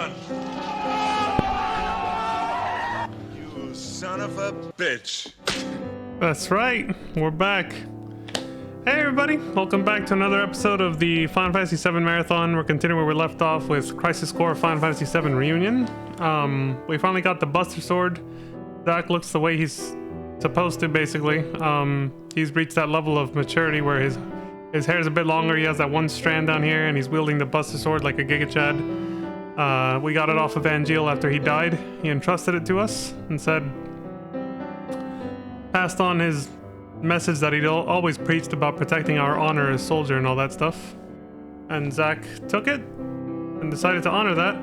gun! You son of a bitch. That's right, we're back. Hey everybody, welcome back to another episode of the Final Fantasy VII Marathon. We're continuing where we left off with Crisis Core Final Fantasy VII Reunion. We finally got the Buster Sword. Zack looks the way he's supposed to, basically. He's reached that level of maturity where his hair is a bit longer. He has that one strand down here, and he's wielding the Buster Sword like a Giga Chad. We got it off of Angeal after he died. He entrusted it to us and said, passed on his message that he'd always preached about protecting our honor as soldier and all that stuff. And Zack took it and decided to honor that.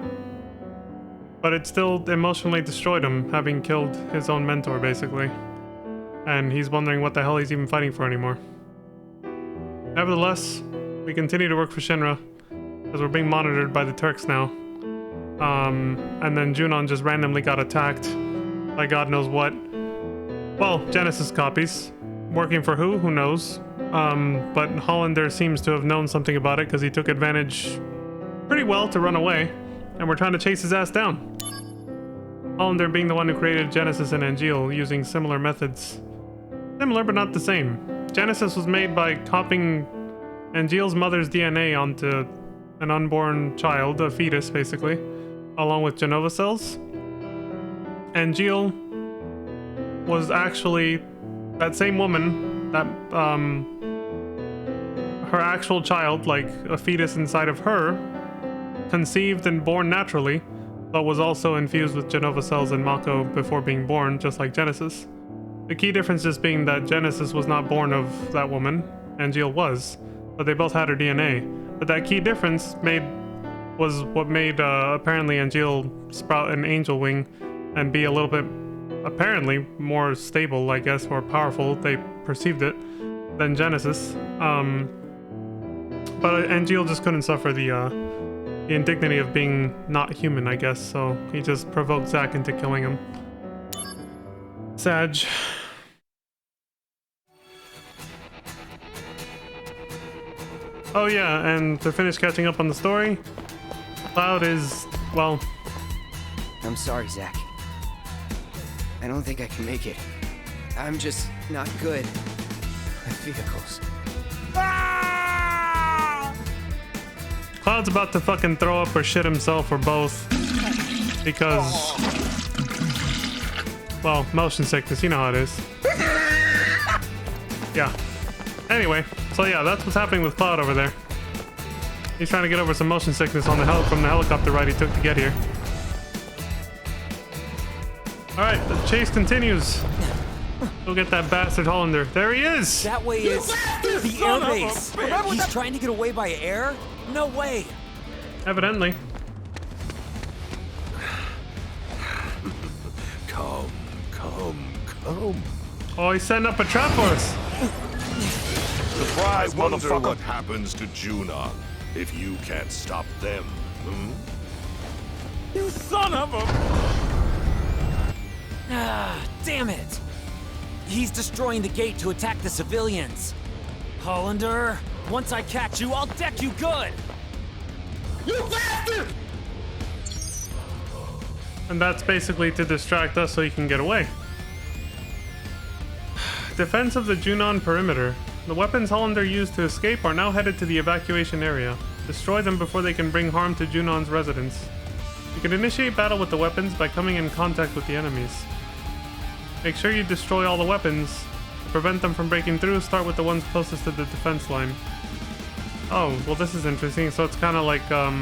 But it still emotionally destroyed him, having killed his own mentor, basically. And he's wondering what the hell he's even fighting for anymore. Nevertheless, we continue to work for Shinra, as we're being monitored by the Turks now. And then Junon just randomly got attacked by God knows what. Well, Genesis copies. Working for who? Who knows? But Hollander seems to have known something about it because he took advantage pretty well to run away. And we're trying to chase his ass down. Hollander being the one who created Genesis and Angeal using similar methods. Similar, but not the same. Genesis was made by copying Angeal's mother's DNA onto an unborn child, a fetus basically, along with Genova cells. Angeal was actually that same woman that her actual child, like a fetus inside of her, conceived and born naturally, but was also infused with Genova cells in Mako before being born, just like Genesis. The key difference just being that Genesis was not born of that woman, Angeal was, but they both had her DNA. But that key difference was what made apparently Angeal sprout an angel wing and be a little bit apparently more stable, I guess, more powerful, they perceived it, than Genesis. But Angeal just couldn't suffer the indignity of being not human, I guess, so he just provoked Zack into killing him. Sag. Oh yeah, and to finish catching up on the story, Cloud is, well... I'm sorry, Zack. I don't think I can make it. I'm just not good with vehicles. Cloud's about to fucking throw up or shit himself or both. Because... well, motion sickness, you know how it is. Yeah. Anyway, so yeah, that's what's happening with Cloud over there. He's trying to get over some motion sickness on from the helicopter ride he took to get here. Alright, the chase continues. Go get that bastard Hollander. There he is! That way is the air base. He's trying to get away by air? No way. Evidently. Come. Oh, he's setting up a trap for us. Surprise, motherfucker. What happens to Junon if you can't stop them? You son of a... Ah, damn it. He's destroying the gate to attack the civilians. Hollander, once I catch you, I'll deck you good. You bastard! And that's basically to distract us so he can get away. Defense of the Junon perimeter. The weapons Hollander used to escape are now headed to the evacuation area. Destroy them before they can bring harm to Junon's residents. You can initiate battle with the weapons by coming in contact with the enemies. Make sure you destroy all the weapons. To prevent them from breaking through, start with the ones closest to the defense line. Oh, well this is interesting. So it's kind of like a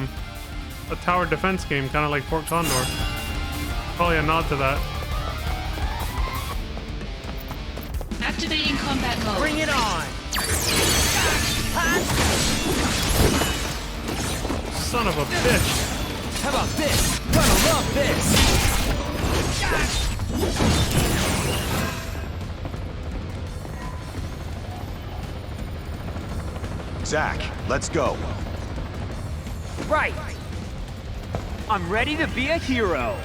tower defense game, kind of like Fort Condor. Probably a nod to that. Activating combat mode. Bring it on! Son of a bitch! How about this? Gonna love this! Zack, let's go. Right! I'm ready to be a hero!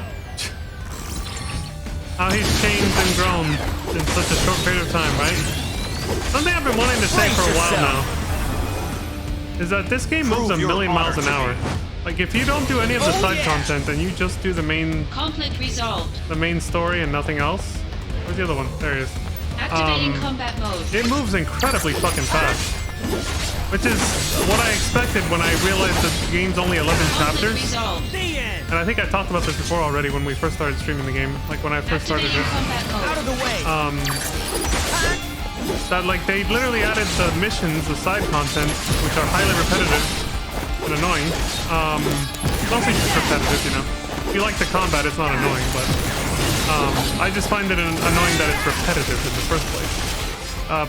How he's changed and grown in such a short period of time, right? Something I've been wanting to say for a while now is that this game moves a million miles an hour. Like if you don't do any of the side content and you just do the main Conflict resolved. story and nothing else. Where's the other one? There he is. Activating combat mode. It moves incredibly fucking fast. Which is what I expected when I realized that the game's only 11 Conflict chapters. resolved. And I think I talked about this before already when we first started streaming the game. Like when I first started Activating it. combat mode. Out of the way. That like they literally added the missions, the side content, which are highly repetitive and annoying. Mostly just repetitive, you know. If you like the combat, it's not annoying, but I just find it annoying that it's repetitive in the first place.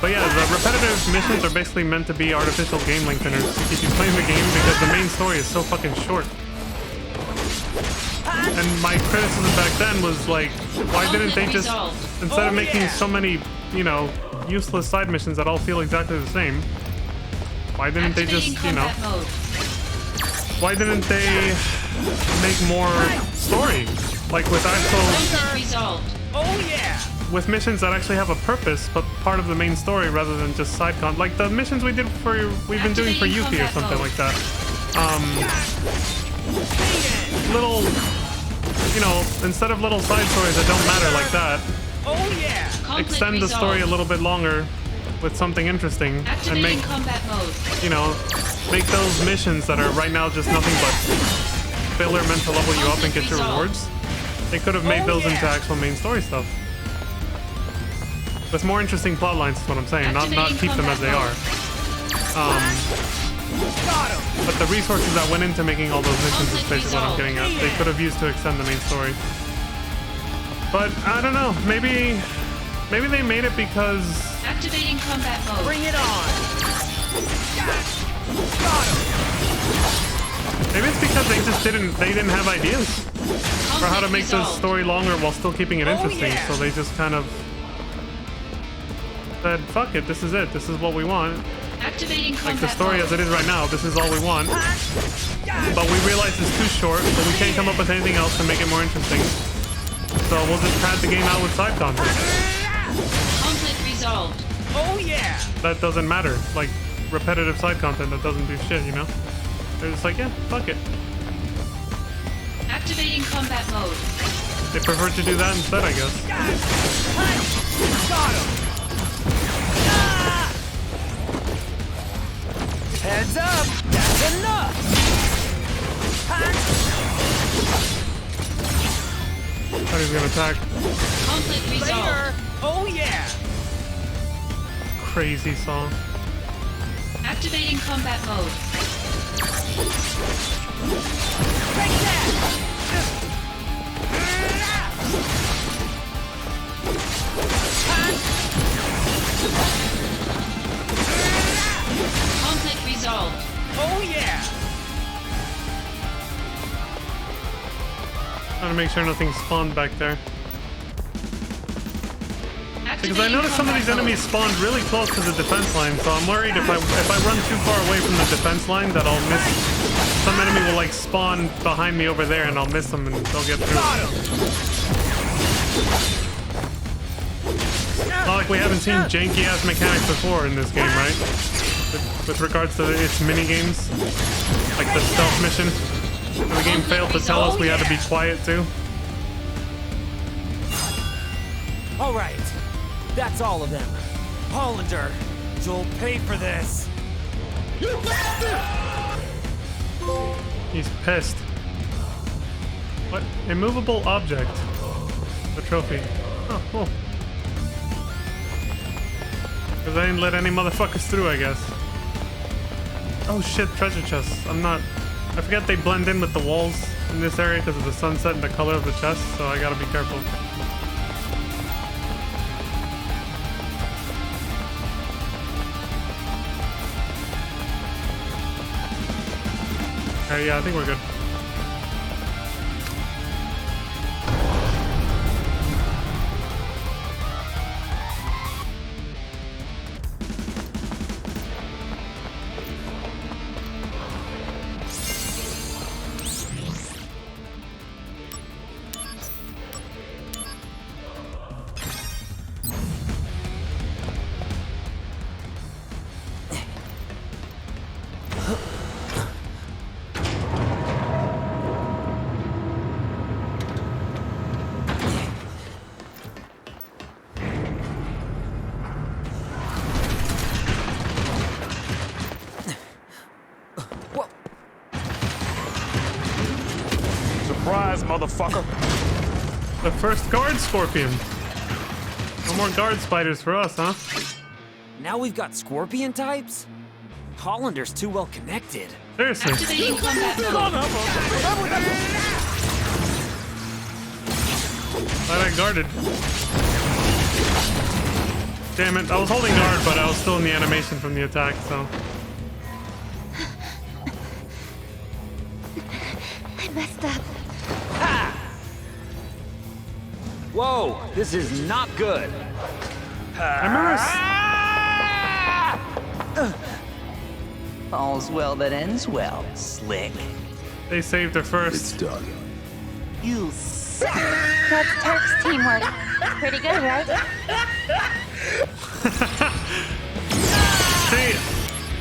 But yeah, the repetitive missions are basically meant to be artificial game lengtheners to keep you playing the game because the main story is so fucking short. And my criticism back then was like, why didn't they just, instead of making so many, you know, useless side missions that all feel exactly the same, why didn't they just, you know, why didn't they make more story? Like with actual, Conflict resolved. Oh yeah. with missions that actually have a purpose, but part of the main story rather than just side con. Like the missions we've been doing for Yuki or something like that. Little, you know, instead of little side stories that don't matter like that, Oh yeah. Conflict extend the story a resolved. little bit longer with something interesting and Activating make, combat mode. you know, make those missions that are right now just nothing but filler meant to level you up and get your rewards. They could have made those into actual main story stuff. With more interesting plot lines is what I'm saying, not keep them as they are. But the resources that went into making all those missions is basically what I'm getting at. They could have used to extend the main story. But I don't know, maybe they made it because Activating combat mode. Bring it on. maybe it's because they just didn't have ideas for how to make the resolved. story longer while still keeping it interesting. So they just kind of said, fuck it, this is it. This is what we want. Activating combat Like the story mode. as it is right now, this is all we want. But we realize it's too short, so we can't come up with anything else to make it more interesting. So we'll just pad the game out with side content. Conflict resolved. Oh yeah. That doesn't matter. Like repetitive side content that doesn't do shit, you know? They're just like, yeah, fuck it. Activating combat mode. They prefer to do that instead, I guess. Got him. Heads up. That's enough. Thought he was gonna attack. Conflict resolved. Later. Oh yeah. Crazy song. Activating combat mode. Take that. Conflict resolved. Oh yeah. Trying to make sure nothing spawned back there. Because I noticed some of these enemies spawned really close to the defense line, so I'm worried if I run too far away from the defense line that I'll miss. Some enemy will like spawn behind me over there and I'll miss them and they'll get through. Not like we haven't seen janky ass mechanics before in this game, right? With regards to its mini games, like the stealth mission. The game failed to tell us we had to be quiet too. All right. That's all of them. Hollander, you'll pay for this. He's pissed. What? Immovable object. The trophy. Oh, cool. Because I didn't let any motherfuckers through, I guess. Oh shit, treasure chests. I forget they blend in with the walls in this area because of the sunset and the color of the chest, so I gotta be careful. Alright, yeah, I think we're good. surprise, motherfucker. The first guard scorpion. No more guard spiders for us, huh? Now we've got scorpion types? Hollander's too well connected. Seriously. Activating combat mode. Glad I guarded. Damn it, I was holding guard, but I was still in the animation from the attack, so. I messed up. Whoa, this is not good. I remember All's well that ends well, Slick. they saved her first. Done. You suck. That's Turk's teamwork. Pretty good, right? See,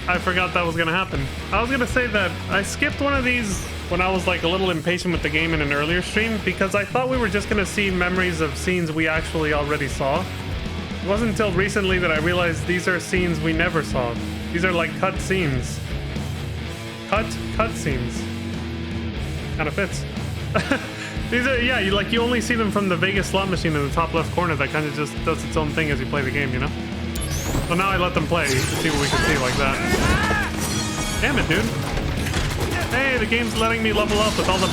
I forgot that was gonna happen. I was gonna say that I skipped one of these when I was like a little impatient with the game in an earlier stream because I thought we were just gonna see memories of scenes we actually already saw. It wasn't until recently that I realized these are scenes we never saw. These are like cut scenes. Cut scenes. Kind of fits. These are, yeah, you only see them from the Vegas slot machine in the top left corner that kind of just does its own thing as you play the game, you know? So now I let them play to see what we can see like that. Damn it, dude. Hey, the game's letting me level up with all the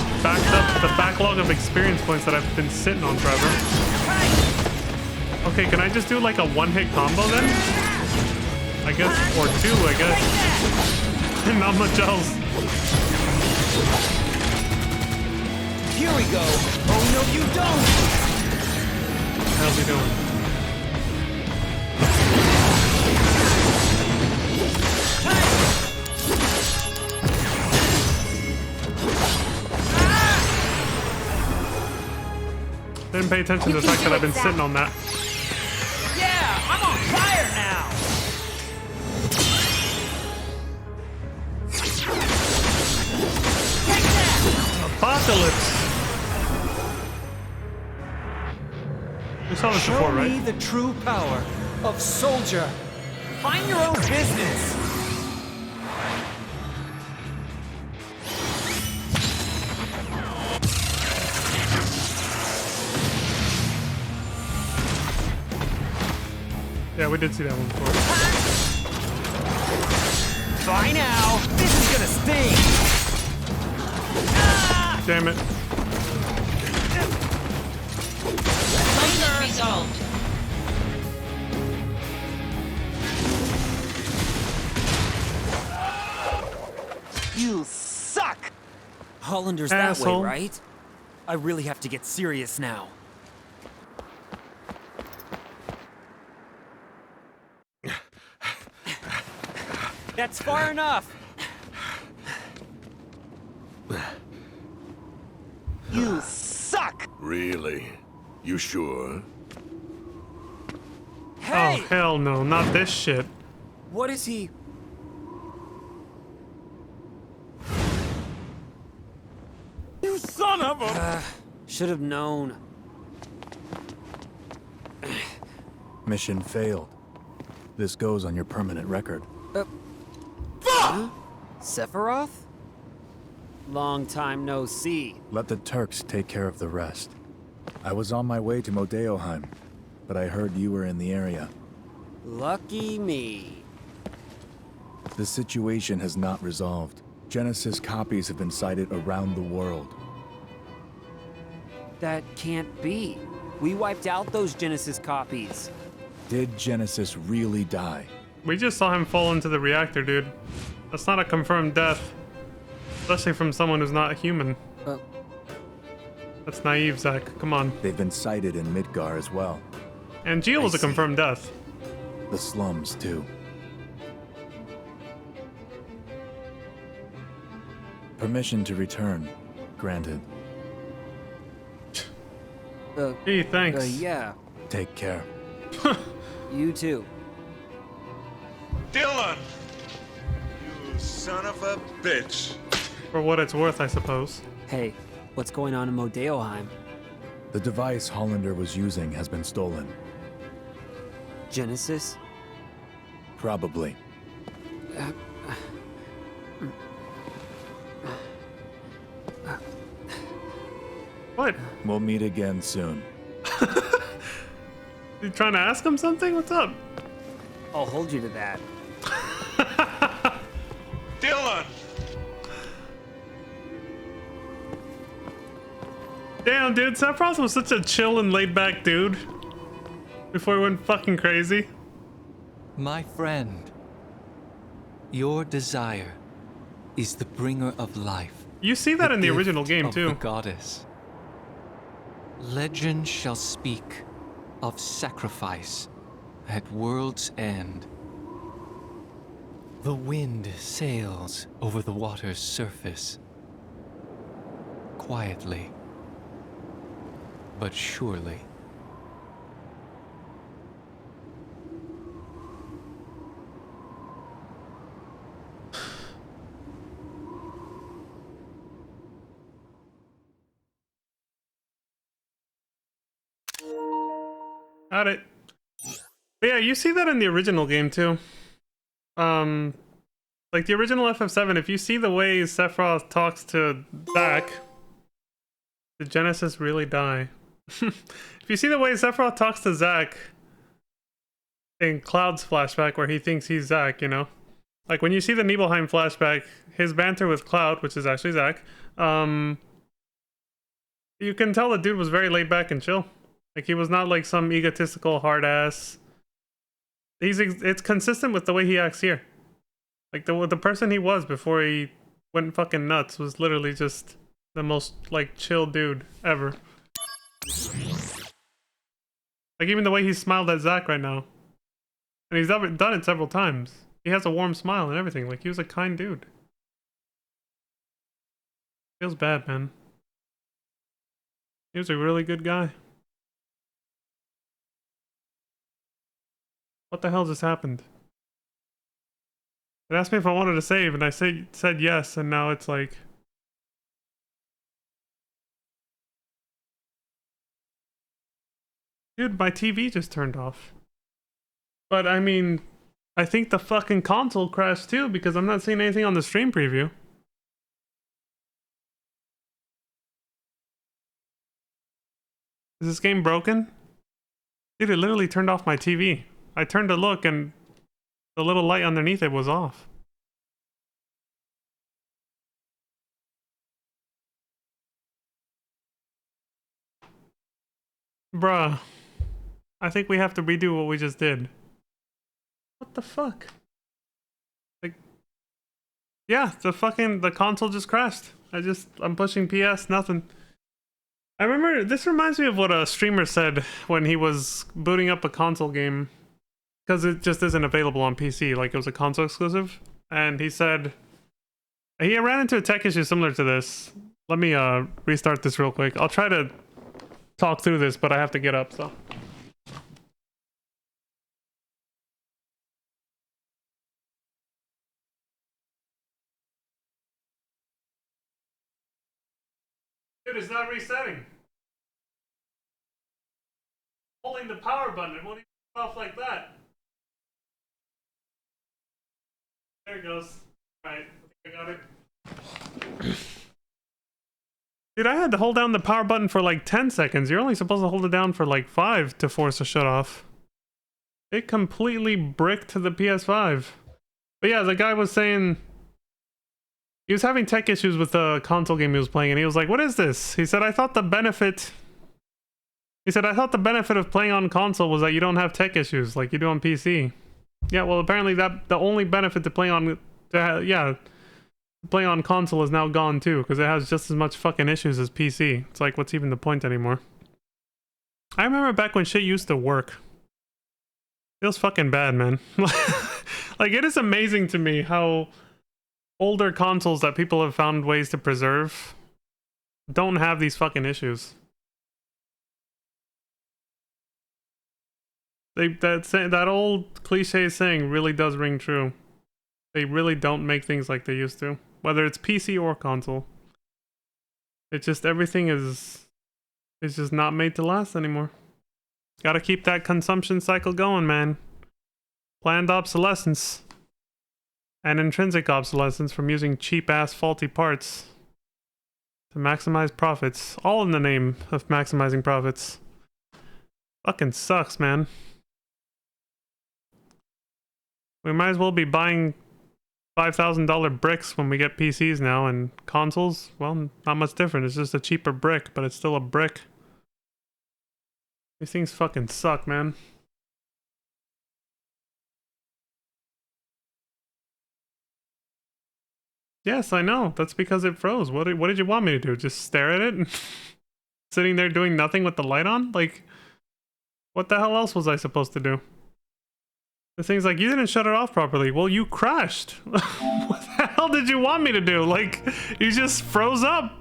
backlog of experience points that I've been sitting on forever. Okay, can I just do like a one-hit combo then? I guess, or two, I guess. Not much else. Here we go. Oh, no, you don't. How's he doing? Didn't pay attention to the fact that I've been sitting on that. Yeah, I'm on fire now. Apocalypse! We saw this before, Show me right? the true power of soldier. Find your own business. Yeah, we did see that one before. Bye now. This is gonna sting. Damn it. Conflict resolved. You suck. Hollander's Asshole. that way, right? I really have to get serious now. That's far enough. You suck. Really? You sure? Hey, Oh, hell no, not this shit. what is he? You son of a! Should have known. Mission failed. This goes on your permanent record. Sephiroth? Long time no see. Let the Turks take care of the rest. I was on my way to Modeoheim, but I heard you were in the area. Lucky me. The situation has not resolved. Genesis copies have been sighted around the world. That can't be. We wiped out those Genesis copies. Did Genesis really die? We just saw him fall into the reactor, dude. That's not a confirmed death. Especially from someone who's not human. That's naive, Zach. Come on. They've been sighted in Midgar as well. And Geo was a see. confirmed death. The slums, too. Permission to return. Granted. Gee, thanks. Yeah. Take care. You too. Dylan! You son of a bitch. For what it's worth, I suppose. Hey, what's going on in Modeoheim? The device Hollander was using has been stolen. Genesis? Probably. What? We'll meet again soon. You trying to ask him something? What's up? I'll hold you to that. Dylan! Damn, dude, Sephiroth was such a chill and laid back dude before he went fucking crazy. My friend, your desire is the bringer of life. You see that in the gift original game of too. The goddess. Legend shall speak of sacrifice at world's end. The wind sails over the water's surface, quietly, but surely. Got it. But yeah, you see that in the original game too. Like the original FF7, if you see the way Sephiroth talks to Zack, did Genesis really die? If you see the way Sephiroth talks to Zack in Cloud's flashback where he thinks he's Zack, you know? Like when you see the Nibelheim flashback, his banter with Cloud, which is actually Zack, you can tell the dude was very laid back and chill. Like he was not like some egotistical hard ass. It's consistent with the way he acts here. Like the person he was before he went fucking nuts was literally just the most like chill dude ever. Like even the way he smiled at Zack right now. And he's done it several times. He has a warm smile and everything. Like he was a kind dude. Feels bad, man. He was a really good guy. What the hell just happened? It asked me if I wanted to save, and I said yes, and now it's like... Dude, my TV just turned off. But, I mean, I think the fucking console crashed too, because I'm not seeing anything on the stream preview. Is this game broken? Dude, it literally turned off my TV. I turned to look, and the little light underneath it was off. Bruh. I think we have to redo what we just did. What the fuck? Like... Yeah, the console just crashed. I'm pushing PS, nothing. I remember, this reminds me of what a streamer said when he was booting up a console game. Because it just isn't available on PC, like it was a console exclusive. And he said, he ran into a tech issue similar to this. Let me restart this real quick. I'll try to talk through this, but I have to get up, so. Dude, it's not resetting. Holding the power button, it won't even go off like that. There it goes. Alright, I got it. Dude, I had to hold down the power button for like 10 seconds. You're only supposed to hold it down for like 5 to force a shut off. It completely bricked the PS5. But yeah, the guy was saying... He was having tech issues with the console game he was playing, and he was like, what is this? He said, I thought the benefit of playing on console was that you don't have tech issues like you do on PC. Yeah, well, apparently the only benefit to playing on console is now gone too, because it has just as much fucking issues as PC. It's like, what's even the point anymore? I remember back when shit used to work. Feels fucking bad, man. Like, it is amazing to me how older consoles that people have found ways to preserve don't have these fucking issues. That old cliche saying really does ring true. They really don't make things like they used to, whether it's PC or console. It's just everything is just not made to last anymore. Gotta keep that consumption cycle going, man. Planned obsolescence and intrinsic obsolescence from using cheap ass faulty parts. To maximize profits. All in the name of maximizing profits. Fucking sucks, man. We might as well be buying $5,000 bricks when we get PCs now, and consoles, well, not much different. It's just a cheaper brick, but it's still a brick. These things fucking suck, man. Yes, I know. That's because it froze. What did you want me to do? Just stare at it? Sitting there doing nothing with the light on? Like, what the hell else was I supposed to do? The thing's like, you didn't shut it off properly. Well, you crashed. What the hell did you want me to do? Like, you just froze up.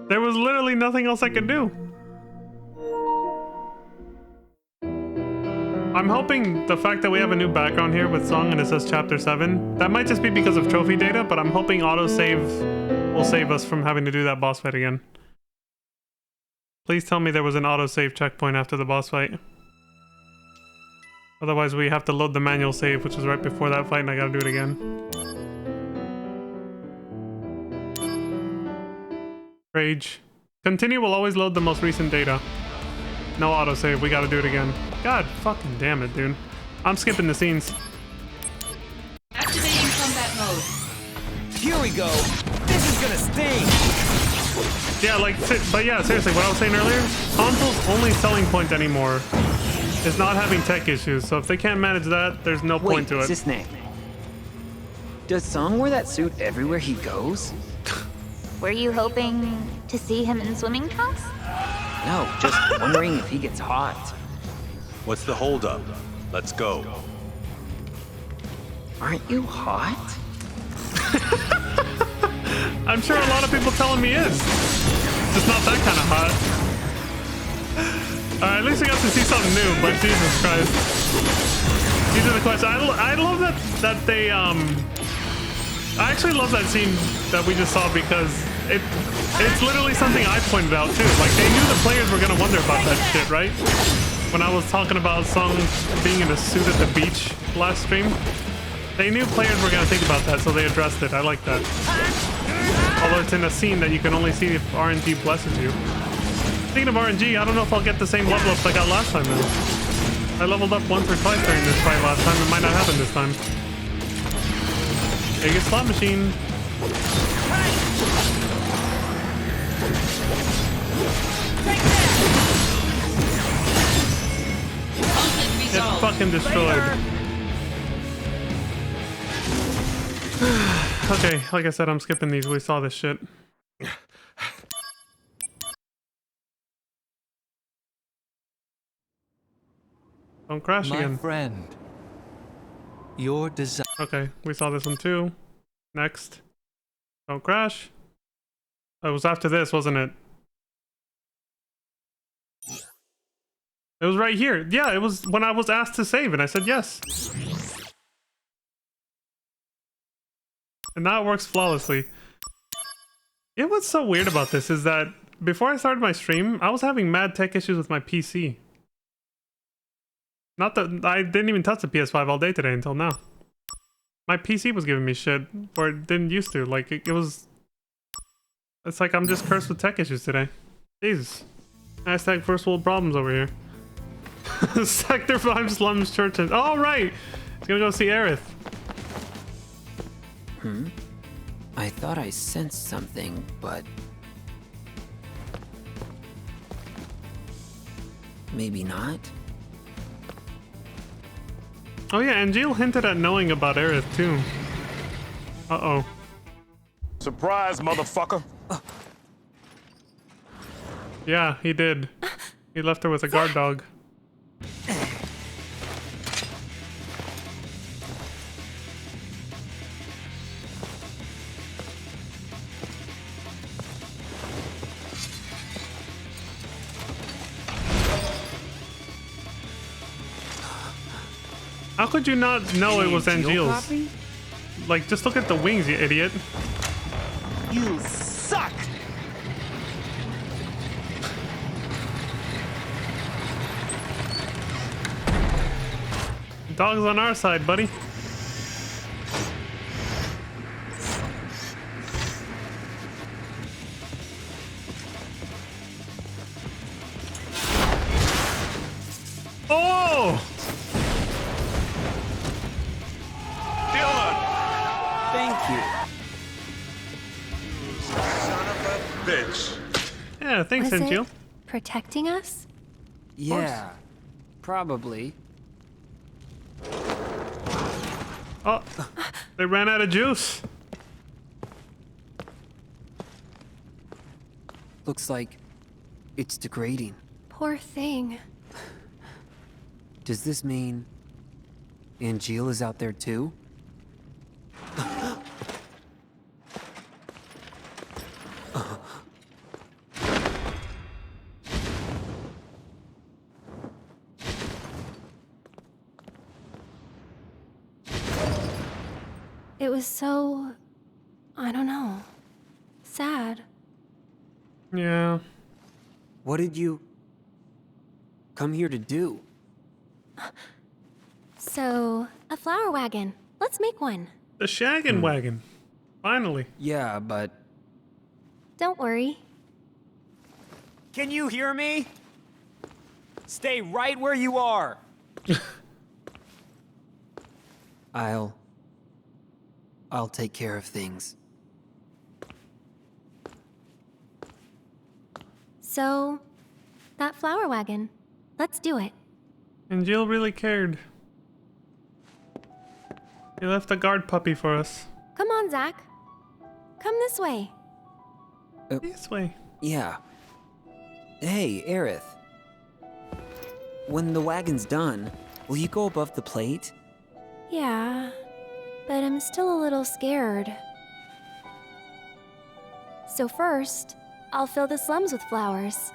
There was literally nothing else I could do. I'm hoping the fact that we have a new background here with song and it says chapter 7, that might just be because of trophy data, but I'm hoping autosave will save us from having to do that boss fight again. Please tell me there was an autosave checkpoint after the boss fight. Otherwise we have to load the manual save, which is right before that fight, and I gotta do it again. Rage. Continue will always load the most recent data. No autosave, we gotta do it again. God fucking damn it, dude. I'm skipping the scenes. Activating combat mode. Here we go. This is gonna sting. Yeah, like, but yeah, seriously, what I was saying earlier, console's only selling point anymore is not having tech issues, so if they can't manage that, there's no point to it. What's his name? Does Song wear that suit everywhere he goes? Were you hoping to see him in swimming trunks? No, just wondering if he gets hot. What's the holdup? Let's go. Aren't you hot? I'm sure a lot of people telling me is. Just not that kind of hot. Alright, at least we got to see something new, but Jesus Christ. These are the questions. I love that they, I actually love that scene that we just saw because it's literally something I pointed out too. Like, they knew the players were gonna wonder about that shit, right? When I was talking about Song being in a suit at the beach last stream, they knew players were gonna think about that, so they addressed it. I like that. Although it's in a scene that you can only see if RNG blesses you. Speaking of RNG, I don't know if I'll get the same level ups I got last time though. I leveled up once or twice during this fight last time. It might not happen this time. Biggest slot machine. Get fucking destroyed. Okay, like I said, I'm skipping these. We saw this shit. Don't crash again. My friend, your desire. Okay, we saw this one too. Next. Don't crash. It was after this, wasn't it? It was right here. Yeah, it was when I was asked to save and I said yes. And now it works flawlessly. Yeah, what's so weird about this is that before I started my stream, I was having mad tech issues with my PC. Not that I didn't even touch the PS5 all day today until now. My PC was giving me shit where it didn't used to. Like, it was... It's like I'm just cursed with tech issues today. Jesus. Hashtag first world problems over here. Sector 5 slums church. Oh, right! He's gonna go see Aerith. I thought I sensed something, but... maybe not? Oh yeah, and Jill hinted at knowing about Aerith too. Uh-oh. Surprise, motherfucker. Yeah, he did. He left her with a guard dog. How could you not know it was Angeal's? Like, just look at the wings, you idiot. You suck! Dog's on our side, buddy. bitch. Yeah, thanks, Was Angel. it protecting us? Yeah, probably. Oh, they ran out of juice. Looks like it's degrading. Poor thing. Does this mean Angel is out there too? It was so... I don't know. Sad. Yeah. What did you come here to do? So, a flower wagon. Let's make one. The shaggin' wagon. Finally. Yeah, but Don't worry. Can you hear me? Stay right where you are. I'll take care of things. So, that flower wagon. Let's do it. And Jill really cared. He left a guard puppy for us. Come on, Zach. Come this way. This way. Yeah. Hey, Aerith. When the wagon's done, will you go above the plate? Yeah, but I'm still a little scared. So first, I'll fill the slums with flowers.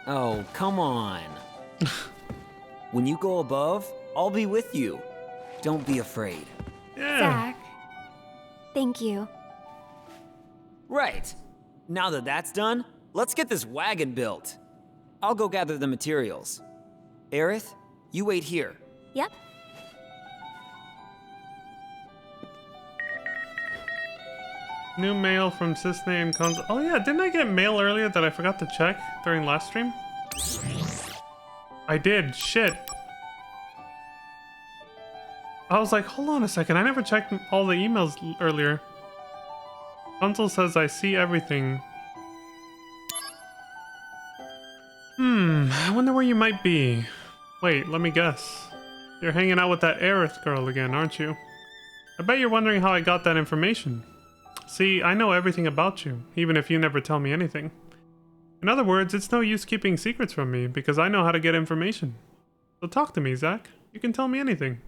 Oh, come on. When you go above, I'll be with you. Don't be afraid. Yeah. Zach, thank you. Right. Now that that's done, let's get this wagon built. I'll go gather the materials. Aerith, you wait here. Yep. New mail from Cisne and Cons. Oh yeah, didn't I get mail earlier that I forgot to check during last stream? I did. Shit. I was like, hold on a second. I never checked all the emails earlier. Console says I see everything. I wonder where you might be. Wait, let me guess. You're hanging out with that Aerith girl again, aren't you? I bet you're wondering how I got that information. See, I know everything about you, even if you never tell me anything. In other words, it's no use keeping secrets from me, because I know how to get information. So talk to me, Zach. You can tell me anything.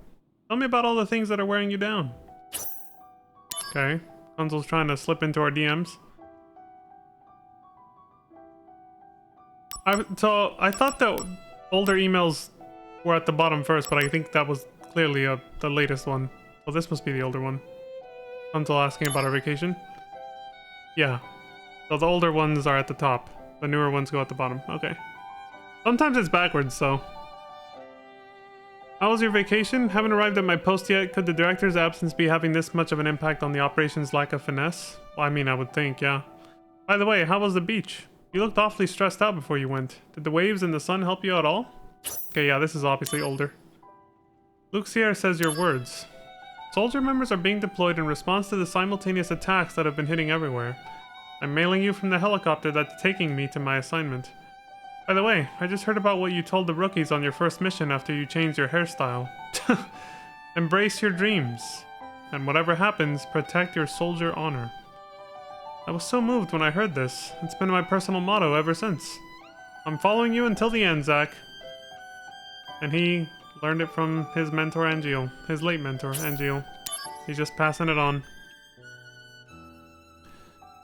Tell me about all the things that are wearing you down. Okay. Console's trying to slip into our DMs. So I thought that older emails were at the bottom first, but I think that was clearly the latest one. So this must be the older one. Console asking about our vacation. Yeah. So the older ones are at the top. The newer ones go at the bottom. Okay. Sometimes it's backwards, so. How was your vacation? Haven't arrived at my post yet. Could the director's absence be having this much of an impact on the operation's lack of finesse? Well, I mean, I would think, yeah. By the way, how was the beach? You looked awfully stressed out before you went. Did the waves and the sun help you at all? Okay, yeah, this is obviously older. Luke Sierra says your words. Soldier members are being deployed in response to the simultaneous attacks that have been hitting everywhere. I'm mailing you from the helicopter that's taking me to my assignment. By the way, I just heard about what you told the rookies on your first mission after you changed your hairstyle. Embrace your dreams. And whatever happens, protect your soldier honor. I was so moved when I heard this. It's been my personal motto ever since. I'm following you until the end, Zach. And he learned it from his mentor, Angeal. His late mentor, Angeal. He's just passing it on.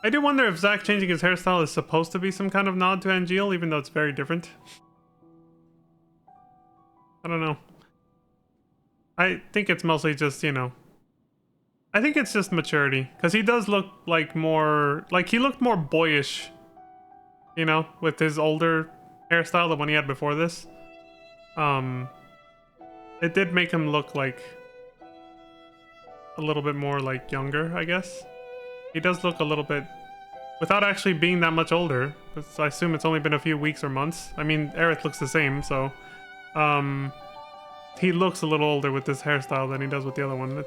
I do wonder if Zach changing his hairstyle is supposed to be some kind of nod to Angeal, even though it's very different. I don't know. I think it's mostly just, you know... I think it's just maturity. Because he does look like more... Like, he looked more boyish. You know? With his older hairstyle, the one he had before this. It did make him look like... a little bit more, like, younger, I guess. He does look a little bit... Without actually being that much older. I assume it's only been a few weeks or months. I mean, Aerith looks the same, so... He looks a little older with this hairstyle than he does with the other one.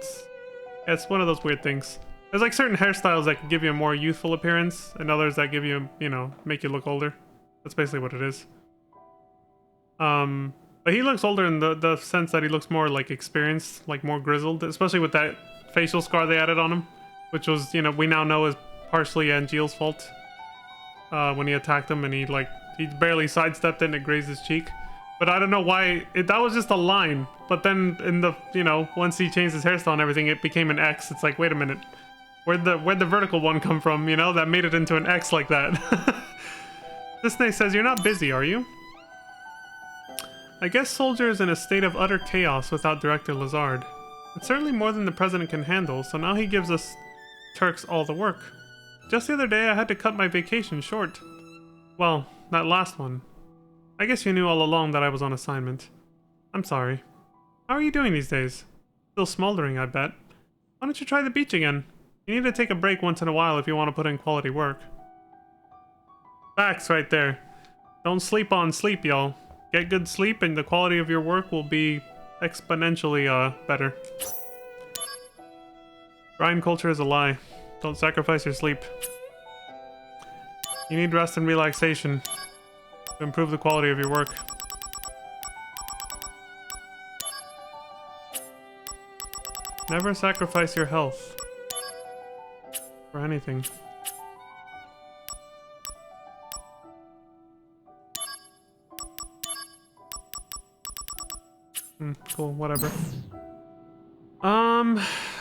It's one of those weird things. There's like certain hairstyles that can give you a more youthful appearance, and others that give you, you know, make you look older. That's basically what it is. But he looks older in the sense that he looks more like experienced, like more grizzled, especially with that facial scar they added on him, which was, you know, we now know is partially Angeal's fault. When he attacked him and he barely sidestepped it and it grazed his cheek. But I don't know why, that was just a line. But then in the, you know, once he changed his hairstyle and everything, it became an X. It's like, wait a minute. Where'd the vertical one come from, you know, that made it into an X like that? Disney says, you're not busy, are you? I guess Soldier is in a state of utter chaos without Director Lazard. It's certainly more than the President can handle, so now he gives us Turks all the work. Just the other day, I had to cut my vacation short. Well, that last one. I guess you knew all along that I was on assignment. I'm sorry. How are you doing these days? Still smoldering, I bet. Why don't you try the beach again? You need to take a break once in a while if you want to put in quality work. Facts right there. Don't sleep on sleep, y'all. Get good sleep and the quality of your work will be exponentially better. Grind culture is a lie. Don't sacrifice your sleep. You need rest and relaxation to improve the quality of your work. Never sacrifice your health for anything. Cool, whatever.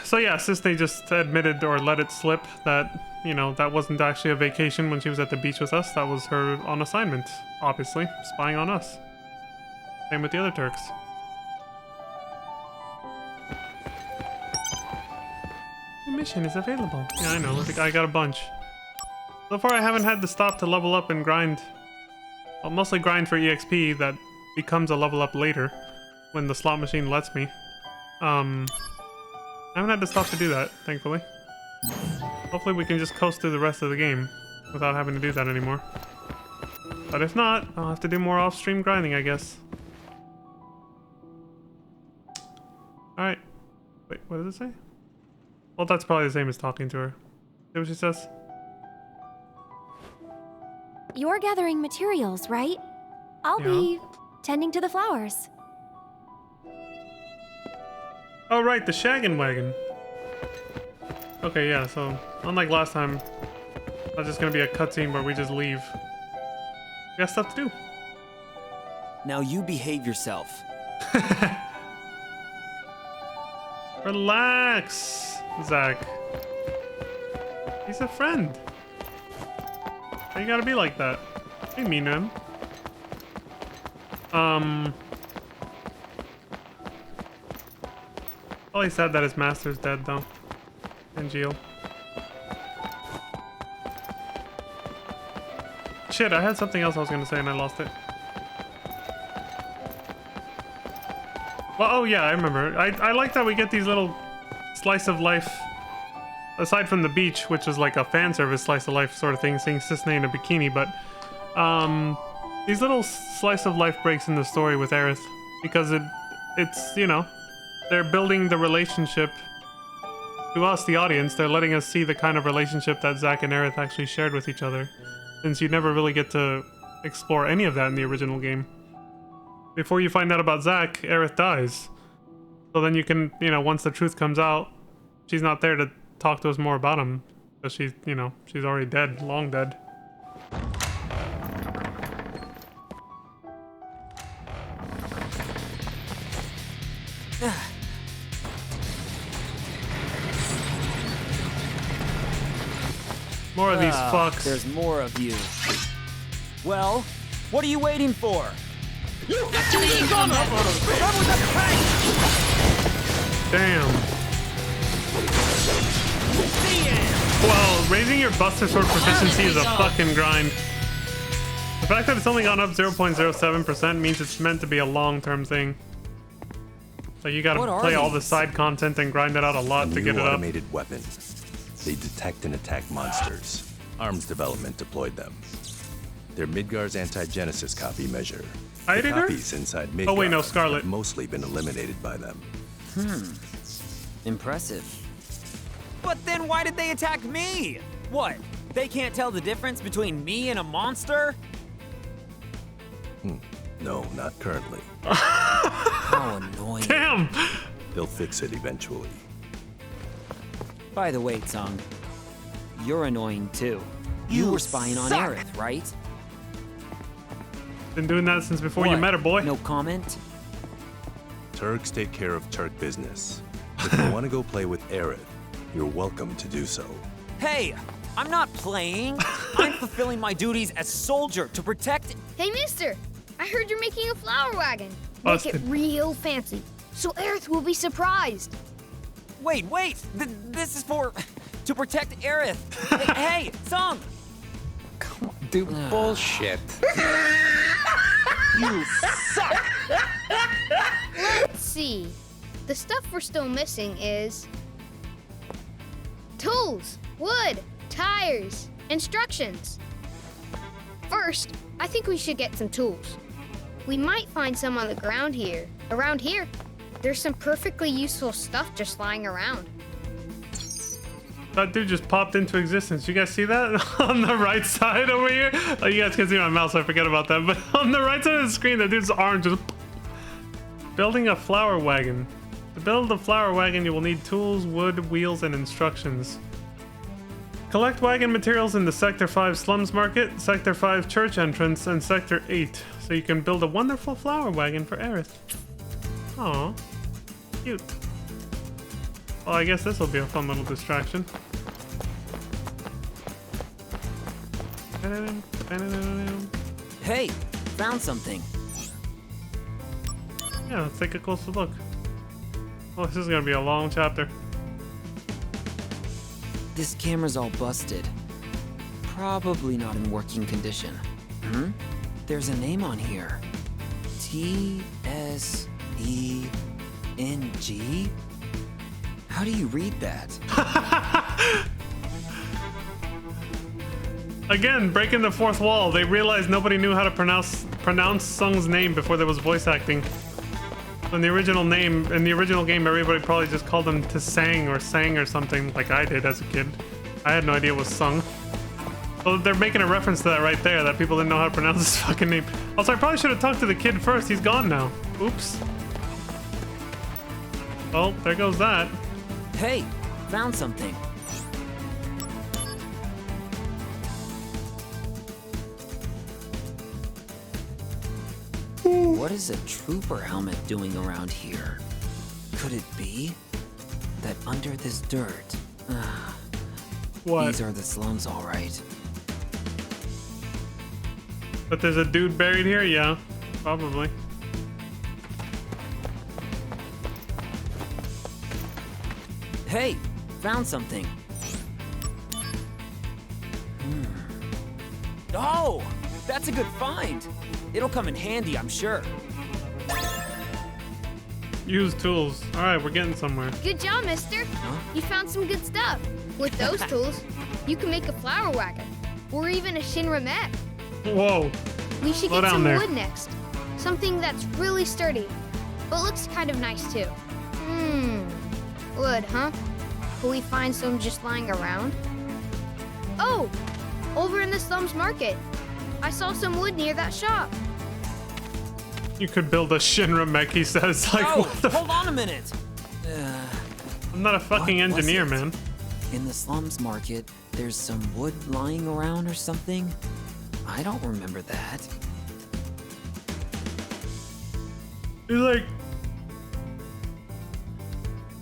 So yeah, Disney just admitted or let it slip that, you know, that wasn't actually a vacation when she was at the beach with us. That was her on assignment, obviously, spying on us. Same with the other Turks. The mission is available. Yeah, I know. I got a bunch. So far, I haven't had to stop to level up and grind. Well, mostly grind for EXP that becomes a level up later when the slot machine lets me. I haven't had to stop to do that, thankfully. Hopefully we can just coast through the rest of the game without having to do that anymore. But if not, I'll have to do more off-stream grinding, I guess. Alright. Wait, what does it say? Well, that's probably the same as talking to her. See what she says? You're gathering materials, right? I'll be tending to the flowers. Oh, right, the Shaggin' Wagon. Okay, yeah, so unlike last time, that's just gonna be a cutscene where we just leave. We got stuff to do. Now you behave yourself. Relax, Zach. He's a friend. Why you gotta be like that? Be mean to him. Probably sad that his master's dead, though. Angeal. Shit, I had something else I was gonna say and I lost it. Well, oh yeah, I remember. I like that we get these little slice of life, aside from the beach, which is like a fan service slice of life sort of thing, seeing Cisne in a bikini, but these little slice of life breaks in the story with Aerith, because it's, you know, they're building the relationship to us, the audience. They're letting us see the kind of relationship that Zack and Aerith actually shared with each other, since you never really get to explore any of that in the original game. Before you find out about Zack, Aerith dies. So then you can, you know, once the truth comes out, she's not there to talk to us more about him, because she's, you know, she's already dead, long dead. More of these fucks. There's more of you. Well, what are you waiting for? Activating combat mode. Damn. Well, raising your Buster Sword proficiency is a fucking grind. The fact that it's only gone up 0.07% means it's meant to be a long-term thing. So you gotta play all the side content and grind it out a lot to get it up. Automated weapon. They detect and attack monsters. ARMS Development deployed them. They're Midgar's anti-Genesis copy measure. The copies inside Midgar oh wait, no, Scarlet. have mostly been eliminated by them. Impressive. But then why did they attack me? What? They can't tell the difference between me and a monster? No, not currently. How annoying. Damn! They'll fix it eventually. By the way, Tsung, you're annoying too. You were spying on Aerith, right? Been doing that since before you met her, boy. No comment? Turks take care of Turk business. If you want to go play with Aerith, you're welcome to do so. Hey, I'm not playing. I'm fulfilling my duties as soldier to protect... Hey, mister! I heard you're making a flower wagon. Make Busted. it real fancy, so Aerith will be surprised. Wait! This is for... to protect Aerith. Hey, Tsung! Dude, bullshit. You suck! Let's see. The stuff we're still missing is... tools, wood, tires, instructions. First, I think we should get some tools. We might find some on the ground here. Around here, there's some perfectly useful stuff just lying around. That dude just popped into existence. You guys see that? On the right side over here? Oh, you guys can see my mouse, so I forget about that. But on the right side of the screen, that dude's arm just... Building a flower wagon. To build a flower wagon, you will need tools, wood, wheels, and instructions. Collect wagon materials in the Sector 5 Slums Market, Sector 5 Church Entrance, and Sector 8, so you can build a wonderful flower wagon for Aerith. Aw, cute. Well, I guess this will be a fun little distraction. Hey, found something. Yeah, let's take a closer look. Oh, this is gonna be a long chapter. This camera's all busted. Probably not in working condition. There's a name on here. T-S-E-N-G? How do you read that? Again, breaking the fourth wall. They realized nobody knew how to pronounce Sung's name before there was voice acting. In the original game, everybody probably just called him to Sang or something, like I did as a kid. I had no idea it was Sung. So they're making a reference to that right there, that people didn't know how to pronounce his fucking name. Also, I probably should have talked to the kid first. He's gone now. Oops. Well, there goes that. Hey, found something. What is a trooper helmet doing around here? Could it be that under this dirt? What? These are the slums, all right. But there's a dude buried here? Yeah, probably. Hey, found something. Oh, that's a good find. It'll come in handy, I'm sure. Use tools. All right, we're getting somewhere. Good job, mister. You found some good stuff. With those tools, you can make a flower wagon, or even a Shinra mech. Whoa. We should Slow get down some there. wood next. Something that's really sturdy, but looks kind of nice too. Wood, huh? Will we find some just lying around? Oh, over in the slums market. I saw some wood near that shop. You could build a Shinra mech, he says. Like, Oh, what the hold on a minute. I'm not a fucking What was engineer, it? man. In the slums market, there's some wood lying around or something? I don't remember that. He's like...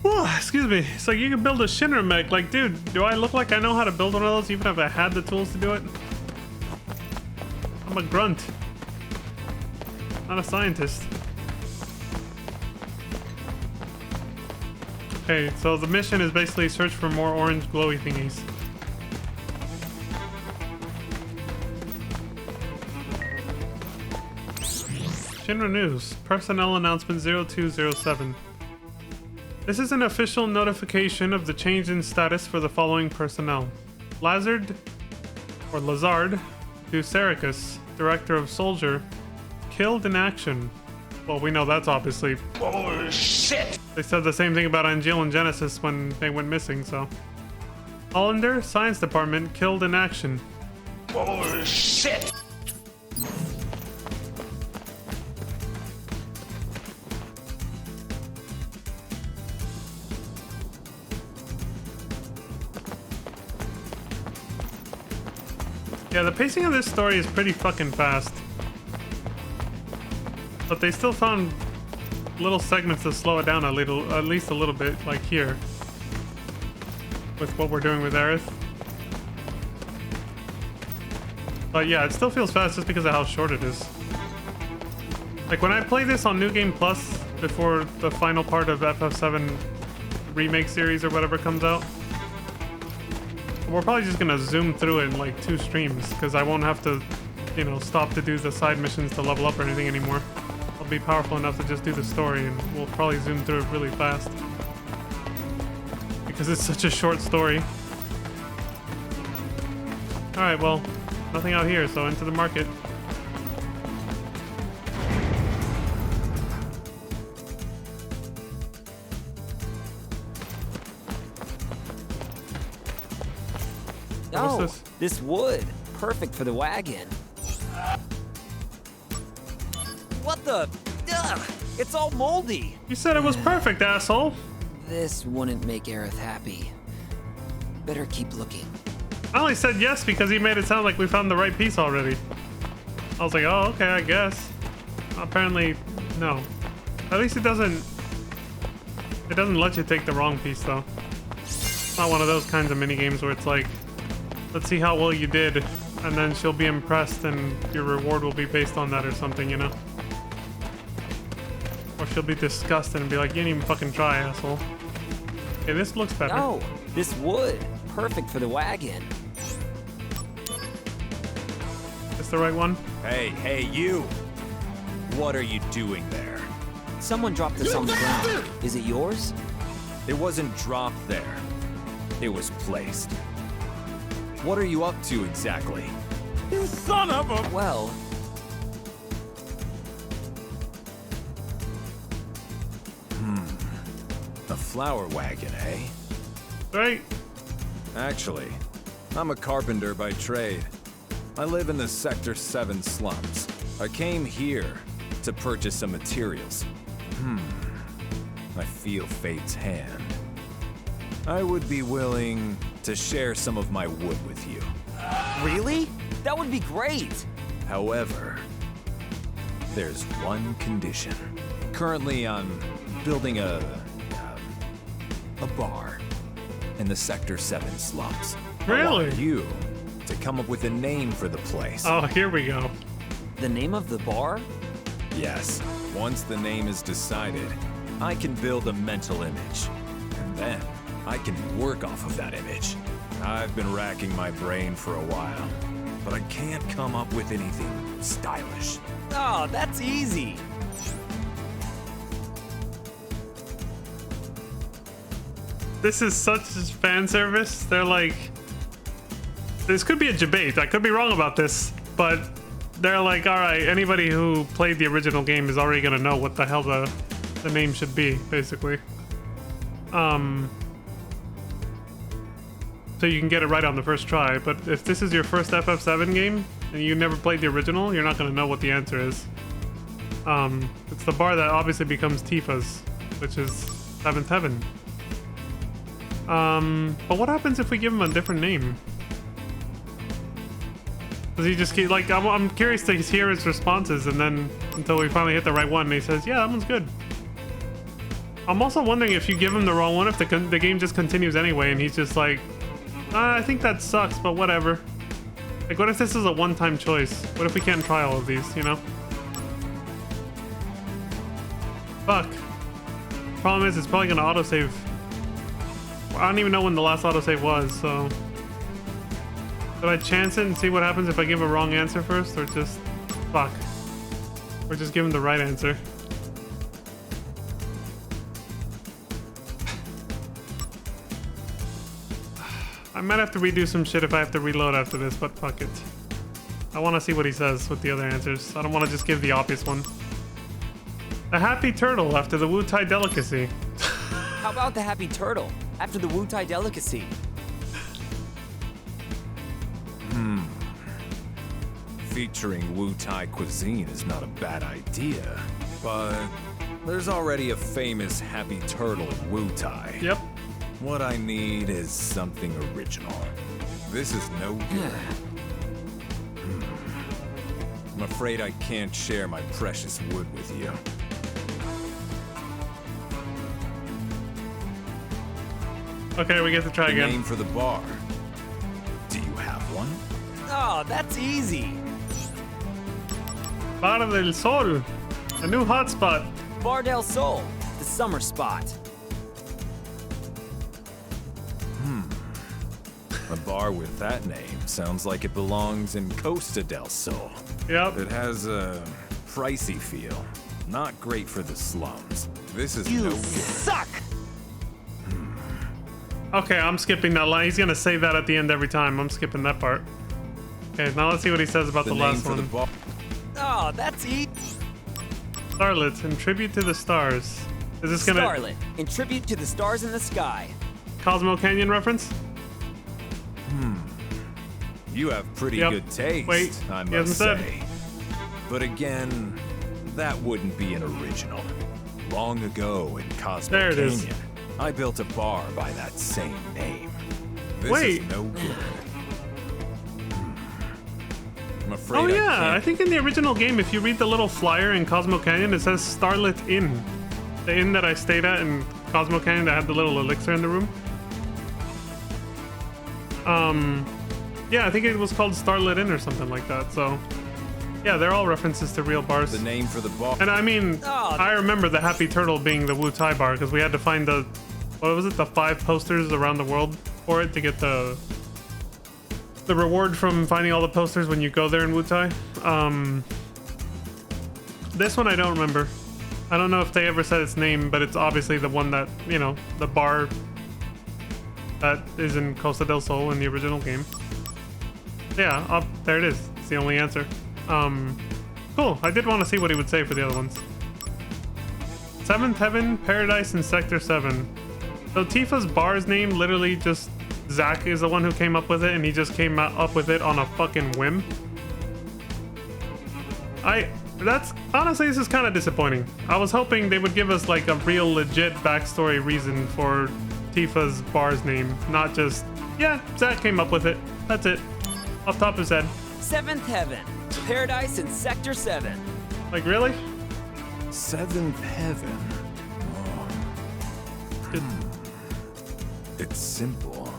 Whew, excuse me. It's like you can build a Shinra mech. Like, dude, do I look like I know how to build one of those even if I had the tools to do it? I'm a grunt. Not a scientist. Okay, so the mission is basically search for more orange glowy thingies. Shinra News. Personnel announcement 0207. This is an official notification of the change in status for the following personnel. Lazard Ducericus, Director of Soldier, killed in action. Well, we know that's obviously bullshit. They said the same thing about Angel and Genesis when they went missing, so. Hollander, Science Department, killed in action. Oh, shit! Yeah, the pacing of this story is pretty fucking fast. But they still found little segments to slow it down a little, at least a little bit, like here. With what we're doing with Aerith. But yeah, it still feels fast just because of how short it is. Like when I play this on New Game Plus before the final part of FF7 remake series or whatever comes out, we're probably just gonna zoom through it in like 2 streams because I won't have to, you know, stop to do the side missions to level up or anything anymore. I'll be powerful enough to just do the story and we'll probably zoom through it really fast. Because it's such a short story. Alright, well, nothing out here, so into the market. Oh, this wood. Perfect for the wagon. What the? Ugh, it's all moldy. You said it was perfect, asshole. This wouldn't make Aerith happy. Better keep looking. I only said yes because he made it sound like we found the right piece already. I was like, oh, okay, I guess. Apparently, no. At least it doesn't let you take the wrong piece, though. It's not one of those kinds of mini games where it's like, let's see how well you did, and then she'll be impressed and your reward will be based on that or something, you know? Or she'll be disgusted and be like, you didn't even fucking try, asshole. Okay, this looks better. No, this wood. Perfect for the wagon. Is the right one? Hey, you! What are you doing there? Someone dropped this on the ground. Is it yours? It wasn't dropped there. It was placed. What are you up to exactly? You son of a... Well... A flower wagon, eh? Right. Actually, I'm a carpenter by trade. I live in the Sector 7 slums. I came here to purchase some materials. I feel fate's hand. I would be willing to share some of my wood with you. Really? That would be great! However, there's one condition. Currently, I'm building a bar in the Sector 7 slums. Really? I want you to come up with a name for the place. Oh, here we go. The name of the bar? Yes. Once the name is decided, I can build a mental image. And then I can work off of that image. I've been racking my brain for a while, but I can't come up with anything stylish. Oh, that's easy. This is such fan service. They're like, this could be a debate. I could be wrong about this, but they're like, all right, anybody who played the original game is already gonna know what the hell the name should be, basically. So you can get it right on the first try. But if this is your first FF7 game and you never played the original, you're not gonna know what the answer is. It's the bar that obviously becomes Tifa's, which is Seventh Heaven. But what happens if we give him a different name? Does he just keep, like, I'm curious to hear his responses, and then until we finally hit the right one and he says, yeah, that one's good. I'm also wondering if you give him the wrong one, if the game just continues anyway and he's just like, I think that sucks, but whatever. Like, what if this is a one-time choice? What if we can't try all of these, you know? Fuck. Problem is, it's probably gonna autosave. I don't even know when the last autosave was, so... Should I chance it and see what happens if I give a wrong answer first, or just... Fuck. Or just give him the right answer. I might have to redo some shit if I have to reload after this, but fuck it. I want to see what he says with the other answers. I don't want to just give the obvious one. A happy turtle after the Wu-Tai delicacy. How about the happy turtle after the Wu-Tai delicacy? Featuring Wu-Tai cuisine is not a bad idea, but there's already a famous Happy Turtle in Wu-Tai. Yep. What I need is something original. This is no good. I'm afraid I can't share my precious wood with you. Okay, we get to try The again. name for the bar. Do you have one? Oh, that's easy. Bar del Sol, a new hotspot. Bar del Sol, the summer spot. A bar with that name sounds like it belongs in Costa del Sol. Yep. It has a pricey feel. Not great for the slums. This is You no good. suck. Okay, I'm skipping that line. He's gonna say that at the end every time. I'm skipping that part. Okay, now let's see what he says about the, name last for the one. bar. Oh, that's easy. Starlet, in tribute to the stars. Is this gonna Starlet, in tribute to the stars in the sky. Cosmo Canyon reference? You have pretty Yep. good taste, Wait, I he must hasn't say. But again, that wouldn't be an original. Long ago in Cosmo There it Canyon, is. I built a bar by that same name. This Wait. is no good. I'm afraid Oh I yeah, can't. I think in the original game, if you read the little flyer in Cosmo Canyon, it says Starlit Inn. The inn that I stayed at in Cosmo Canyon that had the little elixir in the room. Yeah, I think it was called Starlit Inn or something like that. So, yeah, they're all references to real bars. The name for the bar. And I mean, Oh. I remember the Happy Turtle being the Wu-Tai bar because we had to find the, what was it, the 5 posters around the world for it to get the reward from finding all the posters when you go there in Wu-Tai. This one I don't remember. I don't know if they ever said its name, but it's obviously the one that, you know, the bar that is in Costa del Sol in the original game. Yeah, there it is. It's the only answer. Cool. I did want to see what he would say for the other ones. Seventh Heaven, Paradise, and Sector 7. So Tifa's bar's name literally just... Zach is the one who came up with it, and he just came up with it on a fucking whim. That's... Honestly, this is kind of disappointing. I was hoping they would give us, like, a real legit backstory reason for Tifa's bar's name. Not just, yeah, Zach came up with it. That's it. Off top of his head. Seventh Heaven, Paradise in Sector 7. Like, really? Seventh Heaven. It's simple,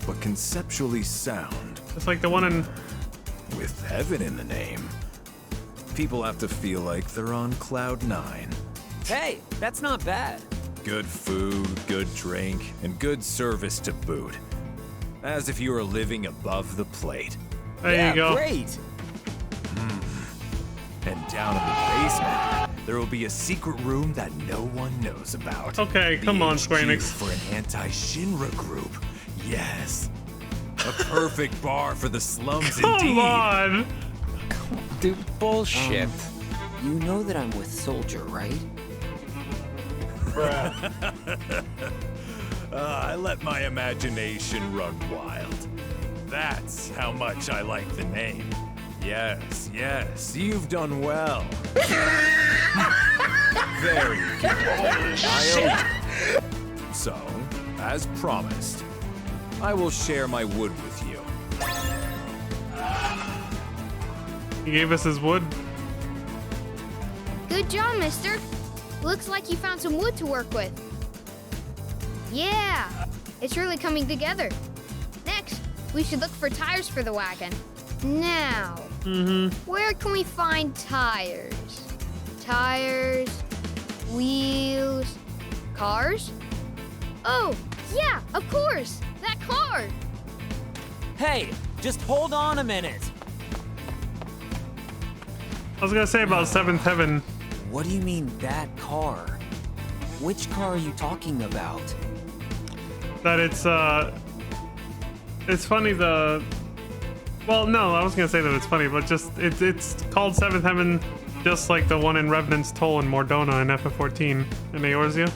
but conceptually sound. It's like the one in... With heaven in the name, people have to feel like they're on cloud 9. Hey, that's not bad. Good food, good drink, and good service to boot. As if you were living above the plate. There you go. Great. And down in the basement, there will be a secret room that no one knows about. Okay, The come on, HQ Square Enix. For an anti-Shinra group. Yes. A perfect bar for the slums indeed. Come on! Dude, bullshit. You know that I'm with Soldier, right? I let my imagination run wild. That's how much I like the name. Yes, yes, you've done well. Very good. So, as promised, I will share my wood with you. He gave us his wood. Good job, mister. Looks like you found some wood to work with. Yeah, it's really coming together. Next, we should look for tires for the wagon. Now, where can we find tires? Tires, wheels, cars? Oh, yeah, of course, that car. Hey, just hold on a minute. I was gonna say about Seventh Heaven. What do you mean, that car? Which car are you talking about? That it's funny well, no, I was gonna say that it's funny, but just it's called Seventh Heaven, just like the one in Revenant's Toll in Mordona in FF14 in Eorzea.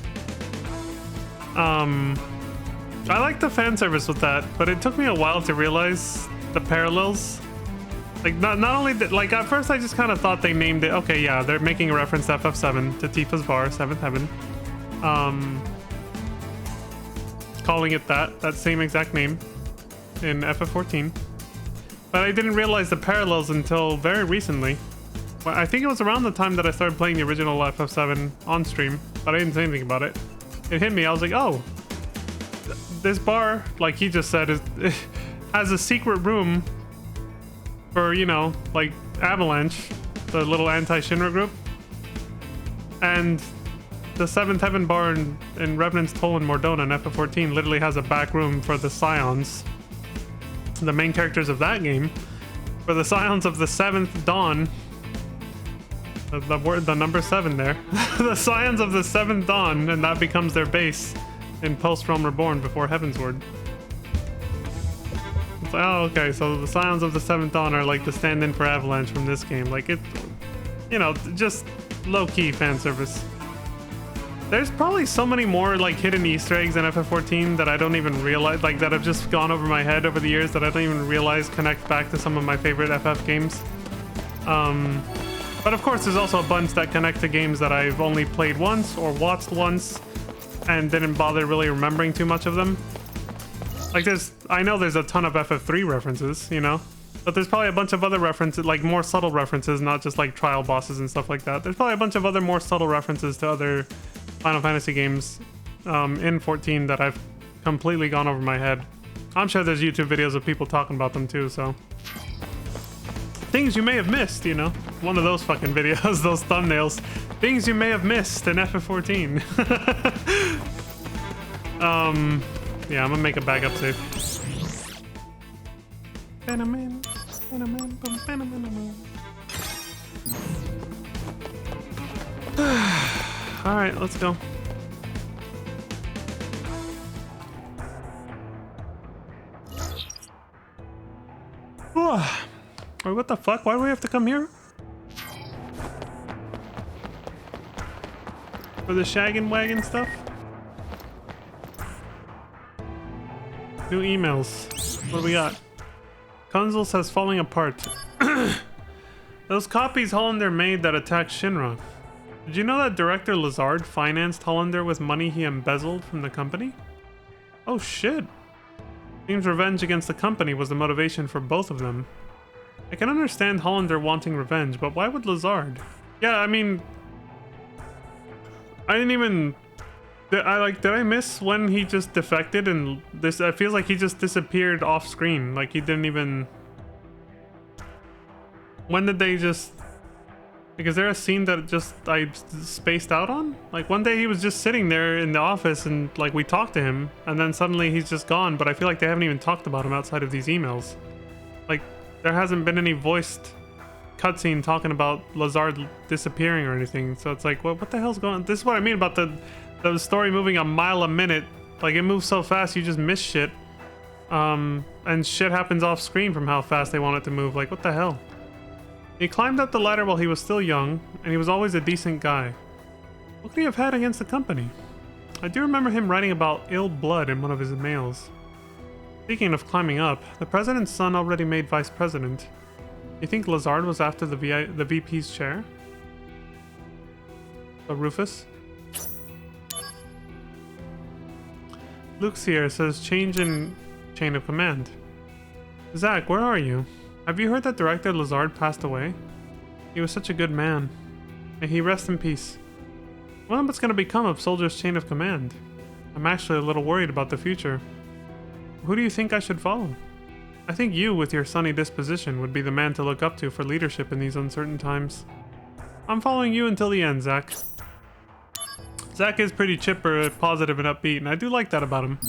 I like the fan service with that, but it took me a while to realize the parallels. Like not only that, like at first I just kind of thought they named it. Okay, yeah, they're making a reference to FF7 to Tifa's bar, Seventh Heaven. Calling it that same exact name in FF14. But I didn't realize the parallels until very recently. Well, I think it was around the time that I started playing the original FF7 on stream, but I didn't say anything about it. It hit me, I was like, oh, this bar, like he just said, has a secret room for, you know, like Avalanche, the little anti-Shinra group. And the Seventh Heaven bar in Revenant's Toll in Mordona in FF14 literally has a back room for the Scions, the main characters of that game, for the Scions of the Seventh Dawn. The number 7 there. The Scions of the Seventh Dawn, and that becomes their base in Post-Realm Reborn before Heavensward. It's like, oh, okay, so the Scions of the Seventh Dawn are like the stand-in for Avalanche from this game. Like, it, you know, just low-key fan service. There's probably so many more like hidden Easter eggs in FF14 that I don't even realize, like that have just gone over my head over the years that I don't even realize connect back to some of my favorite FF games. But of course, there's also a bunch that connect to games that I've only played once or watched once and didn't bother really remembering too much of them. Like I know there's a ton of FF3 references, you know, but there's probably a bunch of other references, like more subtle references, not just like trial bosses and stuff like that. There's probably a bunch of other more subtle references to other Final Fantasy games in 14 that I've completely gone over my head. I'm sure there's YouTube videos of people talking about them too, so. Things you may have missed, you know? One of those fucking videos, those thumbnails. Things you may have missed in FF14. Yeah, I'm gonna make a backup save. Alright, let's go. Wait, what the fuck? Why do we have to come here? For the shaggin' wagon stuff? New emails. What do we got? Kunzel says falling apart. Those copies Hollander made that attacked Shinra. Did you know that director Lazard financed Hollander with money he embezzled from the company? Oh shit. Seems revenge against the company was the motivation for both of them. I can understand Hollander wanting revenge, but why would Lazard? Yeah, I mean, I didn't even. Did I miss when he just defected and this? It feels like he just disappeared off screen. Like he didn't even. When did they just? Like, is there a scene that just I spaced out on? Like one day he was just sitting there in the office and like we talked to him, and then suddenly he's just gone. But I feel like they haven't even talked about him outside of these emails. Like there hasn't been any voiced cutscene talking about Lazard disappearing or anything. So it's like, well, what the hell's going on? This is what I mean about the story moving a mile a minute. Like it moves so fast you just miss shit. And shit happens off screen from how fast they want it to move. Like what the hell? He climbed up the ladder while he was still young, and he was always a decent guy. What could he have had against the company? I do remember him writing about ill blood in one of his mails. Speaking of climbing up, the president's son already made vice president. You think Lazard was after the VP's chair? Rufus? Luke's here, says change in chain of command. Zach, where are you? Have you heard that director Lazard passed away? He was such a good man. May he rest in peace. I wonder what's going to become of Soldier's chain of command. I'm actually a little worried about the future. Who do you think I should follow? I think you, with your sunny disposition, would be the man to look up to for leadership in these uncertain times. I'm following you until the end, Zach. Zach is pretty chipper, positive, and upbeat, and I do like that about him.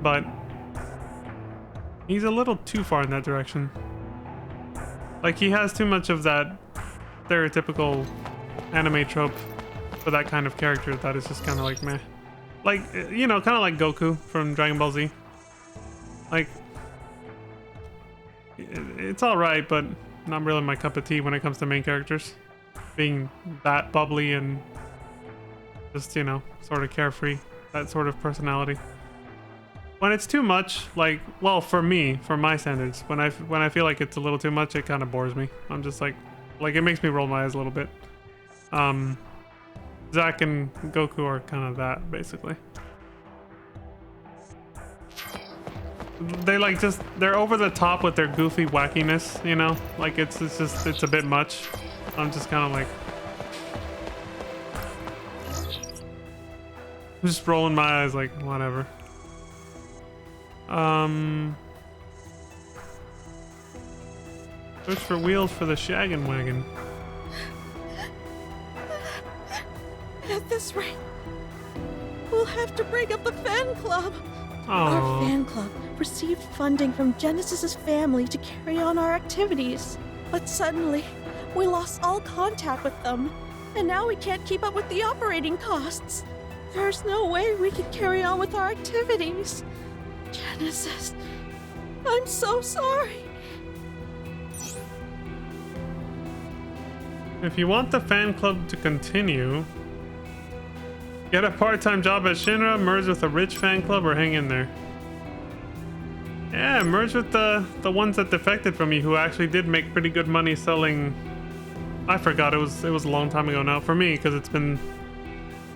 But he's a little too far in that direction. Like, he has too much of that stereotypical anime trope for that kind of character that is just kind of like meh. Like, you know, kind of like Goku from Dragon Ball Z. Like, it's alright, but not really my cup of tea when it comes to main characters. Being that bubbly and just, you know, sort of carefree. That sort of personality. when it's too much, like, well, for me, for my standards, when I feel like it's a little too much, it kind of bores me. I'm just like it makes me roll my eyes a little bit. Zack and Goku are kind of that, basically. They like they're over the top with their goofy wackiness, you know? Like it's a bit much. I'm just kind of like, I'm just rolling my eyes like whatever. Search for wheels for the shaggin' wagon. At this rate, we'll have to break up the fan club. Aww. Our fan club received funding from Genesis's family to carry on our activities. But suddenly, we lost all contact with them. And now we can't keep up with the operating costs. There's no way we can carry on with our activities. Genesis, I'm so sorry. If you want the fan club to continue, get a part-time job at Shinra, merge with a rich fan club, or hang in there. Yeah, merge with the ones that defected from you, who actually did make pretty good money selling. I forgot, it was a long time ago now for me, because it's been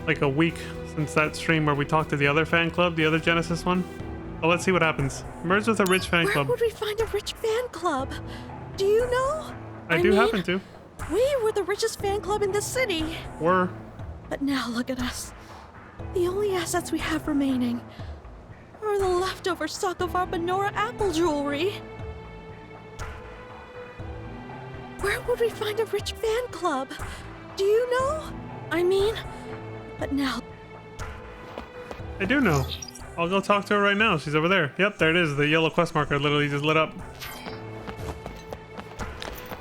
like a week since that stream where we talked to the other fan club, the other Genesis one. Well, let's see what happens. Merge with a rich fan club. Where would we find a rich fan club? Do you know? I do happen to. We were the richest fan club in the city. Were. But now look at us. The only assets we have remaining are the leftover stock of our Benora apple jewelry. Where would we find a rich fan club? Do you know? I mean, but now. I do know. I'll go talk to her right now. She's over there. Yep, there it is. The yellow quest marker literally just lit up.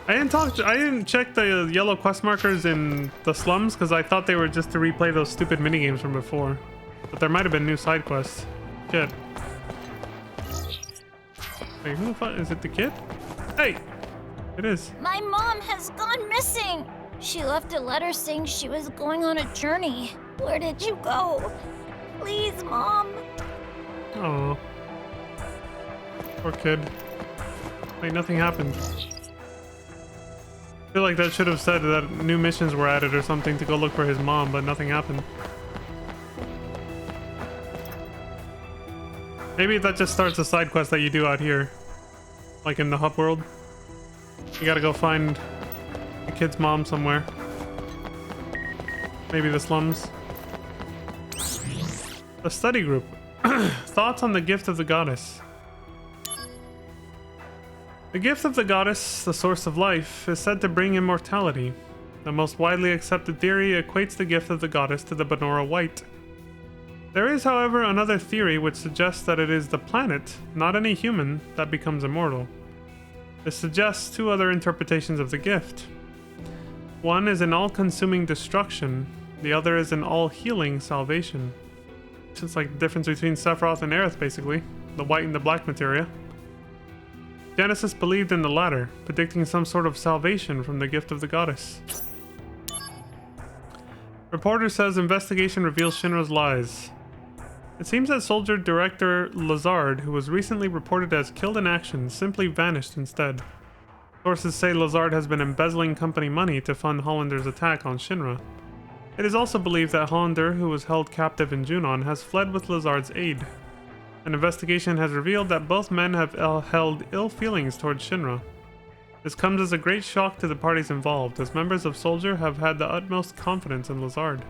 I didn't check the yellow quest markers in the slums because I thought they were just to replay those stupid minigames from before. But there might have been new side quests. Shit. Wait, who the fuck? Is it the kid? Hey! It is. My mom has gone missing. She left a letter saying she was going on a journey. Where did you go? Please, Mom. Oh. Poor kid. Wait, nothing happened. I feel like that should have said that new missions were added or something to go look for his mom, but nothing happened. Maybe that just starts a side quest that you do out here. Like in the hub world. You gotta go find the kid's mom somewhere. Maybe the slums. A study group. Thoughts on the gift of the goddess. The gift of the goddess, the source of life, is said to bring immortality. The most widely accepted theory equates the gift of the goddess to the Benora White. There is, however, another theory which suggests that it is the planet, not any human, that becomes immortal. This suggests two other interpretations of the gift. One is an all-consuming destruction, the other is an all-healing salvation. It's like the difference between Sephiroth and Aerith, basically. The white and the black materia. Genesis believed in the latter, predicting some sort of salvation from the gift of the goddess. Reporter says investigation reveals Shinra's lies. It seems that soldier director Lazard, who was recently reported as killed in action, simply vanished instead. Sources say Lazard has been embezzling company money to fund Hollander's attack on Shinra. It is also believed that Hollander, who was held captive in Junon, has fled with Lazard's aid. An investigation has revealed that both men have held ill feelings towards Shinra. This comes as a great shock to the parties involved, as members of Soldier have had the utmost confidence in Lazard.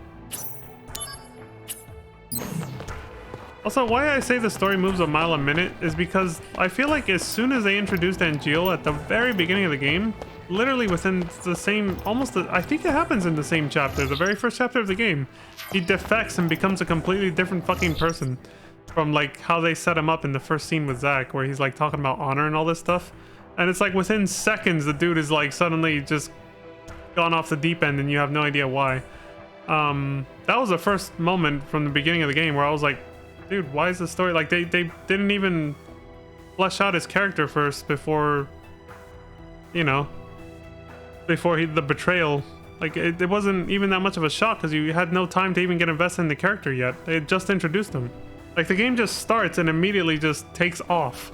Also, why I say the story moves a mile a minute is because I feel like as soon as they introduced Angeal at the very beginning of the game, literally within the same, I think it happens in the same chapter, the very first chapter of the game, he defects and becomes a completely different fucking person. From like how they set him up in the first scene with Zack, where he's like talking about honor and all this stuff. And it's like within seconds, the dude is like suddenly just gone off the deep end and you have no idea why. That was the first moment from the beginning of the game where I was like, dude, why is the story like they didn't even flesh out his character first before, you know, before the betrayal. Like it wasn't even that much of a shock because you had no time to even get invested in the character yet. They had just introduced him. Like the game just starts and immediately just takes off.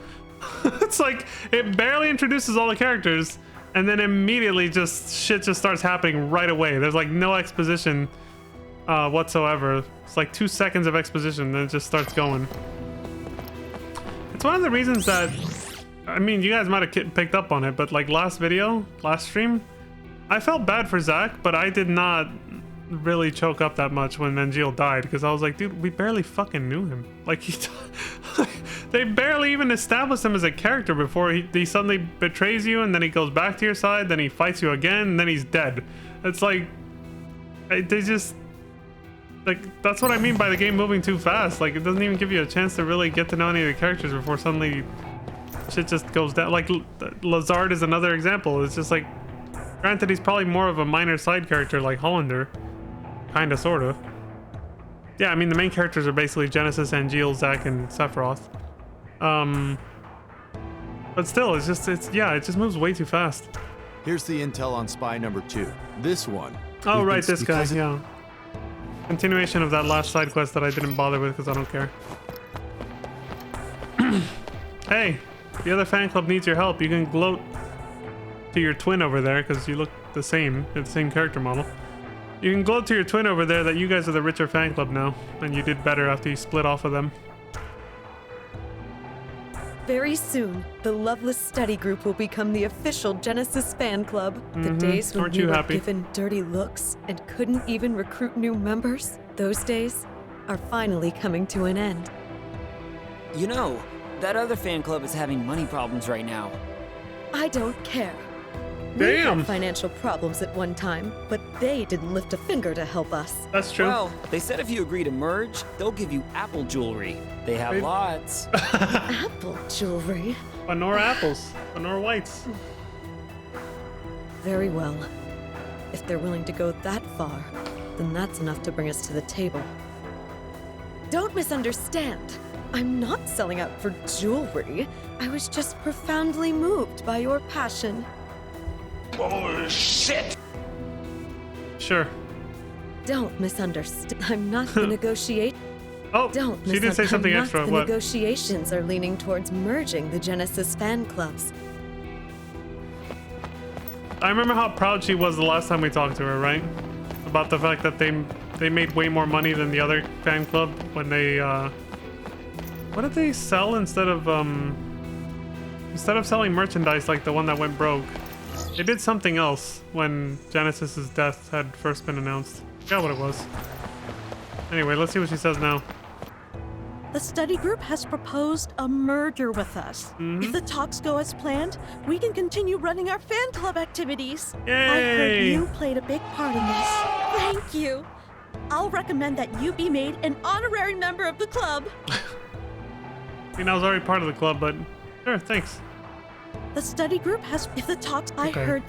It's like it barely introduces all the characters and then immediately just shit just starts happening right away. There's like no exposition whatsoever. It's like 2 seconds of exposition, then it just starts going. It's one of the reasons that, I mean, you guys might have picked up on it, but like last stream, I felt bad for Zach, but I did not really choke up that much when Mangiel died, because I was like, dude, we barely fucking knew him. Like they barely even established him as a character before he suddenly betrays you, and then he goes back to your side, then he fights you again, and then he's dead. It's like they just, like, that's what I mean by the game moving too fast. Like it doesn't even give you a chance to really get to know any of the characters before suddenly shit just goes down. Like Lazard is another example. It's just like, granted he's probably more of a minor side character like Hollander, kinda sorta. Yeah, I mean the main characters are basically Genesis, Angeal, Zack, and Sephiroth. But still, it just moves way too fast. Here's the intel on spy number 2. This one. Oh right, this guy, yeah. Continuation of that last side quest that I didn't bother with because I don't care. Hey, the other fan club needs your help. You can gloat to your twin over there because you look the same. You're the same character model. You can gloat to your twin over there that you guys are the richer fan club now, and you did better after you split off of them. Very soon, the Loveless Study Group will become the official Genesis fan club. The days when we were given dirty looks and couldn't even recruit new members, those days are finally coming to an end. You know, that other fan club is having money problems right now. I don't care. We had financial problems at one time, but they didn't lift a finger to help us. That's true. Well, they said if you agree to merge, they'll give you Apple jewelry. They have lots. Apple jewelry? Honor apples. Honor whites. Very well. If they're willing to go that far, then that's enough to bring us to the table. Don't misunderstand. I'm not selling out for jewelry. I was just profoundly moved by your passion. Bullshit! Sure. Don't misunderstand. I'm not the negotiate. Oh, she did say something extra. The what? Negotiations are leaning towards merging the Genesis fan clubs. I remember how proud she was the last time we talked to her, right? About the fact that they made way more money than the other fan club when they what did they sell instead of selling merchandise like the one that went broke? They did something else when Genesis's death had first been announced. I forgot what it was. Anyway, let's see what she says now. The study group has proposed a merger with us. If the talks go as planned, we can continue running our fan club activities. Yay! I heard you played a big part in this. Thank you. I'll recommend that you be made an honorary member of the club. I mean, I was already part of the club, but sure, thanks. The study group has, if the talks, I heard,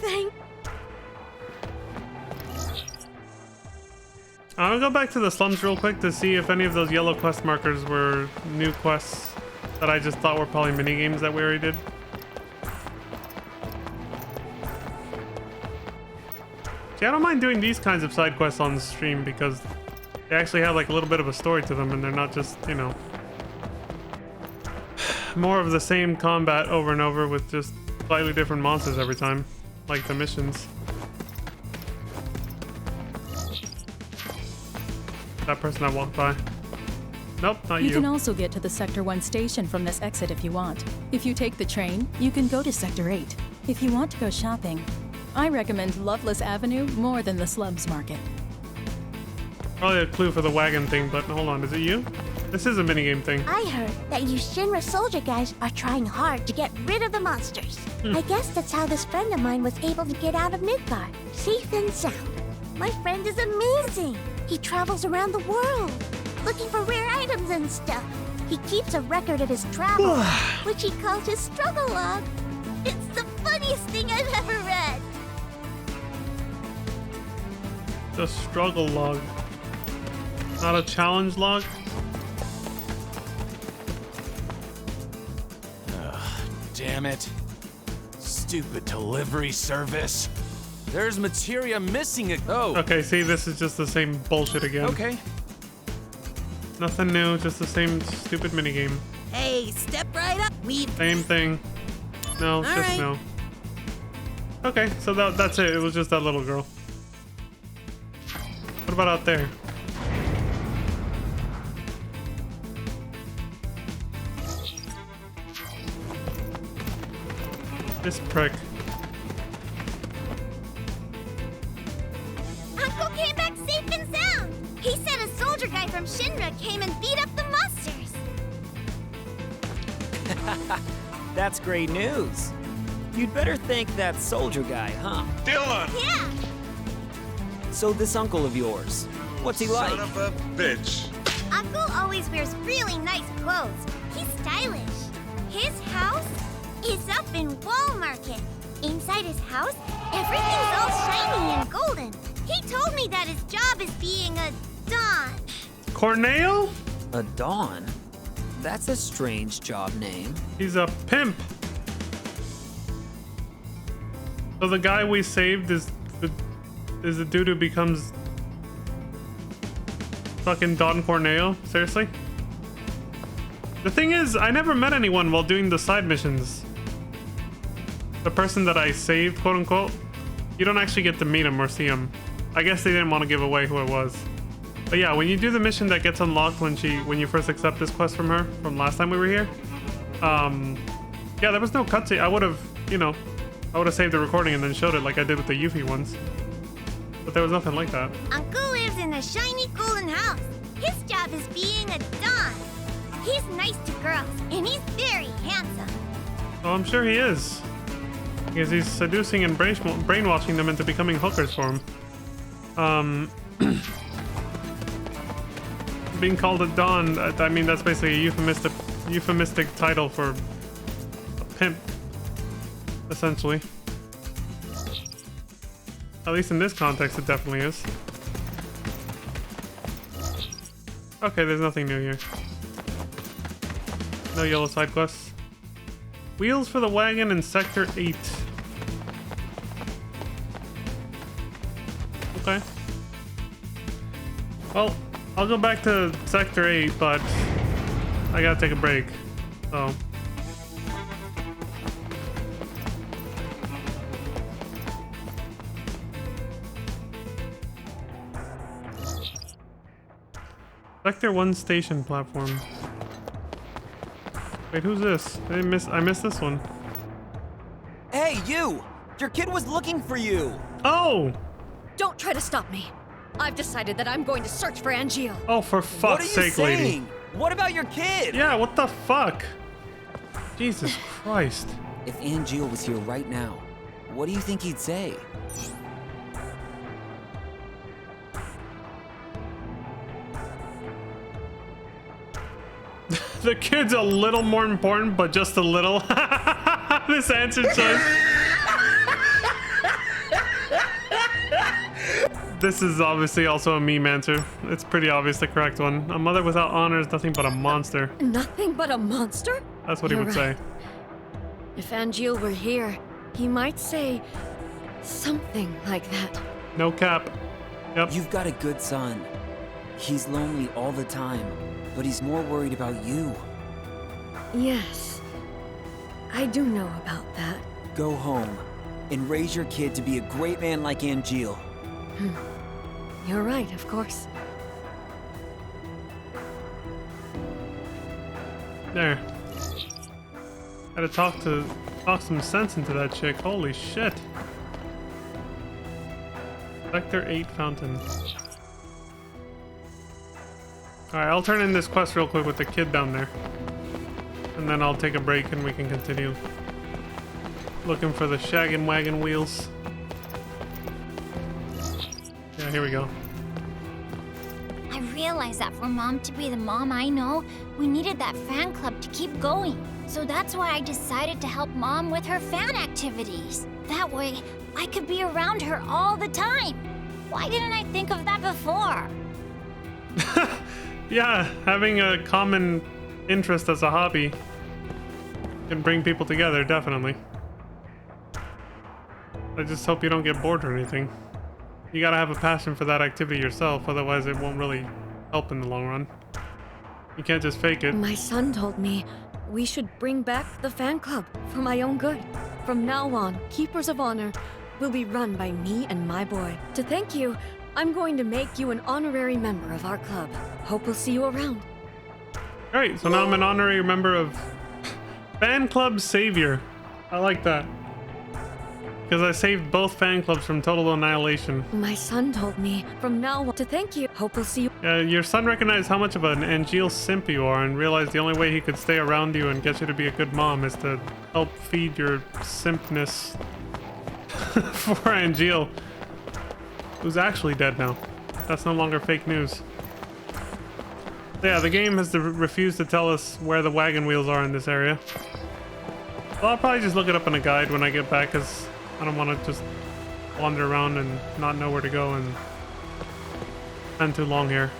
I'll go back to the slums real quick to see if any of those yellow quest markers were new quests that I just thought were probably mini games that we already did. See, I don't mind doing these kinds of side quests on the stream because they actually have like a little bit of a story to them and they're not just, you know, more of the same combat over and over with just slightly different monsters every time, like the missions. That person that walked by. Nope, not you. You can also get to the Sector 1 station from this exit if you want. If you take the train, you can go to Sector 8. If you want to go shopping, I recommend Loveless Avenue more than the Slums Market. Probably a clue for the wagon thing, but hold on, is it you? This is a minigame thing. I heard that you Shinra soldier guys are trying hard to get rid of the monsters. I guess that's how this friend of mine was able to get out of Midgar, safe and sound. My friend is amazing. He travels around the world, looking for rare items and stuff. He keeps a record of his travels, which he calls his struggle log. It's the funniest thing I've ever read. The struggle log. Not a challenge log? Damn it. Stupid delivery service. There's materia missing. Oh. Okay, see, this is just the same bullshit again. Okay. Nothing new, just the same stupid minigame. Hey, step right up. Same thing. No, All just right. no. Okay, so that's it. It was just that little girl. What about out there? This prick. Uncle came back safe and sound. He said a soldier guy from Shinra came and beat up the monsters. That's great news. You'd better thank that soldier guy, huh? Dylan! Yeah. So this uncle of yours, what's he like? Son of a bitch. Uncle always wears really nice clothes. He's stylish. His house is up in Wall Market. Inside his house, everything's all shiny and golden. He told me that his job is being a Don. Corneo? A Don? That's a strange job name. He's a pimp. So the guy we saved is the dude who becomes fucking Don Corneo? Seriously? The thing is, I never met anyone while doing the side missions. The person that I saved, quote unquote, you don't actually get to meet him or see him. I guess they didn't want to give away who it was. But yeah, when you do the mission that gets unlocked when you first accept this quest from her, from last time we were here, yeah, there was no cutscene. I would have, I would have saved the recording and then showed it like I did with the Yuffie ones. But there was nothing like that. Uncle lives in a shiny golden house. His job is being a Don. He's nice to girls, and he's very handsome. Oh, I'm sure he is. Because he's seducing and brainwashing them into becoming hookers for him. Being called a Don, I mean, that's basically a euphemistic title for a pimp, essentially. At least in this context, it definitely is. Okay, there's nothing new here. No yellow side quests. Wheels for the wagon in Sector 8. Okay. Well, I'll go back to Sector 8, but I gotta take a break, so... Sector 1 station platform. Wait, who's this? I missed this one. Hey, you! Your kid was looking for you! Oh! Don't try to stop me. I've decided that I'm going to search for Angeal. Oh, for fuck's sake, lady. What about your kid? Yeah, what the fuck? Jesus Christ. If Angeal was here right now, what do you think he'd say? The kid's a little more important, but just a little. This answer choice. This is obviously also a meme answer. It's pretty obvious the correct one. A mother without honor is nothing but a monster. Nothing but a monster? That's what he would say. If Angeal were here, he might say something like that. No cap. Yep. You've got a good son. He's lonely all the time, but he's more worried about you. Yes, I do know about that. Go home and raise your kid to be a great man like Angeal. You're right, of course. There. Gotta talk some sense into that chick. Holy shit. Sector 8 fountain. Alright, I'll turn in this quest real quick with the kid down there. And then I'll take a break and we can continue looking for the shaggin' wagon wheels. Yeah, here we go. I realized that for Mom to be the mom I know, we needed that fan club to keep going. So that's why I decided to help Mom with her fan activities. That way, I could be around her all the time. Why didn't I think of that before? Yeah, having a common interest as a hobby can bring people together, definitely. I just hope you don't get bored or anything. You gotta have a passion for that activity yourself, otherwise it won't really help in the long run. You can't just fake it. My son told me we should bring back the fan club for my own good. From now on, Keepers of Honor will be run by me and my boy. To thank you, I'm going to make you an honorary member of our club. Hope we'll see you around. Great, so now I'm an honorary member of Fan Club Savior. I like that. Because I saved both fan clubs from total annihilation. My son told me from now on to thank you. Hope we'll see you. Your son recognized how much of an Angeal simp you are and realized the only way he could stay around you and get you to be a good mom is to help feed your simpness for Angeal, who's actually dead now. That's no longer fake news. Yeah, the game has refused to tell us where the wagon wheels are in this area. Well, I'll probably just look it up in a guide when I get back, because I don't want to just wander around and not know where to go and spend too long here.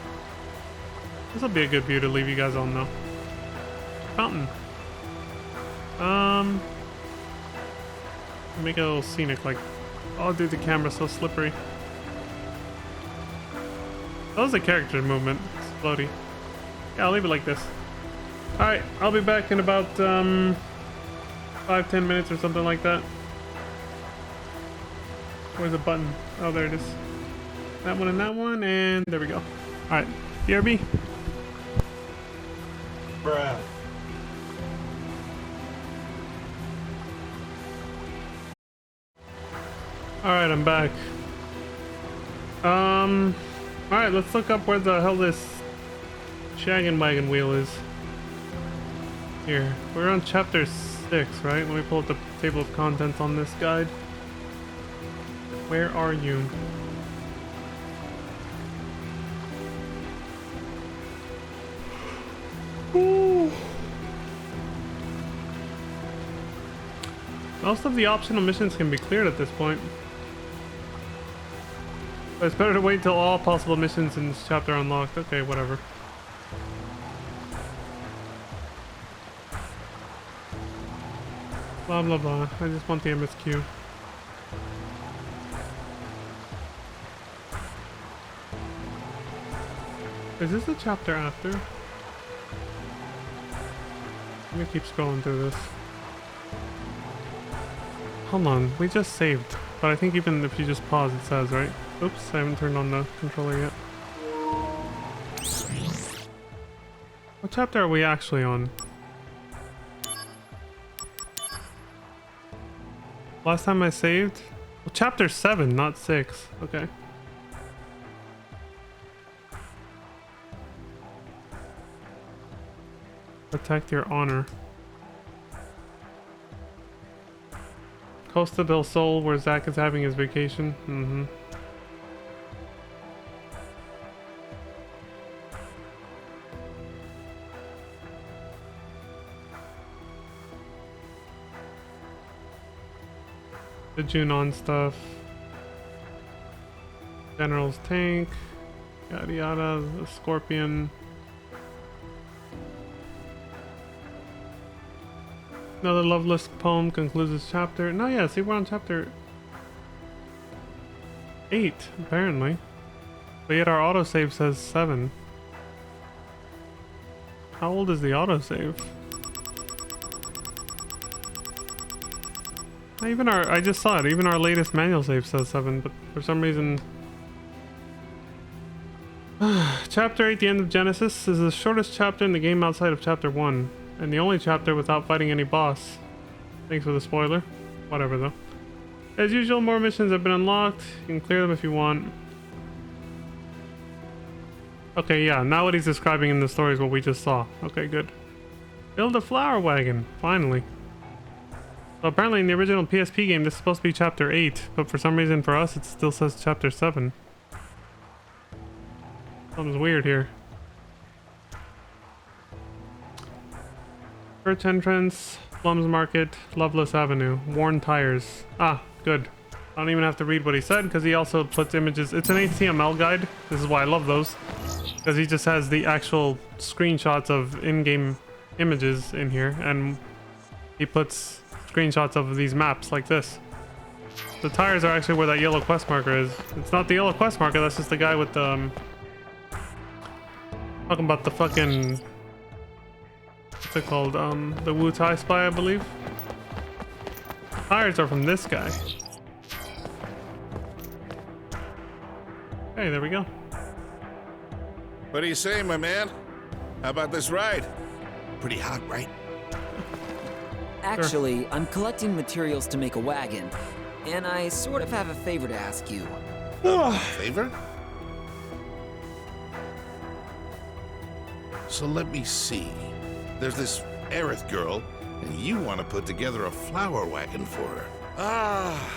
This will be a good view to leave you guys on, though. Fountain. Make it a little scenic, like, oh dude, the camera's so slippery. That was a character movement. It's floaty. Yeah, I'll leave it like this. Alright, I'll be back in about 5-10 minutes or something like that. Where's the button? Oh, there it is. That one and that one, and there we go. Alright, BRB. Bruh. Alright, I'm back. Alright, let's look up where the hell this Shaggin' Wagon wheel is. Here. We're on chapter 6, right? Let me pull up the table of contents on this guide. Where are you? Ooh. Most of the optional missions can be cleared at this point. But it's better to wait till all possible missions in this chapter are unlocked. Okay, whatever. Blah blah blah. I just want the MSQ. Is this the chapter after? Let me keep scrolling through this. Hold on, we just saved. But I think even if you just pause, it says, right? Oops, I haven't turned on the controller yet. What chapter are we actually on? Last time I saved? Well, chapter 7, not 6. Okay. Protect your honor. Costa del Sol, where Zack is having his vacation. Mm-hmm. The Junon stuff. General's tank. Yada yada. The Scorpion. Another Loveless poem concludes this chapter. No, yeah, see, we're on chapter 8, apparently. But yet our autosave says 7. How old is the autosave? Even our, I just saw it, even our latest manual save says 7, but for some reason... Chapter 8, the end of Genesis, is the shortest chapter in the game outside of chapter 1. And the only chapter without fighting any boss. Thanks for the spoiler. Whatever though. As usual, more missions have been unlocked. You can clear them if you want. Okay, yeah, now what he's describing in the story is what we just saw. Okay, good. Build a flower wagon, finally. So apparently in the original PSP game this is supposed to be chapter 8, but for some reason for us it still says chapter 7. Something's weird here. Church entrance, Plums Market, Loveless Avenue, worn tires. Ah, good. I don't even have to read what he said because he also puts images. It's an HTML guide. This is why I love those. Because he just has the actual screenshots of in-game images in here. And he puts screenshots of these maps like this. The tires are actually where that yellow quest marker is. It's not the yellow quest marker, that's just the guy with the... talking about the fucking what's it called? The Wu Tai Spy, I believe. Tires are from this guy. Hey, there we go. What do you say, my man? How about this ride? Pretty hot, right? Actually, I'm collecting materials to make a wagon, and I sort of have a favor to ask you. Favor? So let me see. There's this Aerith girl, and you want to put together a flower wagon for her. Ah,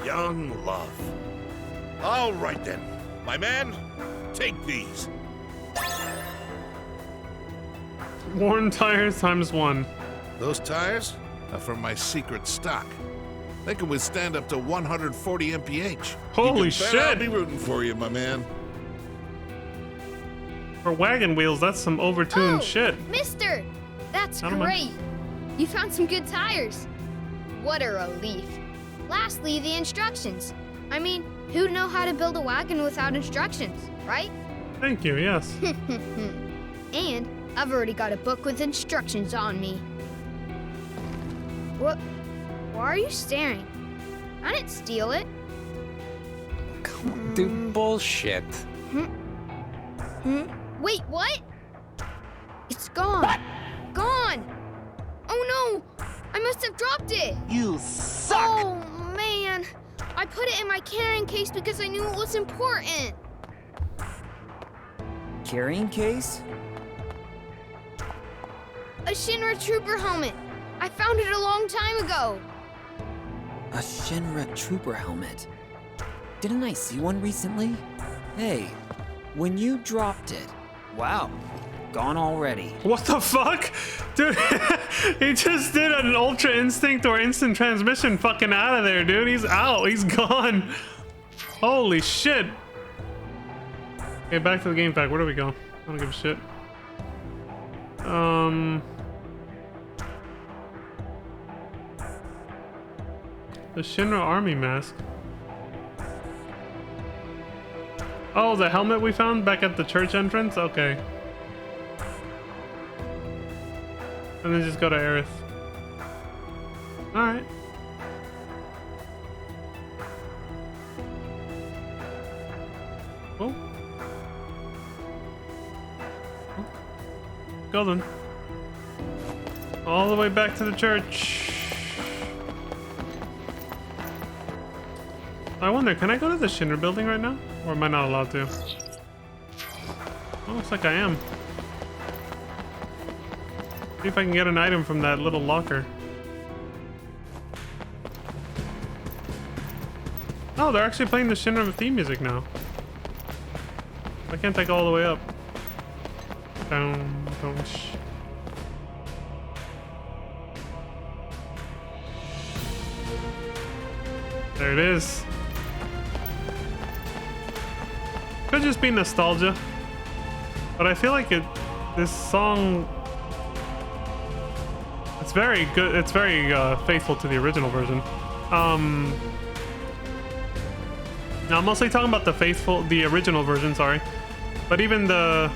young love. All right then, my man, take these. Worn tires ×1. Those tires are from my secret stock. They can withstand up to 140 mph. Holy You can bet I'll shit! be rooting for you, my man. For wagon wheels, that's some overtuned shit. Mister! That's I don't great! You found some good tires. What a relief. Lastly, the instructions. I mean, who'd know how to build a wagon without instructions, right? Thank you, yes. And I've already got a book with instructions on me. What? Why are you staring? I didn't steal it. Dude, bullshit. Wait, what? It's gone. What? Gone. Oh no! I must have dropped it. You suck. Oh man! I put it in my carrying case because I knew it was important. Carrying case? A Shinra Trooper helmet. I found it a long time ago. A Shinra Trooper helmet. Didn't I see one recently? Hey, when you dropped it, wow, gone already. What the fuck? Dude, he just did an Ultra Instinct or Instant Transmission fucking out of there, dude. He's out. He's gone. Holy shit. Okay, back to the game pack. Where do we go? I don't give a shit. The Shinra Army mask. Oh, the helmet we found back at the church entrance? Okay. And then just go to Aerith. Alright. Oh. Go then. All the way back to the church. I wonder, can I go to the Shinra building right now? Or am I not allowed to? Oh, looks like I am. See if I can get an item from that little locker. Oh, they're actually playing the Shinra theme music now. I can't take all the way up. Down, down, There it is. Could just be nostalgia, but I feel like this song, it's very good. It's very faithful to the original version. Now I'm mostly talking about the original version, sorry. But even the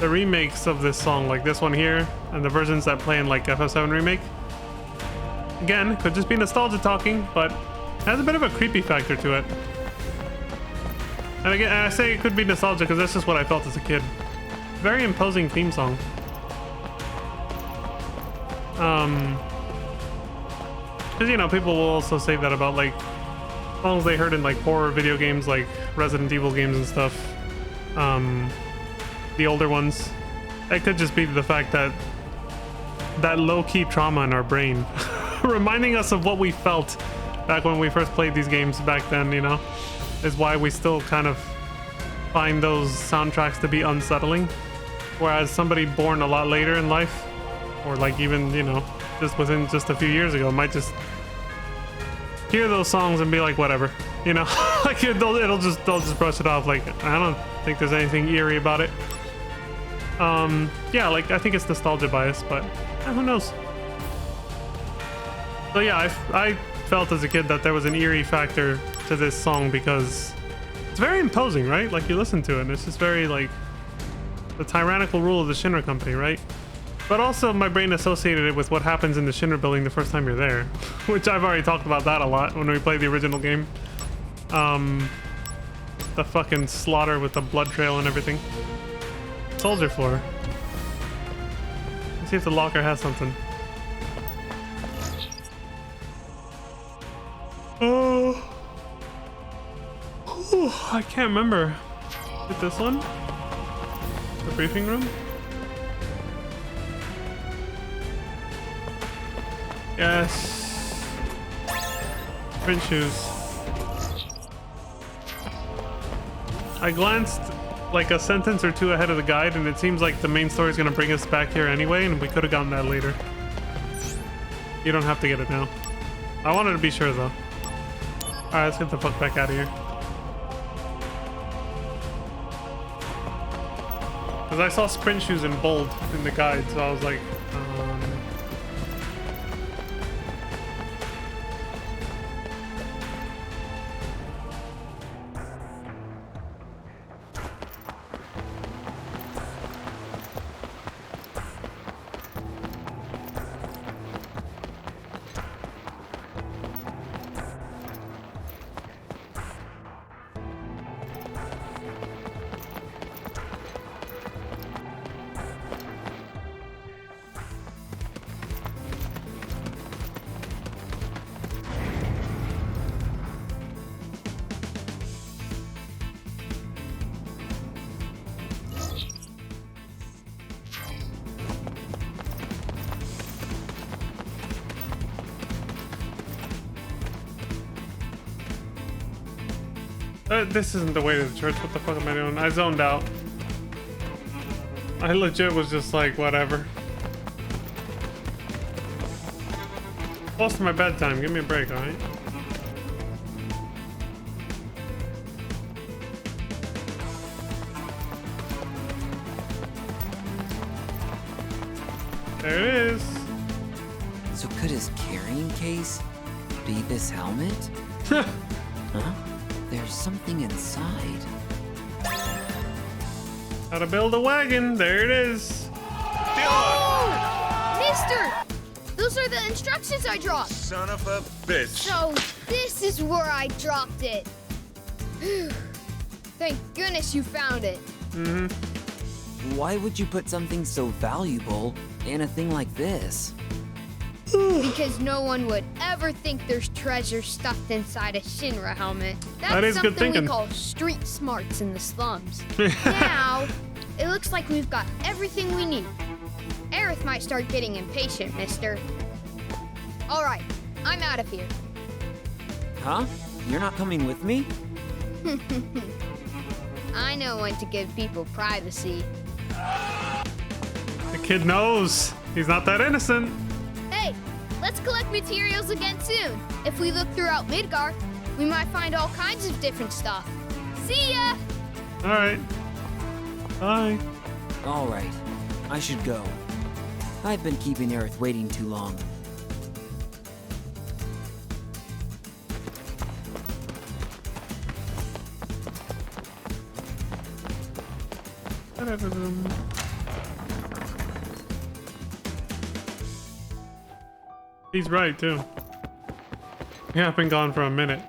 remakes of this song, like this one here, and the versions that play in like FF7 remake, again, could just be nostalgia talking, but has a bit of a creepy factor to it. And again, I say it could be nostalgia because that's just what I felt as a kid. Very imposing theme song. Because, you know, people will also say that about, like, songs they heard in, like, horror video games, like Resident Evil games and stuff. The older ones. It could just be the fact that low-key trauma in our brain. Reminding us of what we felt back when we first played these games back then, you know? Is why we still kind of find those soundtracks to be unsettling. Whereas somebody born a lot later in life, or like even, you know, just within just a few years ago, might just hear those songs and be like, whatever, you know? Like they'll just brush it off. Like, I don't think there's anything eerie about it. Yeah, like I think it's nostalgia bias, but who knows? So yeah, I felt as a kid that there was an eerie factor to this song because it's very imposing, right? Like you listen to it and it's just very like the tyrannical rule of the Shinra company, right? But also my brain associated it with what happens in the Shinra building the first time you're there, which I've already talked about that a lot when we played the original game. The fucking slaughter with the blood trail and everything. Soldier floor. Let's see if the locker has something. Oh, I can't remember. Is it this one? The briefing room? Yes. Print shoes. I glanced like a sentence or two ahead of the guide, and it seems like the main story is going to bring us back here anyway, and we could have gotten that later. You don't have to get it now. I wanted to be sure though. Alright, let's get the fuck back out of here. Because I saw sprint shoes in bold in the guide, so I was like, this isn't the way to the church. What the fuck am I doing? I zoned out. I legit was just like, whatever. Close to my bedtime. Give me a break, alright? There it is. So could his carrying case be this helmet? Huh? There's something inside. How to build a wagon. There it is. Oh! Mister! Those are the instructions I dropped. Son of a bitch. So this is where I dropped it. Thank goodness you found it. Mm-hmm. Why would you put something so valuable in a thing like this? Because no one would ever think there's treasure stuffed inside a Shinra helmet. That is something good thinking. we call street smarts in the slums. Now, it looks like we've got everything we need. Aerith might start getting impatient, mister. All right, I'm out of here. Huh? You're not coming with me? I know when to give people privacy. The kid knows. He's not that innocent. Hey, let's collect materials again soon. If we look throughout Midgar, we might find all kinds of different stuff. See ya! Alright. Bye. Alright. I should go. I've been keeping Aerith waiting too long. He's right, too. Yeah, I've been gone for a minute.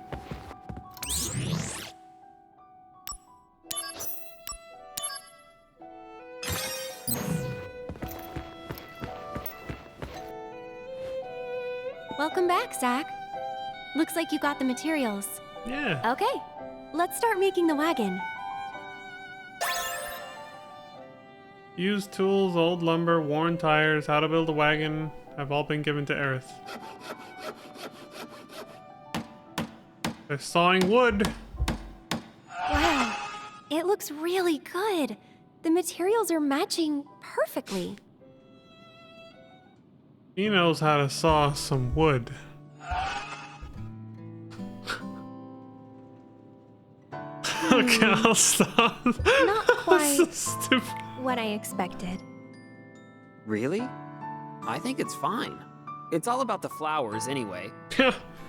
Welcome back, Zach. Looks like you got the materials. Yeah. Okay, let's start making the wagon. Used tools, old lumber, worn tires, how to build a wagon have all been given to Aerith. They're sawing wood. Wow, it looks really good. The materials are matching perfectly. He knows how to saw some wood. Okay, I'll stop. Not quite So stupid. what I expected. Really? I think it's fine. It's all about the flowers anyway.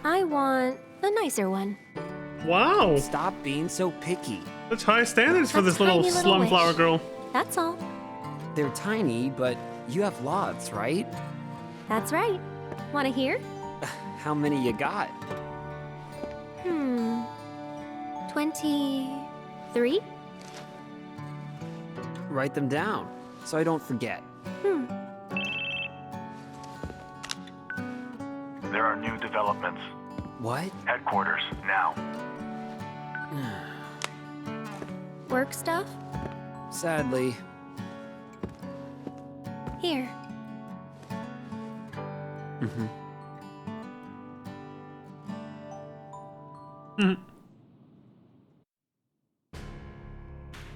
I want a nicer one. Wow. Stop being so picky. Such high standards for A this little tiny little slum wish. flower girl. That's all. They're tiny, but You have lots, right? That's right. Want to hear? How many you got? 23? Write them down, so I don't forget. There are new developments. What? Headquarters, now. Work stuff? Sadly. Here.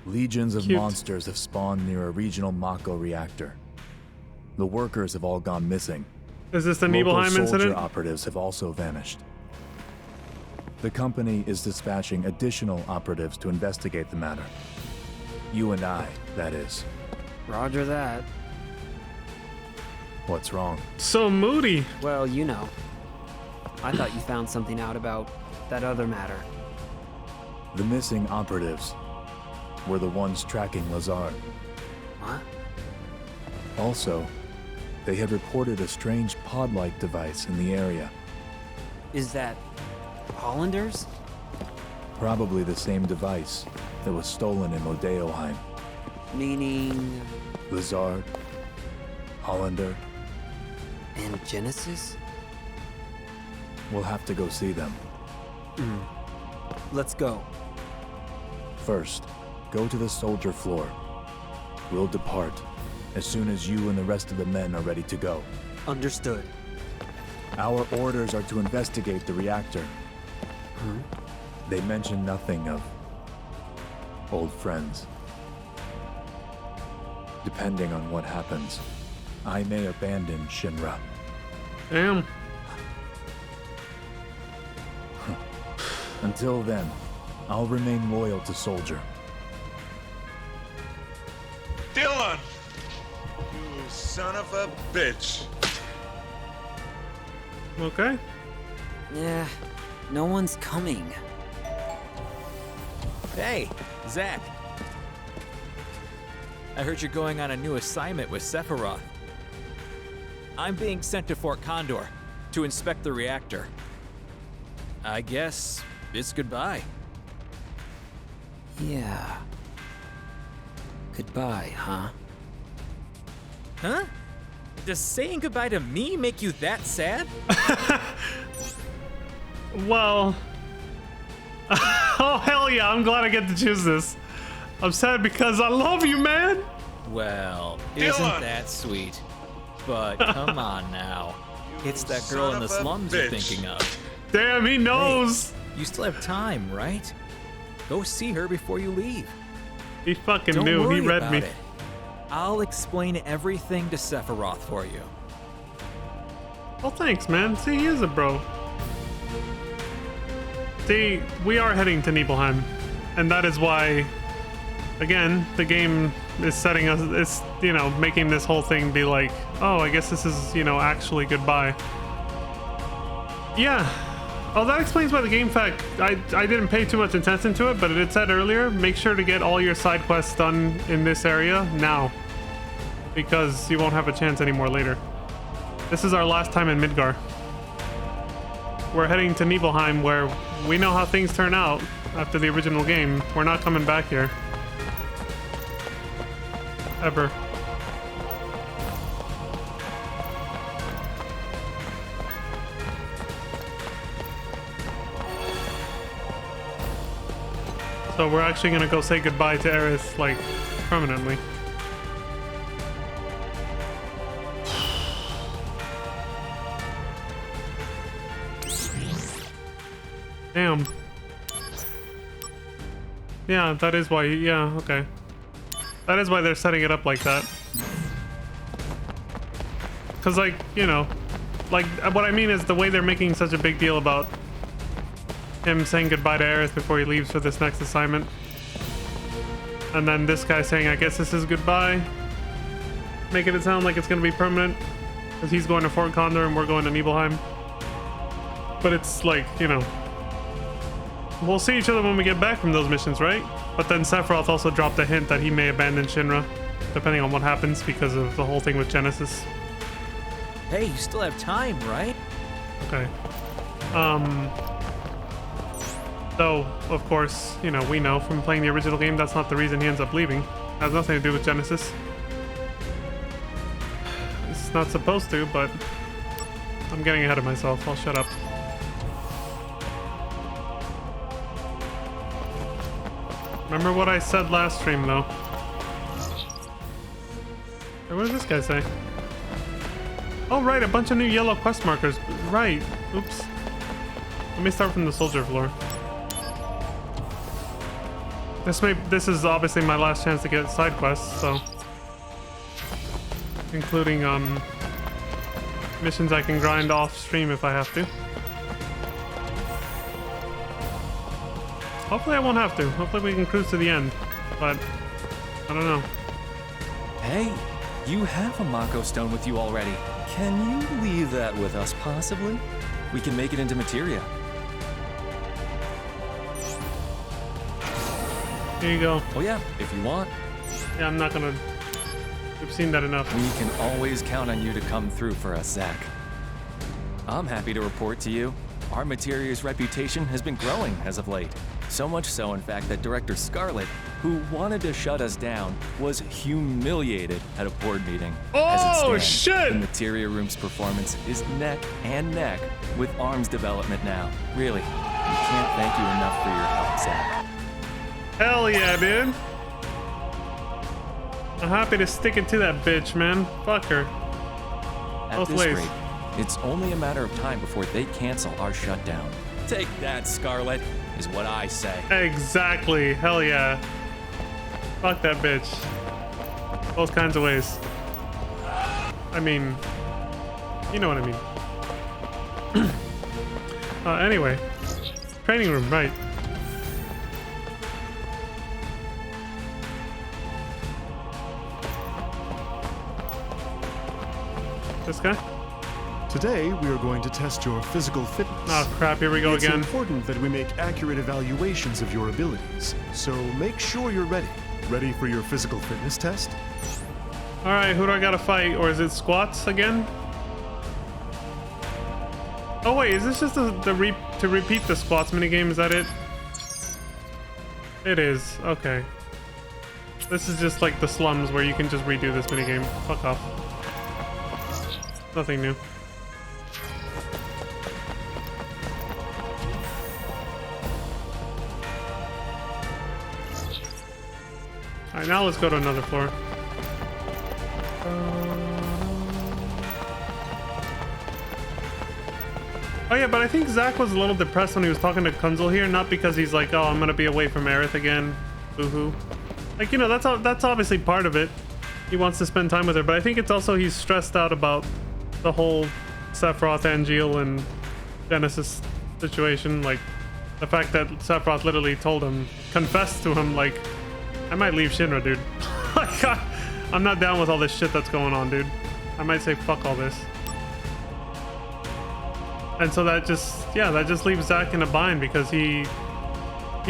Legions of Cute. monsters have spawned near a regional Mako reactor. The workers have all gone missing. Is this the Local Nibelheim soldier incident? operatives have also vanished. The company is dispatching additional operatives to investigate the matter. You and I, that is. Roger that. What's wrong? So moody. Well, you know. I thought you found something out about that other matter. The missing operatives were the ones tracking Lazard. What? Also, they had reported a strange pod-like device in the area. Is that Hollanders? Probably the same device that was stolen in Modeoheim. Meaning... Lazard, Hollander. And Genesis? We'll have to go see them. Let's go. First, go to the soldier floor. We'll depart as soon as you and the rest of the men are ready to go. Understood. Our orders are to investigate the reactor. They mention nothing of old friends. Depending on what happens, I may abandon Shinra. Damn. Until then, I'll remain loyal to Soldier. Dylan! You son of a bitch. Okay. Yeah, no one's coming. Hey, Zach. I heard you're going on a new assignment with Sephiroth. I'm being sent to Fort Condor to inspect the reactor. I guess it's goodbye. Yeah. Goodbye, huh? Huh? Does saying goodbye to me make you that sad? Well. Oh, hell yeah. I'm glad I get to choose this. I'm sad because I love you, man. Well, Dylan! isn't that sweet? But come on now. It's that girl in the son of a slums you're bitch. thinking of. Damn, he knows. Hey, you still have time, right? Go see her before you leave. He fucking Don't knew. He worry read about me. it. I'll explain everything to Sephiroth for you. Well, thanks, man. See, he is a bro. See, we are heading to Nibelheim, and that is why, again, the game is setting us, it's, you know, making this whole thing be like, oh, I guess this is, you know, actually goodbye. Yeah. Oh, that explains why the game fact, I didn't pay too much attention to it, but it said earlier, make sure to get all your side quests done in this area now, because you won't have a chance anymore later. This is our last time in Midgar. We're heading to Nibelheim, where we know how things turn out after the original game. We're not coming back here. Ever. So we're actually gonna go say goodbye to Aerith, like, permanently. Damn. Yeah, that is why, yeah, okay. That is why they're setting it up like that. Cause like, you know, like, what I mean is the way they're making such a big deal about him saying goodbye to Aerith before he leaves for this next assignment. And then this guy saying, I guess this is goodbye. Making it sound like it's gonna be permanent. Cause he's going to Fort Condor and we're going to Nibelheim. But it's like, you know, we'll see each other when we get back from those missions, right? But then Sephiroth also dropped a hint that he may abandon Shinra. depending on what happens because of the whole thing with Genesis. Hey, you still have time, right? Okay. Though, of course, you know, we know from playing the original game that's not the reason he ends up leaving. It has nothing to do with Genesis. It's not supposed to, but I'm getting ahead of myself. I'll shut up. Remember what I said last stream, though. Hey, what does this guy say? Oh, right, a bunch of new yellow quest markers. Right. Oops. Let me start from the soldier floor. This is obviously my last chance to get side quests, so... including, missions I can grind off stream if I have to. Hopefully I won't have to. Hopefully we can cruise to the end. But, I don't know. Hey, you have a Mako stone with you already. Can you leave that with us, possibly? We can make it into materia. Here you go. Oh yeah, if you want. Yeah, I'm not gonna... We've seen that enough. We can always count on you to come through for us, Zach. I'm happy to report to you, our Materia's reputation has been growing as of late. So much so, in fact, that Director Scarlet, who wanted to shut us down, was humiliated at a board meeting. Oh, as it stands, shit! The Materia Room's performance is neck and neck with ARMS development now. Really, we can't thank you enough for your help, Zach. Hell yeah, dude. I'm happy to stick it to that bitch, man. Fuck her. At Both this ways. rate, it's only a matter of time before they cancel our shutdown. Take that, Scarlet, is what I say. Exactly. Hell yeah. Fuck that bitch. Both kinds of ways. I mean, you know what I mean. Anyway. Training room, right. This guy? Today, we are going to test your physical fitness. Oh crap, here we go again. It's important that we make accurate evaluations of your abilities, so make sure you're ready. Ready for your physical fitness test? Alright, who do I gotta fight? Or is it squats again? Oh wait, is this just to repeat the squats minigame? Is that it? It is, okay. This is just like the slums where you can just redo this minigame. Fuck off. Nothing new. Alright, now let's go to another floor. Oh yeah, but I think Zach was a little depressed when he was talking to Kunzel here, not because he's like, oh, I'm gonna be away from Aerith again. Boo-hoo. Like, you know, that's obviously part of it. He wants to spend time with her, but I think it's also he's stressed out about the whole Sephiroth, Angeal, and Genesis situation. Like, the fact that Sephiroth literally told him, confessed to him, like, I might leave Shinra, dude. Like, I'm not down with all this shit that's going on, dude. I might say fuck all this. And so that just leaves Zack in a bind because he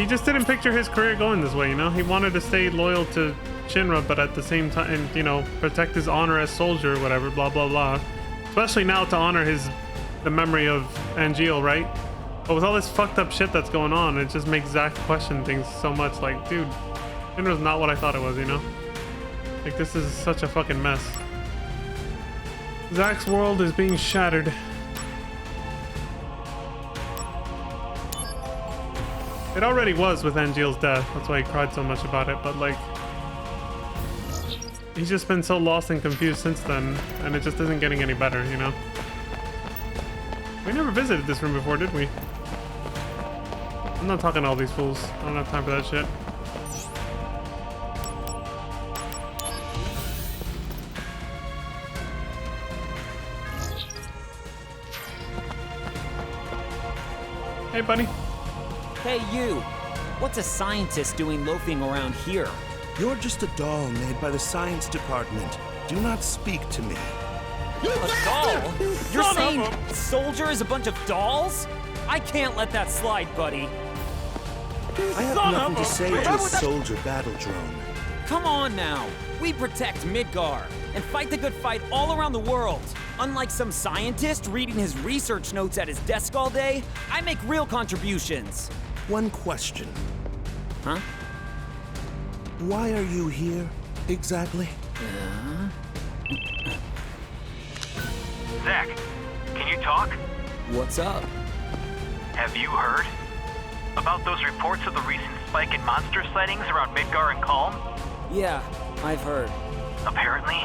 just didn't picture his career going this way, you know? He wanted to stay loyal to Shinra, but at the same time, and, you know, protect his honor as soldier, whatever, blah, blah, blah. Especially now to honor the memory of Angeal, right? But with all this fucked up shit that's going on, it just makes Zack question things so much. Like, dude, Shinra's not what I thought it was, you know? Like, this is such a fucking mess. Zack's world is being shattered. It already was with Angeal's death. That's why he cried so much about it. But, like, he's just been so lost and confused since then, and it just isn't getting any better, you know? We never visited this room before, did we? I'm not talking to all these fools. I don't have time for that shit. Hey, buddy. Hey, you! What's a scientist doing loafing around here? You're just a doll made by the science department. Do not speak to me. A doll? You're saying Soldier is a bunch of dolls? I can't let that slide, buddy. I have nothing to say to a soldier battle drone. Come on now. We protect Midgar and fight the good fight all around the world. Unlike some scientist reading his research notes at his desk all day, I make real contributions. One question. Huh? Why are you here, exactly? Zach, can you talk? What's up? Have you heard about those reports of the recent spike in monster sightings around Midgar and Calm? Yeah, I've heard. Apparently,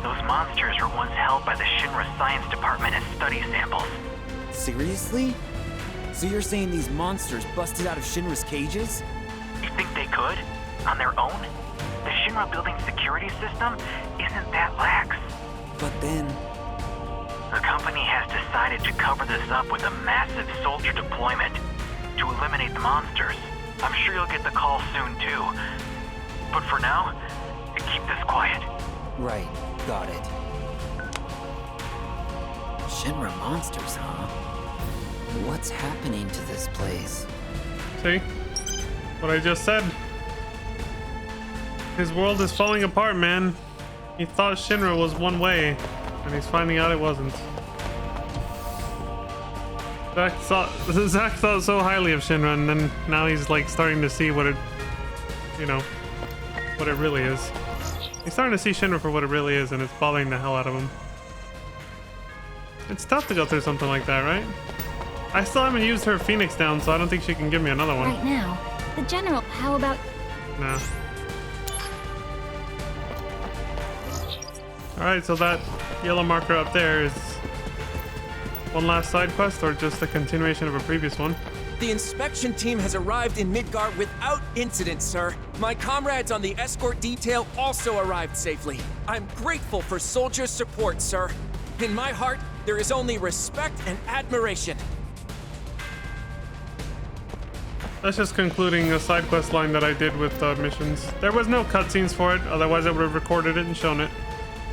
those monsters were once held by the Shinra Science Department as study samples. Seriously? So you're saying these monsters busted out of Shinra's cages? You think they could? On their own? The Shinra building security system isn't that lax. But then... The company has decided to cover this up with a massive soldier deployment to eliminate the monsters. I'm sure you'll get the call soon too. But for now, keep this quiet. Right, got it. Shinra monsters, huh? What's happening to this place? See? What I just said. His world is falling apart, man. He thought Shinra was one way, and he's finding out it wasn't. Zack thought so highly of Shinra, and then now he's like starting to see what it, you know, what it really is. He's starting to see Shinra for what it really is, and it's bothering the hell out of him. It's tough to go through something like that, right? I still haven't used her Phoenix down, so I don't think she can give me another one. Right now, the general, how about... Nah. Alright, so that yellow marker up there is one last side quest, or just a continuation of a previous one? The inspection team has arrived in Midgar without incident, sir. My comrades on the escort detail also arrived safely. I'm grateful for soldiers' support, sir. In my heart, there is only respect and admiration. That's just concluding a side quest line that I did with missions. There was no cutscenes for it, otherwise I would have recorded it and shown it.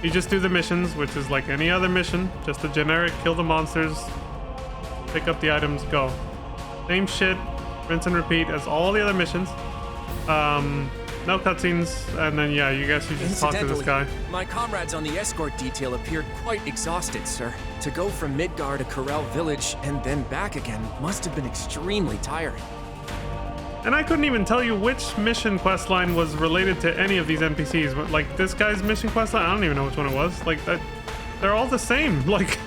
You just do the missions, which is like any other mission, just a generic kill the monsters, pick up the items, go. Same shit, rinse and repeat as all the other missions. No cutscenes, and then yeah, you guess you just talk to this guy. My comrades on the escort detail appeared quite exhausted, sir. To go from Midgar to Corel Village and then back again must have been extremely tiring. And I couldn't even tell you which mission quest line was related to any of these NPCs. But like this guy's mission quest line, I don't even know which one it was. Like that, they're all the same. Like,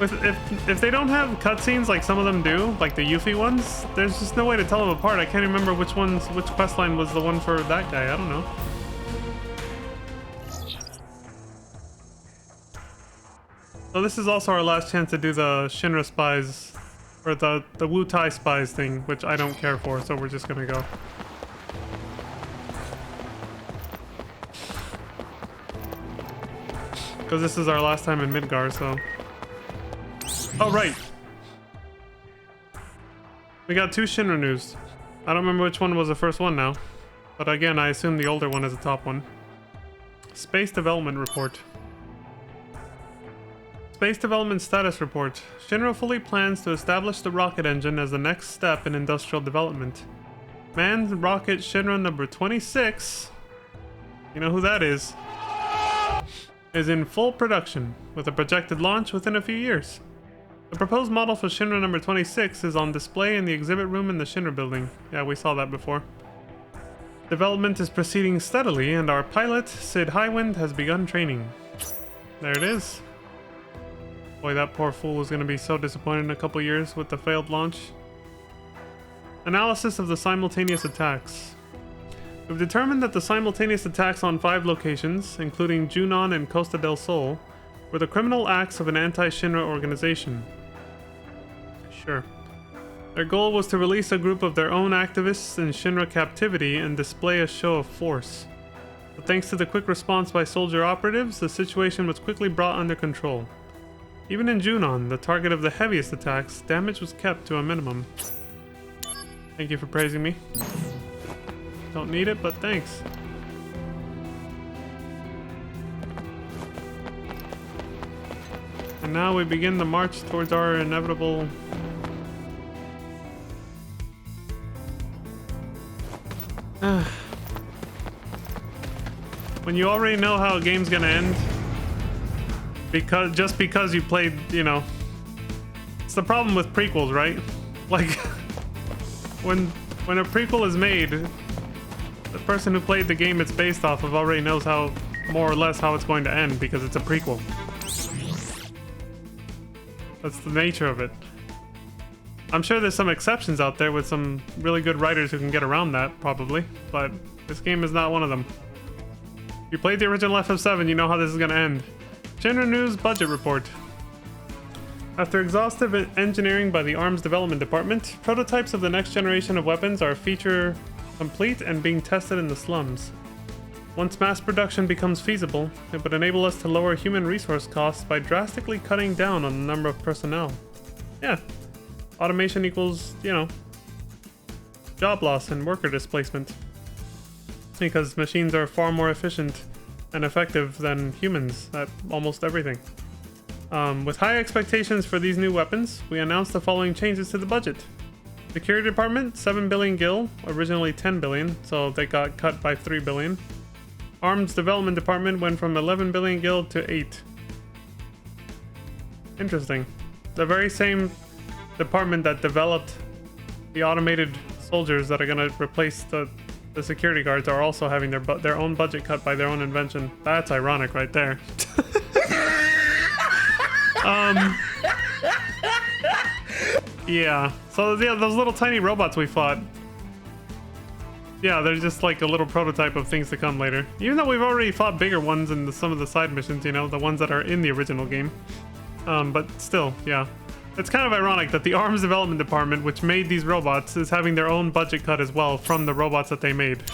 if they don't have cutscenes like some of them do, like the Yuffie ones, there's just no way to tell them apart. I can't remember which quest line was the one for that guy. I don't know. So this is also our last chance to do the Shinra spies. Or the Wu Tai spies thing, which I don't care for, so we're just gonna go. Because this is our last time in Midgar, so... Oh, right! We got 2 Shinra news. I don't remember which one was the first one now. But again, I assume the older one is the top one. Space Development Report. Space Development Status Report. Shinra fully plans to establish the rocket engine as the next step in industrial development. Manned rocket Shinra number 26, you know who that is in full production, with a projected launch within a few years. The proposed model for Shinra number 26 is on display in the exhibit room in the Shinra building. Yeah, we saw that before. Development is proceeding steadily, and our pilot, Sid Highwind, has begun training. There it is. Boy, that poor fool is going to be so disappointed in a couple years with the failed launch. Analysis of the simultaneous attacks. We've determined that the simultaneous attacks on 5 locations, including Junon and Costa del Sol, were the criminal acts of an anti-Shinra organization. Sure. Their goal was to release a group of their own activists in Shinra captivity and display a show of force. But thanks to the quick response by soldier operatives, the situation was quickly brought under control. Even in Junon, the target of the heaviest attacks, damage was kept to a minimum. Thank you for praising me. Don't need it, but thanks. And now we begin the march towards our inevitable... when you already know how a game's gonna end, just because you played, you know, it's the problem with prequels, right? Like, when a prequel is made, the person who played the game it's based off of already knows how, more or less, how it's going to end because it's a prequel. That's the nature of it. I'm sure there's some exceptions out there with some really good writers who can get around that, probably, but this game is not one of them. If you played the original FF7, you know how this is going to end. Shinra News Budget Report. After exhaustive engineering by the Arms Development Department, prototypes of the next generation of weapons are feature complete and being tested in the slums. Once mass production becomes feasible, it would enable us to lower human resource costs by drastically cutting down on the number of personnel. Yeah, automation equals, you know, job loss and worker displacement. Because machines are far more efficient and effective than humans at almost everything. With high expectations for these new weapons, we announced the following changes to the budget. Security Department, 7 billion gil, originally 10 billion, so they got cut by 3 billion. Arms Development Department went from 11 billion gil to 8. Interesting. The very same department that developed the automated soldiers that are going to replace the security guards are also having their own budget cut by their own invention. That's ironic right there. Yeah. So yeah, those little tiny robots we fought. Yeah, they're just like a little prototype of things to come later. Even though we've already fought bigger ones in some of the side missions, you know, the ones that are in the original game. But still, yeah. It's kind of ironic that the Arms Development Department, which made these robots, is having their own budget cut as well from the robots that they made.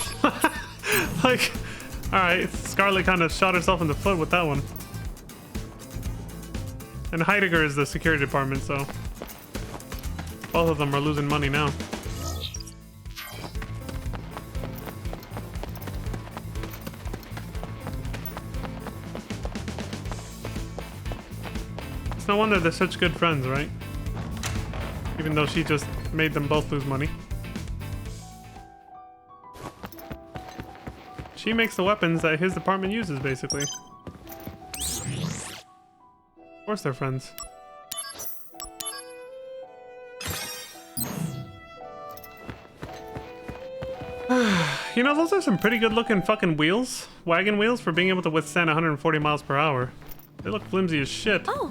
Like, alright, Scarlet kind of shot herself in the foot with that one. And Heidegger is the security department, so both of them are losing money now. It's no wonder they're such good friends, right? Even though she just made them both lose money. She makes the weapons that his department uses, basically. Of course they're friends. You know, those are some pretty good looking fucking wheels. Wagon wheels for being able to withstand 140 miles per hour. They look flimsy as shit. Oh,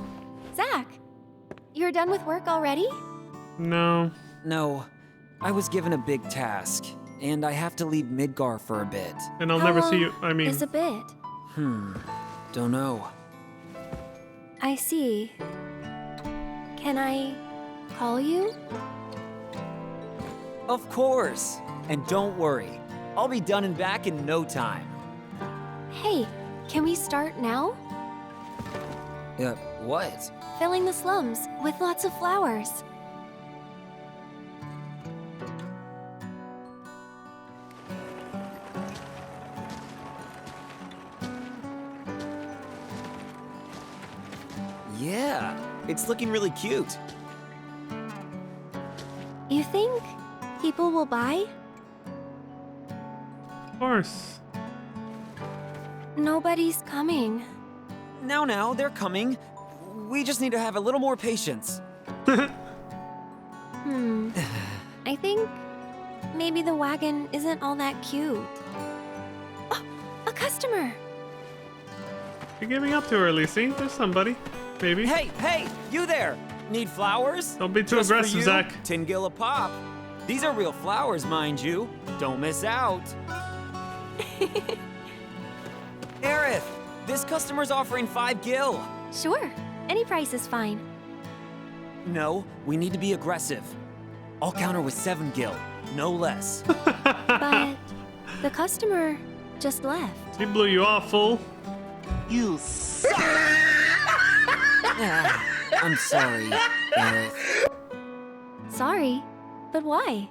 Zach. You're done with work already? No. No. I was given a big task, and I have to leave Midgar for a bit. And I'll never see you, I mean... Is a bit. Don't know. I see. Can I call you? Of course. And don't worry. I'll be done and back in no time. Hey, can we start now? What? Filling the slums with lots of flowers. Yeah, it's looking really cute. You think people will buy? Of course. Nobody's coming. Now, they're coming. We just need to have a little more patience. I think maybe the wagon isn't all that cute. Oh, a customer! You're giving up too early, see? There's somebody. Maybe. Hey, you there! Need flowers? Don't be too Just aggressive, for you, Zach. 10 gil a pop. These are real flowers, mind you. Don't miss out. Aerith, this customer's offering 5 gil. Sure, any price is fine. No, we need to be aggressive. I'll counter with 7 gil, no less. But the customer just left. He blew you off, fool. You suck! I'm sorry, Aerith. Sorry, but why?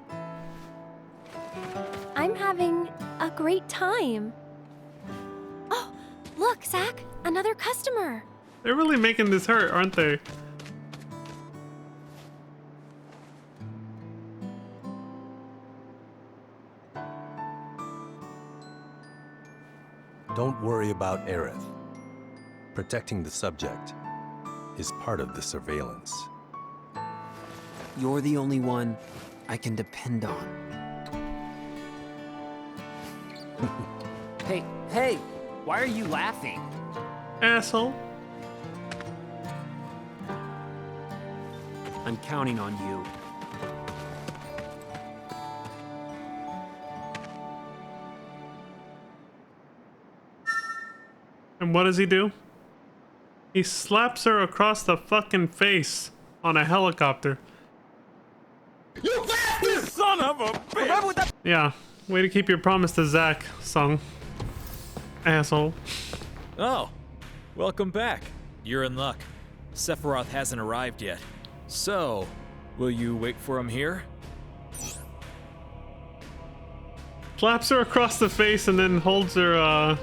I'm having a great time. Oh, look, Zach, another customer. They're really making this hurt, aren't they? Don't worry about Aerith. Protecting the subject is part of the surveillance. You're the only one I can depend on. Hey, why are you laughing? Asshole. I'm counting on you. And what does he do? He slaps her across the fucking face on a helicopter. You bastard! Son of a bitch! Yeah, way to keep your promise to Zack, Sung. Asshole. Oh, welcome back. You're in luck. Sephiroth hasn't arrived yet. So, will you wait for him here? Slaps her across the face and then holds her,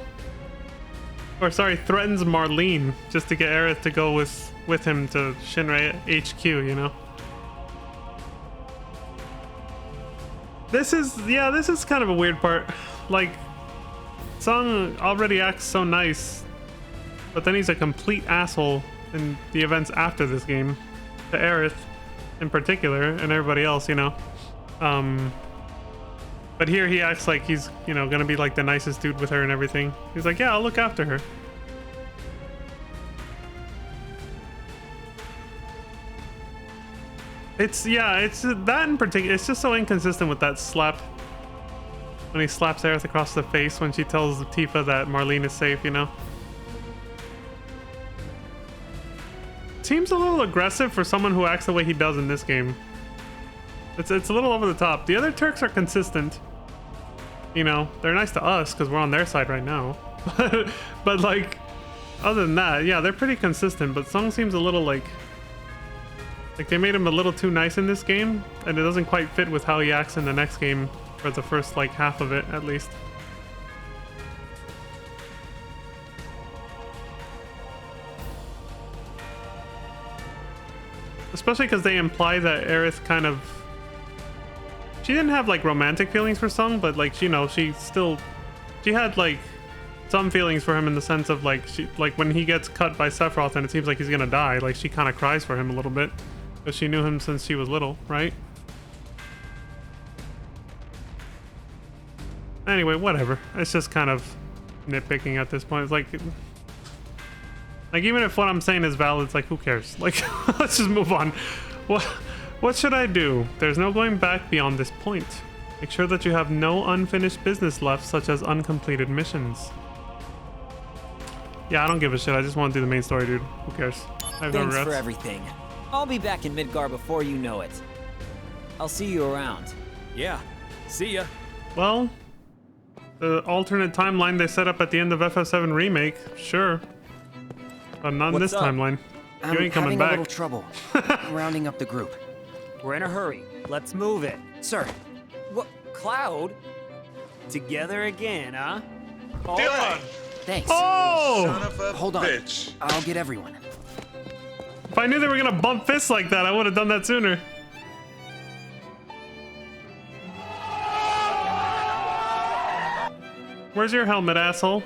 threatens Marlene just to get Aerith to go with him to Shinra HQ, you know? This is kind of a weird part. Like, Sung already acts so nice, but then he's a complete asshole in the events after this game. To Aerith, in particular, and everybody else, you know? But here he acts like he's, you know, gonna be like the nicest dude with her and everything. He's like, yeah, I'll look after her. It's that in particular. It's just so inconsistent with that slap. When he slaps Aerith across the face when she tells Tifa that Marlene is safe, you know? Seems a little aggressive for someone who acts the way he does in this game. It's a little over the top. The other Turks are consistent. You know, they're nice to us because we're on their side right now. But like, other than that, yeah, they're pretty consistent. But Sung seems a little like they made him a little too nice in this game, and it doesn't quite fit with how he acts in the next game, for the first like half of it at least. Especially because they imply that Aerith kind of... She didn't have like romantic feelings for Sung, but like, you know, she had like some feelings for him in the sense of like, when he gets cut by Sephiroth and it seems like he's gonna die, like she kind of cries for him a little bit. Because she knew him since she was little, right? Anyway, whatever. It's just kind of nitpicking at this point. It's like even if what I'm saying is valid, it's like, who cares? Like, let's just move on. What should I do? There's no going back beyond this point. Make sure that you have no unfinished business left, such as uncompleted missions. Yeah, I don't give a shit. I just want to do the main story, dude. Who cares? I have no Thanks regrets. for everything. I'll be back in Midgar before you know it. I'll see you around. Yeah, see ya. Well, the alternate timeline they set up at the end of FF7 Remake, sure. But not in this timeline. You ain't coming back. I'm having a little trouble rounding up the group. We're in a hurry. Let's move it. Sir. What? Cloud? Together again, huh? Dylan! Thanks. Oh! Son of a Hold on. bitch. I'll get everyone. If I knew they were gonna bump fists like that, I would have done that sooner. Where's your helmet, asshole?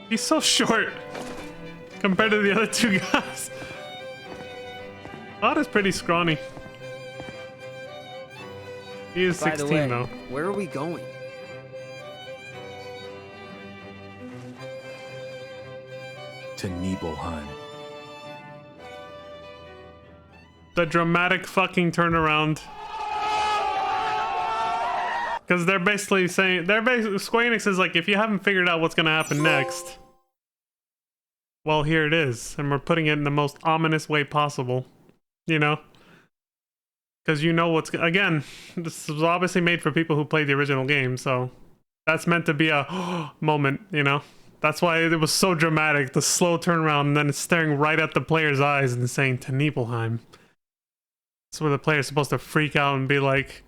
He's so short compared to the other two guys. Cloud is pretty scrawny. He is By the 16 way, though. Where are we going? To Nibelheim. The dramatic fucking turnaround. Because they're basically saying, Square Enix is like, if you haven't figured out what's gonna happen next, well, here it is, and we're putting it in the most ominous way possible, you know? Because you know what's, again, this was obviously made for people who played the original game, so that's meant to be a moment, you know? That's why it was so dramatic, the slow turnaround, and then it's staring right at the player's eyes and saying, to Nibelheim. That's where the player's supposed to freak out and be like,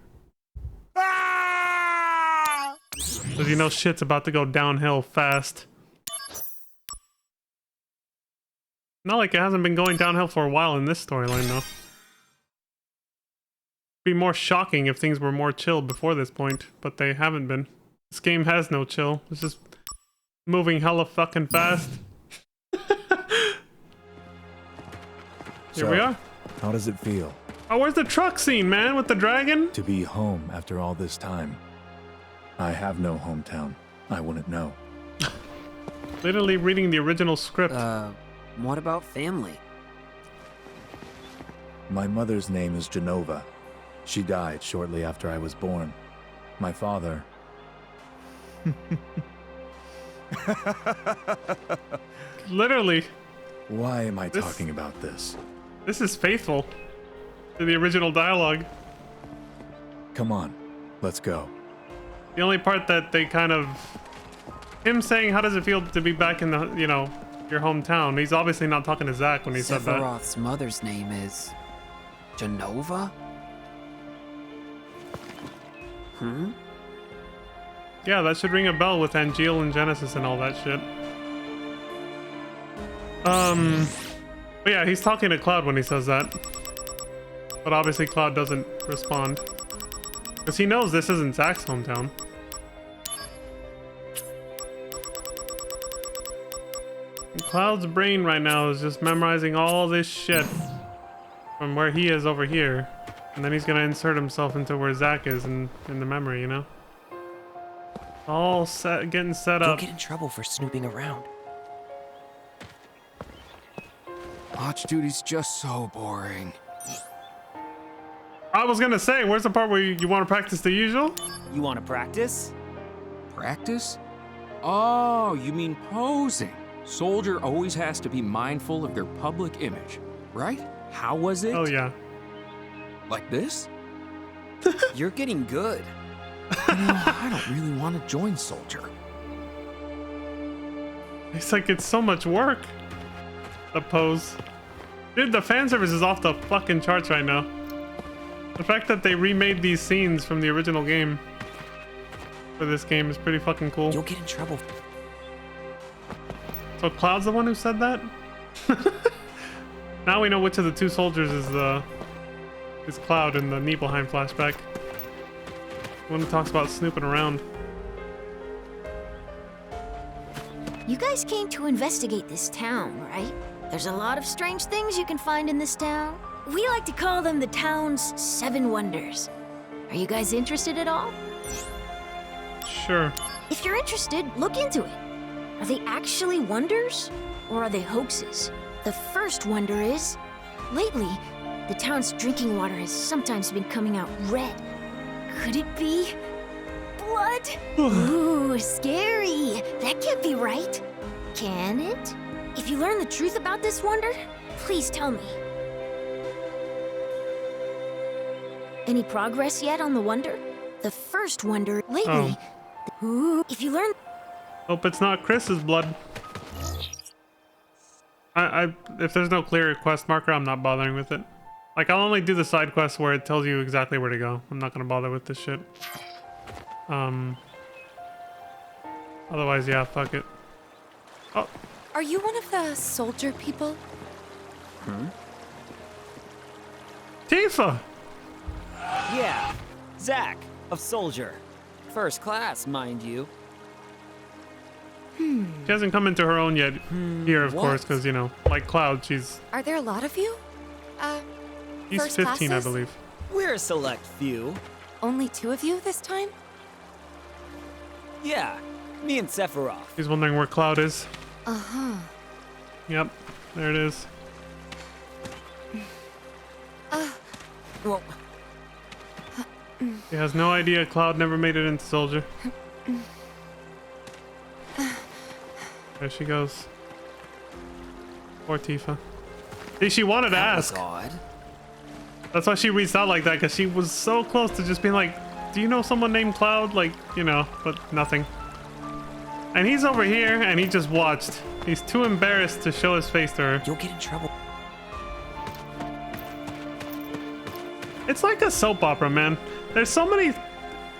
because you know shit's about to go downhill fast. Not like it hasn't been going downhill for a while in this storyline, though. Be more shocking if things were more chilled before this point, but they haven't been. This game has no chill. It's just moving hella fucking fast. Here we are. How does it feel? Oh, where's the truck scene, man, with the dragon? To be home after all this time. I have no hometown. I wouldn't know. Literally reading the original script. What about family? My mother's name is Genova. She died shortly after I was born. My father... Literally. Why am I talking about this? This is faithful to the original dialogue. Come on, let's go. The only part that they kind of... Him saying, how does it feel to be back in the, you know, your hometown? He's obviously not talking to Zack when he said that. Sephiroth's mother's name is... Genova? Yeah, that should ring a bell with Angeal and Genesis and all that shit. But yeah, he's talking to Cloud when he says that. But obviously Cloud doesn't respond. Because he knows this isn't Zack's hometown. And Cloud's brain right now is just memorizing all this shit from where he is over here. And then he's gonna insert himself into where Zack is in the memory, you know? All set, getting set up. Don't get in trouble for snooping around. Watch duty's just so boring. I was gonna say, where's the part where you want to practice the usual? You want to practice? Practice? Oh, you mean posing. Soldier always has to be mindful of their public image, right? How was it? Oh yeah. Like this? You're getting good. You know, I don't really want to join Soldier. It's like it's so much work. The pose. Dude, the fan service is off the fucking charts right now. The fact that they remade these scenes from the original game for this game is pretty fucking cool. You'll get in trouble. So Cloud's the one who said that? Now we know which of the two soldiers is Cloud in the Nibelheim flashback. One who talks about snooping around. You guys came to investigate this town, right? There's a lot of strange things you can find in this town. We like to call them the town's 7 wonders. Are you guys interested at all? Sure. If you're interested, look into it. Are they actually wonders, or are they hoaxes? The first wonder is, lately, the town's drinking water has sometimes been coming out red. Could it be blood? Ooh, scary. That can't be right. Can it? If you learn the truth about this wonder, please tell me. Any progress yet on the wonder? The first wonder lately. Ooh, if you learn... Hope it's not Chris's blood. If there's no clear quest marker, I'm not bothering with it. Like, I'll only do the side quests where it tells you exactly where to go. I'm not gonna bother with this shit. Otherwise, yeah, fuck it. Oh. Are you one of the soldier people? Tifa! Yeah, Zack of Soldier. First class, mind you. She hasn't come into her own yet here, of course, because, you know, like Cloud, she's... Are there a lot of you? He's first 15, classes? I believe. We're a select few. Only 2 of you this time? Yeah, me and Sephiroth. He's wondering where Cloud is. Uh-huh. Yep, there it is. Well... He has no idea Cloud never made it into Soldier. There she goes. Poor Tifa. See, she wanted to ask. Odd. That's why she reached out like that, because she was so close to just being like, do you know someone named Cloud? Like, you know, but nothing. And he's over here, and he just watched. He's too embarrassed to show his face to her. You'll get in trouble. It's like a soap opera, man. There's so many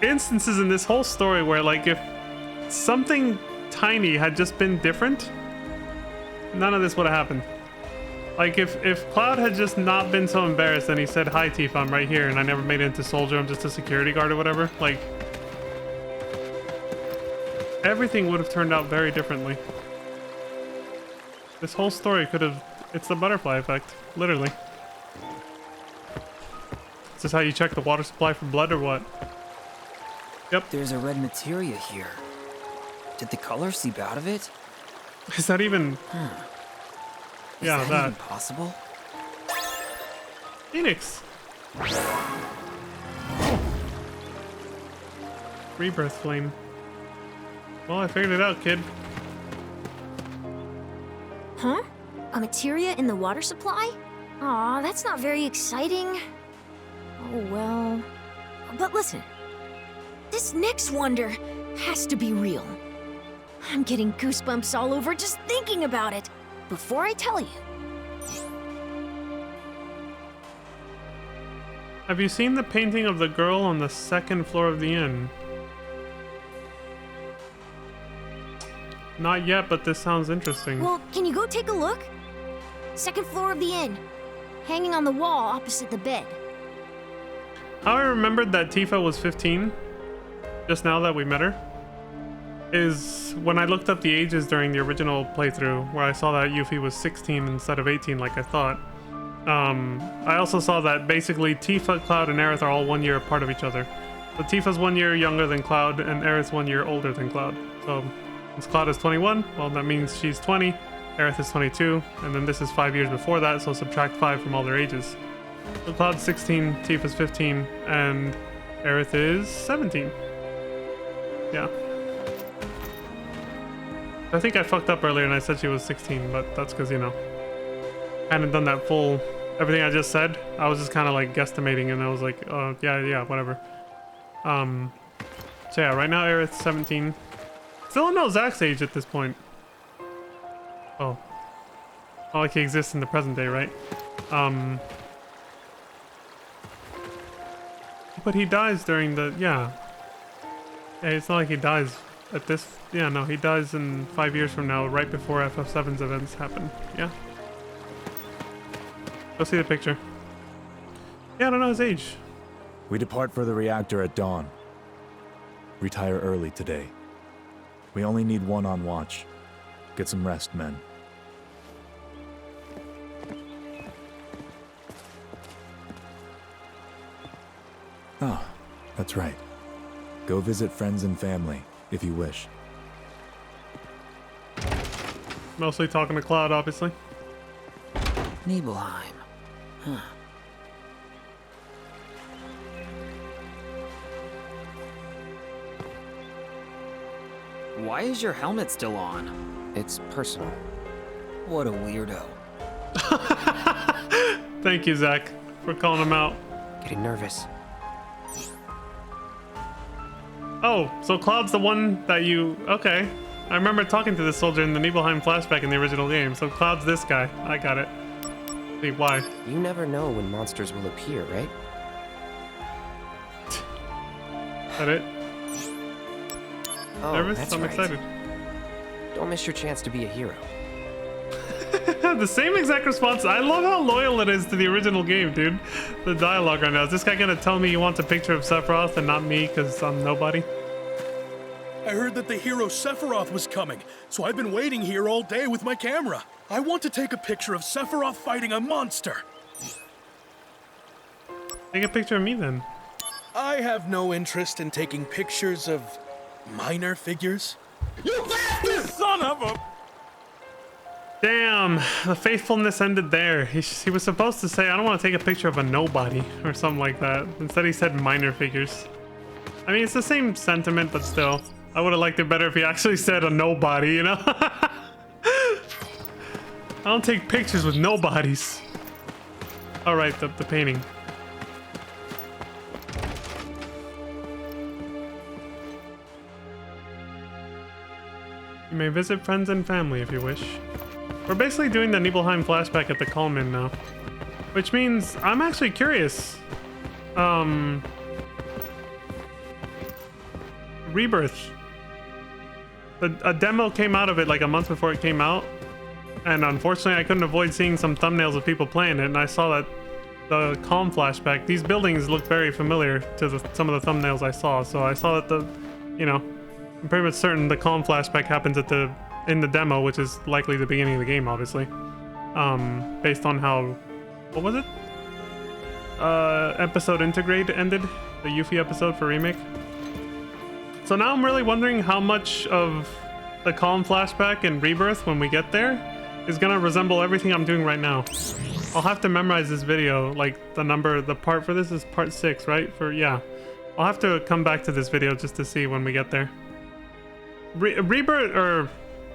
instances in this whole story where, like, if something tiny had just been different, none of this would have happened. Like, if Cloud had just not been so embarrassed and he said, hi, Tifa, I'm right here, and I never made it into Soldier, I'm just a security guard or whatever, like, everything would have turned out very differently. This whole story could have... It's the butterfly effect, literally. Is this how you check the water supply for blood or what? Yep. There's a red materia here. Did the color seep out of it? Is that even... Is yeah, that. even possible? Phoenix! Rebirth flame. Well, I figured it out, kid. Huh? A materia in the water supply? Aw, that's not very exciting. Oh well. But listen, this next wonder has to be real. I'm getting goosebumps all over just thinking about it. Before I tell you. Have you seen the painting of the girl on the second floor of the inn? Not yet, but this sounds interesting. Well, can you go take a look? Second floor of the inn. Hanging on the wall opposite the bed. How I remembered that Tifa was 15, just now that we met her, is when I looked up the ages during the original playthrough, where I saw that Yuffie was 16 instead of 18 like I thought. I also saw that basically Tifa, Cloud, and Aerith are all 1 year apart of each other. So Tifa's 1 year younger than Cloud, and Aerith's 1 year older than Cloud. So since Cloud is 21, well, that means she's 20, Aerith is 22, and then this is 5 years before that, so subtract 5 from all their ages. So Cloud's 16, Tifa's 15, and Aerith is 17. Yeah. I think I fucked up earlier and I said she was 16, but that's because, you know, I hadn't done that full... Everything I just said, I was just kind of like guesstimating, and I was like, yeah, whatever. So yeah, right now Aerith's 17. Still don't know Zach's age at this point. Oh. Not like he exists in the present day, right? But he dies during the... Yeah, it's not like he dies at this... Yeah, no, he dies in 5 years from now, right before FF7's events happen. Yeah. Go see the picture. Yeah, I don't know his age. We depart for the reactor at dawn. Retire early today. We only need one on watch. Get some rest, men. Ah, that's right. Go visit friends and family, if you wish. Mostly talking to Cloud, obviously. Nibelheim. Huh. Why is your helmet still on? It's personal. What a weirdo. Thank you, Zach, for calling him out. Getting nervous. Oh, so Cloud's the one that you... Okay. I remember talking to this soldier in the Nibelheim flashback in the original game, so Cloud's this guy. I got it. See, why? You never know when monsters will appear, right? Is that it? Oh, Nervous? that's I'm right. excited. Don't miss your chance to be a hero. The same exact response. I love how loyal it is to the original game, dude. The dialogue right now. Is this guy gonna tell me he wants a picture of Sephiroth and not me because I'm nobody? I heard that the hero Sephiroth was coming, so I've been waiting here all day with my camera. I want to take a picture of Sephiroth fighting a monster. Take a picture of me then. I have no interest in taking pictures of minor figures. You bastard! Son of a... Damn, the faithfulness ended there. He was supposed to say, I don't want to take a picture of a nobody or something like that. Instead he said minor figures. I mean, it's the same sentiment, but still. I would have liked it better if he actually said a nobody, you know? I don't take pictures with nobodies. Alright, the painting. You may visit friends and family if you wish. We're basically doing the Nibelheim flashback at the Calm Inn now. Which means I'm actually curious. Rebirth. A demo came out of it like a month before it came out. And unfortunately I couldn't avoid seeing some thumbnails of people playing it, and I saw that the Calm flashback, these buildings look very familiar to some of the thumbnails I saw. So I saw that I'm pretty much certain the calm flashback happens in the demo, which is likely the beginning of the game, obviously. Based on how, what was it? Episode Integrate ended, the Yuffie episode for Remake. So now I'm really wondering how much of the calm flashback and Rebirth, when we get there, is gonna resemble everything I'm doing right now. I'll have to memorize this video, like the part for this is part 6, right? Yeah. I'll have to come back to this video just to see when we get there. Rebirth or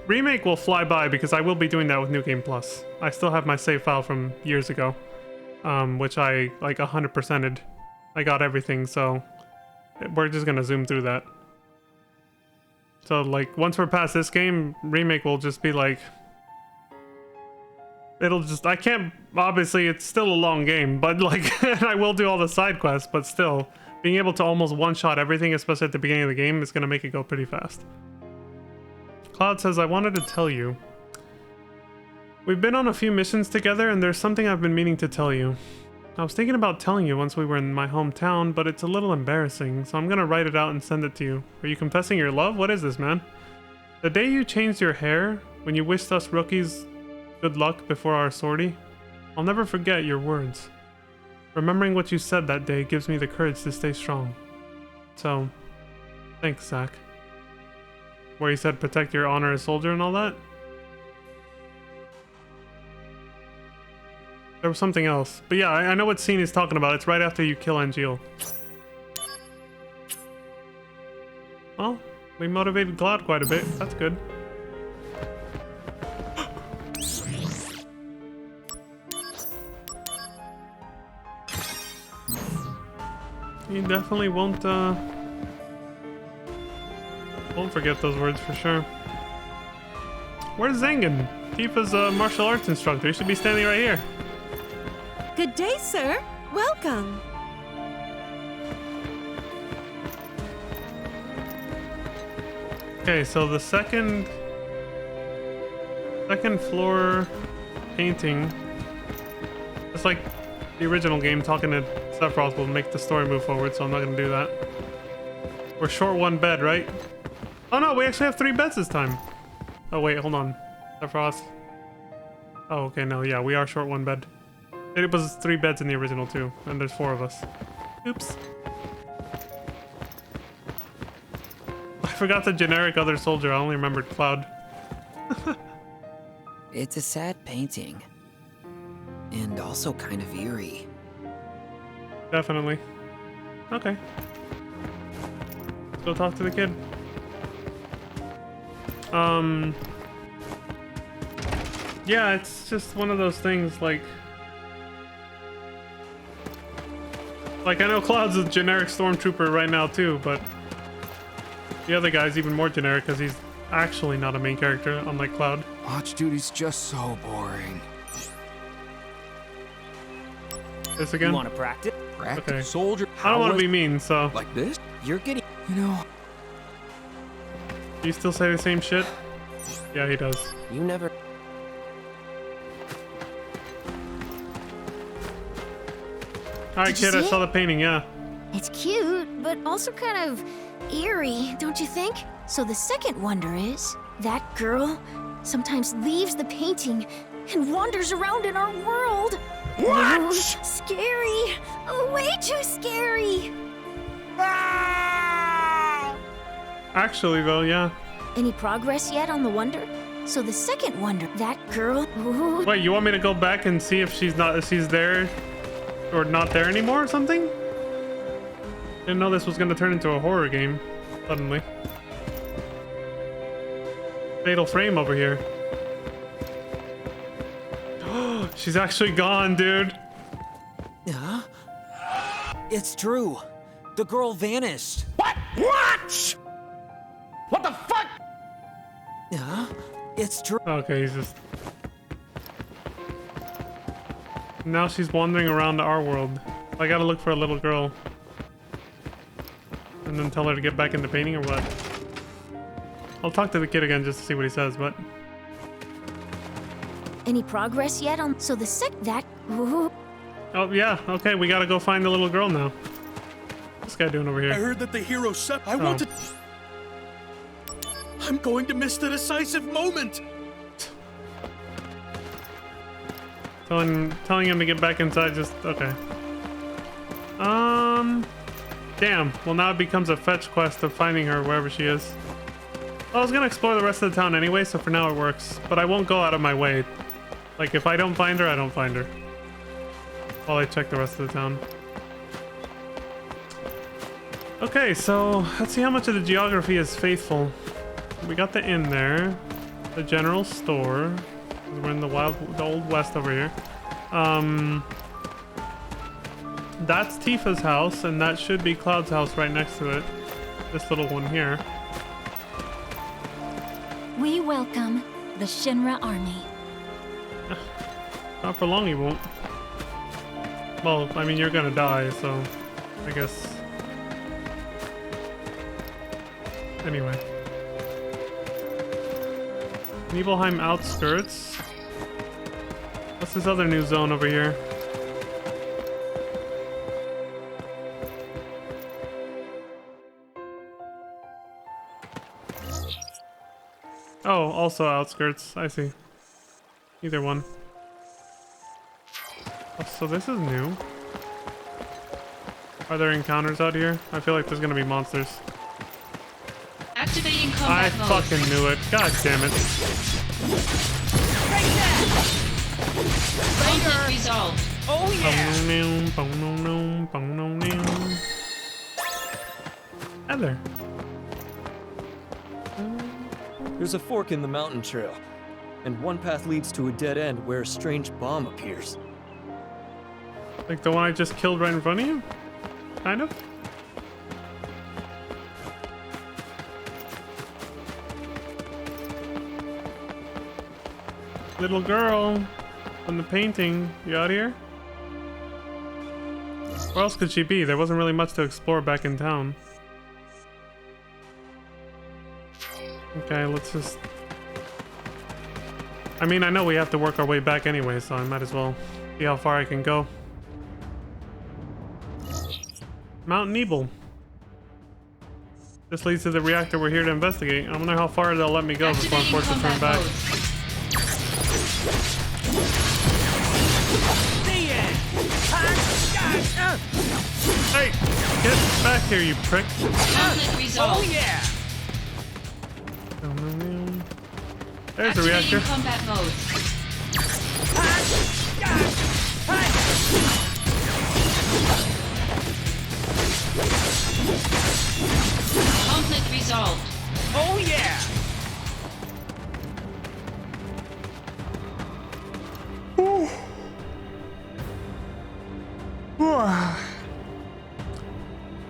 Remake will fly by because I will be doing that with New Game Plus. I still have my save file from years ago, which I like 100%ed. I got everything, so we're just gonna zoom through that. So like once we're past this game, Remake will just be like, I can't, obviously it's still a long game, but like, I will do all the side quests, but still, being able to almost one-shot everything, especially at the beginning of the game, is gonna make it go pretty fast. Cloud says, I wanted to tell you. We've been on a few missions together, and there's something I've been meaning to tell you. I was thinking about telling you once we were in my hometown, but it's a little embarrassing, so I'm gonna write it out and send it to you. Are you confessing your love? What is this, man? The day you changed your hair, when you wished us rookies good luck before our sortie, I'll never forget your words. Remembering what you said that day gives me the courage to stay strong. So, thanks, Zach. Where you said protect your honor as soldier and all that? There was something else. But yeah, I know what scene he's talking about. It's right after you kill Angeal. Well, we motivated Cloud quite a bit. That's good. He definitely won't forget those words for sure. Where's Zangan? Tifa's a martial arts instructor. He should be standing right here. Good day, sir. Welcome. Okay, so the second floor painting, just like the original game, talking to Sephiroth will make the story move forward, so I'm not gonna do that. We're short one bed, right? Oh no, we actually have 3 beds this time. Oh wait, hold on. Sephiroth. Oh, okay, no, yeah, we are short 1 bed. It was 3 beds in the original too, and there's 4 of us. Oops. I forgot the generic other soldier, I only remembered Cloud. It's a sad painting. And also kind of eerie. Definitely. Okay. Let's go talk to the kid. Yeah, it's just one of those things like I know Cloud's a generic stormtrooper right now too, but the other guy's even more generic because he's actually not a main character, unlike Cloud. Watch duty's just so boring. This again? You want to practice? Practice, okay. soldier. I don't want to be mean, so. Like this? You're getting. You know. Do you still say the same shit? Yeah, he does. You never. Alright, kid, I saw the painting, yeah. It's cute, but also kind of eerie, don't you think? So the second wonder is, that girl sometimes leaves the painting and wanders around in our world. What? Ooh, scary. Way too scary. Actually, though, yeah. Any progress yet on the wonder? So the second wonder, that girl. Ooh. Wait, you want me to go back and see if she's there or not there anymore or something? Didn't know this was gonna turn into a horror game suddenly. Fatal frame over here. She's actually gone, dude. Huh? It's true. The girl vanished. What? What the fuck? Huh? It's true. Okay, he's just... Now she's wandering around our world. I gotta look for a little girl. And then tell her to get back into painting or what? I'll talk to the kid again just to see what he says, but... Any progress yet on... So the that... Ooh. Oh, yeah. Okay, we gotta go find the little girl now. What's this guy doing over here? I heard that the hero I want to... I'm going to miss the decisive moment. Telling him to get back inside just okay. Damn. Well, now it becomes a fetch quest of finding her wherever she is. I was gonna explore the rest of the town anyway, so for now it works. But I won't go out of my way. Like, if I don't find her, I don't find her. While I check the rest of the town. Okay, so let's see how much of the geography is faithful. We got the inn there, the general store. We're in the old west over here. That's Tifa's house, and that should be Cloud's house right next to it. This little one here. We welcome the Shinra army. Not for long, he won't. Well, I mean, you're gonna die, so I guess. Anyway. Nibelheim outskirts. What's this other new zone over here? Oh, also outskirts. I see. Either one. Oh, so this is new. Are there encounters out here? I feel like there's gonna be monsters. Activating combat mode. I fucking knew it. God damn it. Conflict resolved. Oh yeah! Heather. There's a fork in the mountain trail, and one path leads to a dead end where a strange bomb appears. Like the one I just killed right in front of you? Kind of? Little girl from the painting, you out here? Where else could she be? There wasn't really much to explore back in town. Okay, let's just... I mean, I know we have to work our way back anyway, so I might as well see how far I can go. Mount Nebel. This leads to the reactor we're here to investigate. I wonder how far they'll let me go before I'm forced to turn back. Hey, get back here, you prick. Oh yeah! There's the reactor. Combat mode. Conflict resolved. Oh yeah!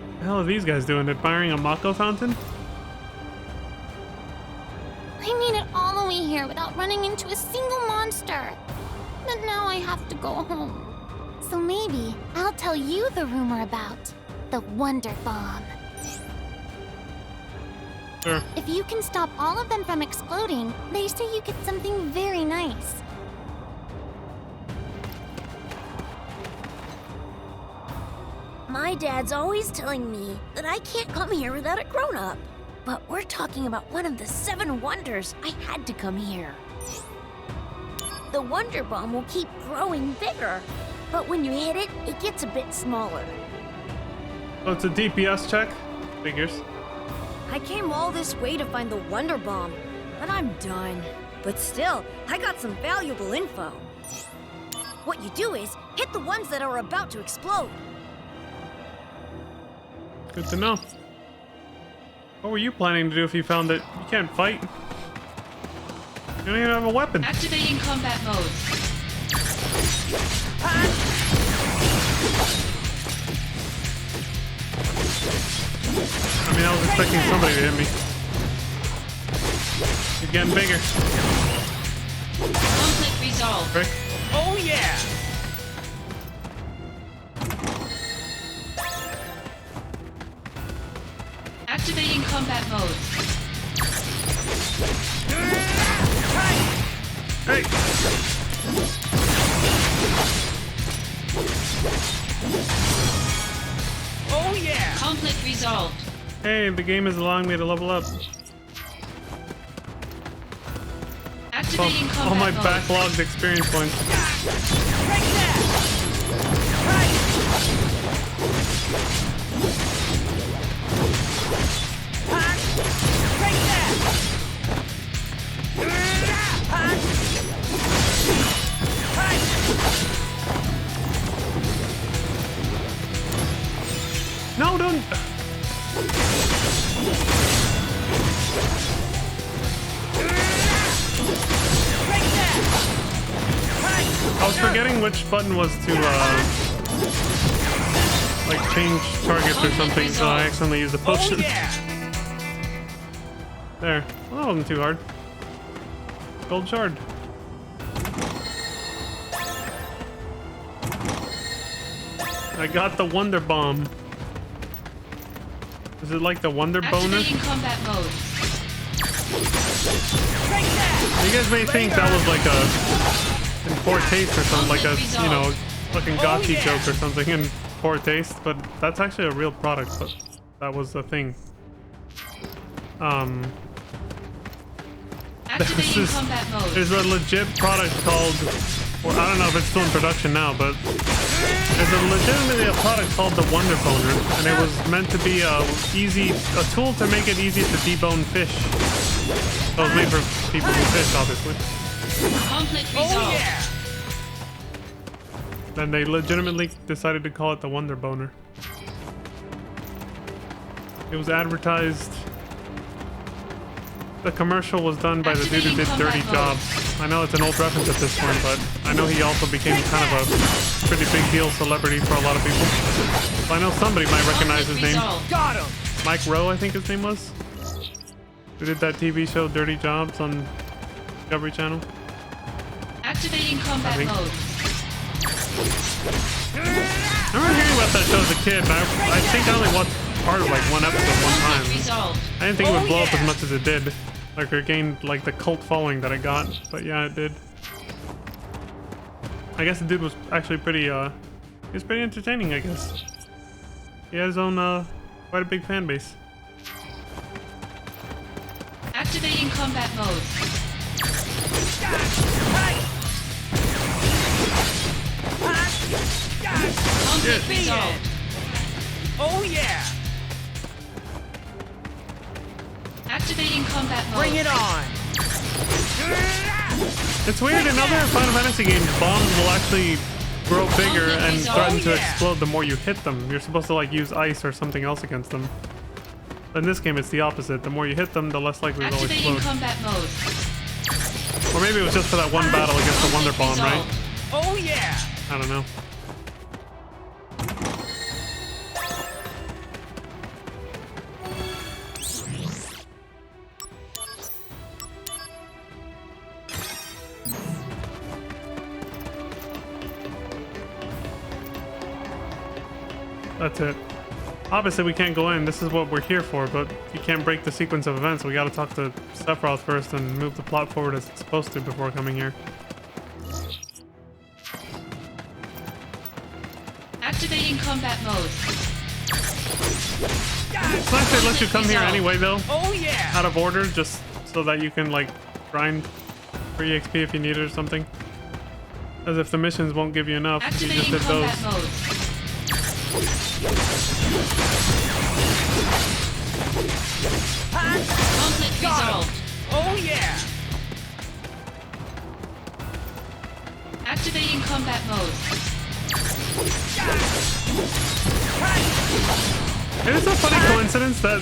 What the hell are these guys doing? Admiring a Mako fountain? I made it all the way here without running into a single monster. But now I have to go home. So maybe I'll tell you the rumor about the Wonder Bomb. Sure. If you can stop all of them from exploding, they say you get something very nice. My dad's always telling me that I can't come here without a grown-up. But we're talking about one of the 7 wonders. I had to come here. The Wonder Bomb will keep growing bigger, but when you hit it, it gets a bit smaller. Oh, it's a DPS check? Figures. I came all this way to find the Wonder Bomb, but I'm done. But still, I got some valuable info. What you do is hit the ones that are about to explode. Good to know. What were you planning to do if you found that you can't fight? You don't even have a weapon. Activating combat mode. I mean, I was expecting somebody to hit me. You're getting bigger. Conflict resolved. Rick. Oh yeah! Activating combat mode. Hey! Oh yeah! Conflict resolved. Hey, the game is allowing me to level up. Activating all my combat mode. backlogged experience points. No, don't. I was forgetting which button was to like change targets or something, so I accidentally used the potion. There. Well, that wasn't too hard. Gold shard. I got the Wonder Bomb. Is it like the Wonder Boner? Activating combat mode. You guys may think that was like a in poor taste or something, like a, you know, fucking gothy joke or something in poor taste, but that's actually a real product, but that was the thing. There's a legit product called, or I don't know if it's still in production now, but there's legitimately a product called the Wonder Boner, and it was meant to be a tool to make it easy to debone fish. So it was made for people who fish, obviously. Then they legitimately decided to call it the Wonder Boner. It was advertised. The commercial was done by the dude who did Dirty Jobs. I know it's an old reference at this point, but I know he also became kind of a pretty big deal celebrity for a lot of people. So I know somebody might recognize his name. Got him. Mike Rowe, I think his name was. Who did that TV show Dirty Jobs on Discovery Channel? Activating combat mode. I remember hearing about that show as a kid, and I think I only watched part of like one episode one time. I didn't think it would blow up as much as it did. Like it gained like the cult following that I got, but yeah, it did. I guess the dude was actually pretty, he was pretty entertaining, I guess. He had his own, quite a big fan base. Activating combat mode. Conflict resolved. Oh yeah! Activating combat mode. Bring it on! It's weird, in other Final Fantasy games, bombs will actually grow bigger and threaten to explode the more you hit them. You're supposed to like use ice or something else against them. But in this game, it's the opposite. The more you hit them, the less likely they'll explode. Combat mode. Or maybe it was just for that one battle against the Wonder Bomb, right? Oh yeah! I don't know. That's it. Obviously, we can't go in. This is what we're here for, but you can't break the sequence of events. We gotta talk to Sephiroth first and move the plot forward as it's supposed to before coming here. Activating combat mode. It's nice they let you come here anyway, though. Oh yeah! Out of order, just so that you can, like, grind for EXP if you need it or something. As if the missions won't give you enough if you just did those. Mode. Conflict resolved. Oh yeah! Activating combat mode. It is a funny coincidence that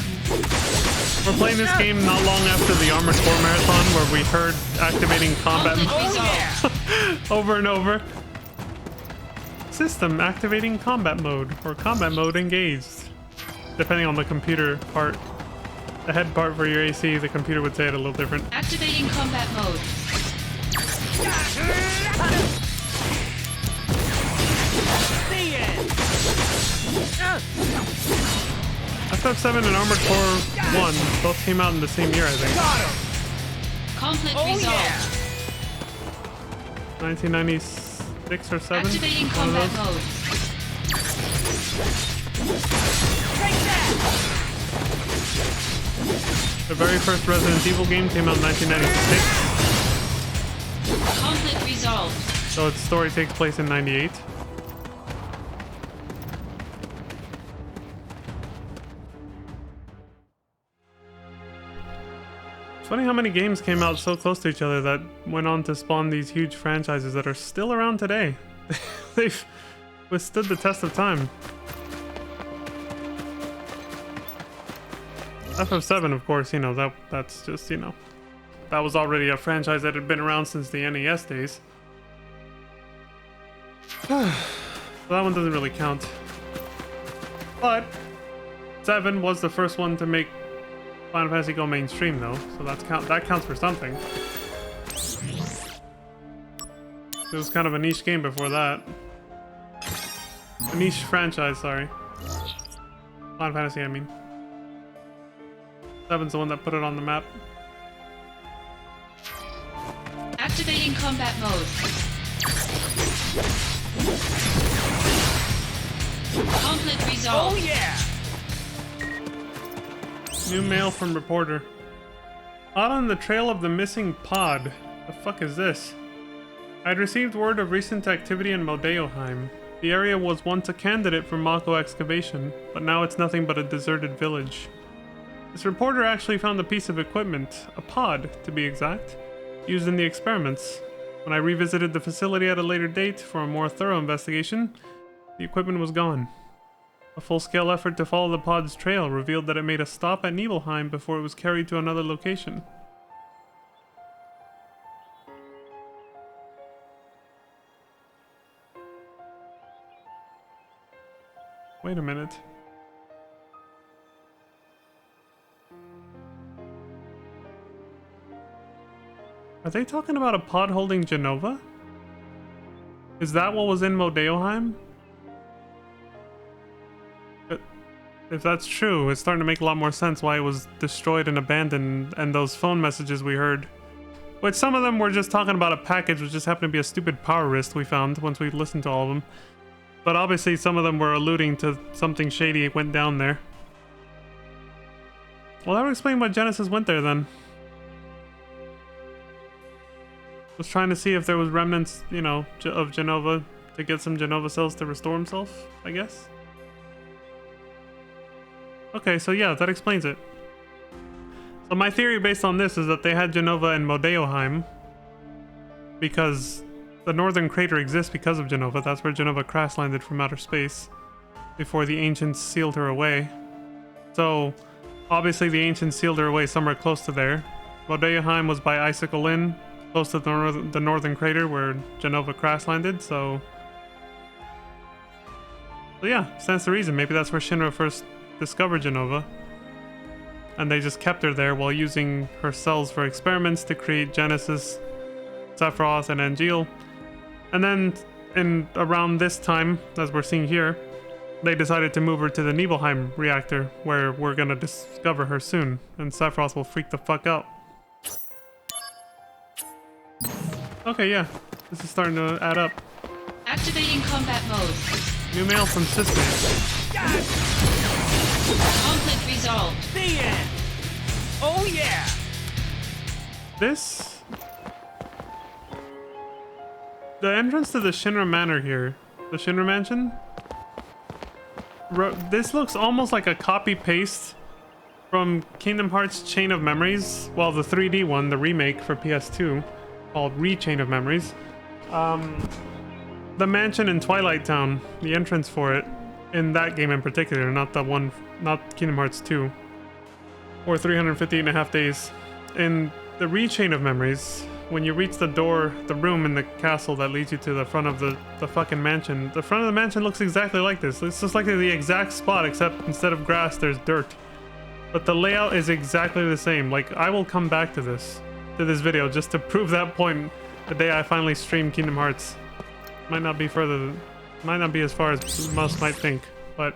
we're playing this game not long after the Armored Core Marathon, where we heard activating combat mode over and over. System activating combat mode, or combat mode engaged. Depending on the computer part. The head part for your AC, the computer would say it a little different. Activating combat mode. FF7 and Armored Core 1 both came out in the same year, I think. Conflict resolved. 1996 or 7? Activating combat mode. The very first Resident Evil game came out in 1996. Conflict resolved. So its story takes place in 98. It's funny how many games came out so close to each other that went on to spawn these huge franchises that are still around today. They've withstood the test of time. FF7, of course, you know, that's just, you know, that was already a franchise that had been around since the NES days. So that one doesn't really count. But 7 was the first one to make Final Fantasy go mainstream, though, so that counts for something. It was kind of a niche game before that. A niche franchise, sorry. Final Fantasy, I mean. 7's the one that put it on the map. Activating combat mode. Conflict resolved. Oh yeah! New mail from reporter. Out on the trail of the missing pod. The fuck is this? I'd received word of recent activity in Modeoheim. The area was once a candidate for Mako excavation, but now it's nothing but a deserted village. This reporter actually found a piece of equipment, a pod to be exact, used in the experiments. When I revisited the facility at a later date for a more thorough investigation, the equipment was gone. A full-scale effort to follow the pod's trail revealed that it made a stop at Nibelheim before it was carried to another location. Wait a minute. Are they talking about a pod holding Jenova? Is that what was in Modeoheim? If that's true, it's starting to make a lot more sense why it was destroyed and abandoned, and those phone messages we heard. Which some of them were just talking about a package which just happened to be a stupid power wrist we found once we listened to all of them. But obviously some of them were alluding to something shady went down there. Well, that would explain why Genesis went there then. Was trying to see if there was remnants, you know, of Jenova to get some Jenova cells to restore himself, I guess. Okay, so yeah, that explains it. So my theory based on this is that they had Jenova in Modeoheim because the northern crater exists because of Jenova. That's where Jenova crash landed from outer space before the ancients sealed her away. So obviously the ancients sealed her away somewhere close to there. Modeoheim was by Icicle Inn, close to the northern crater where Jenova crash landed, so yeah, stands to reason. Maybe that's where Shinra first discovered Jenova, and they just kept her there while using her cells for experiments to create Genesis, Sephiroth, and Angeal. And then in around this time, as we're seeing here, they decided to move her to the Nibelheim reactor, where we're gonna discover her soon, and Sephiroth will freak the fuck out. Okay, yeah, this is starting to add up. Activating combat mode. New mail from Sister. Conflict resolved. The end. Oh yeah. This... The entrance to the Shinra Manor here, the Shinra Mansion, this looks almost like a copy-paste from Kingdom Hearts Chain of Memories, well, the 3D one, the remake for PS2, called Re-Chain of Memories. The mansion in Twilight Town, the entrance for it, in that game in particular, not Kingdom Hearts 2, or 358.5 Days. In the Re-Chain of Memories, when you reach the door, the room in the castle that leads you to the front of the fucking mansion, the front of the mansion looks exactly like this. It's just like the exact spot, except instead of grass, there's dirt. But the layout is exactly the same. Like, I will come back to this video just to prove that point the day I finally stream Kingdom Hearts. Might not be as far as most might think, but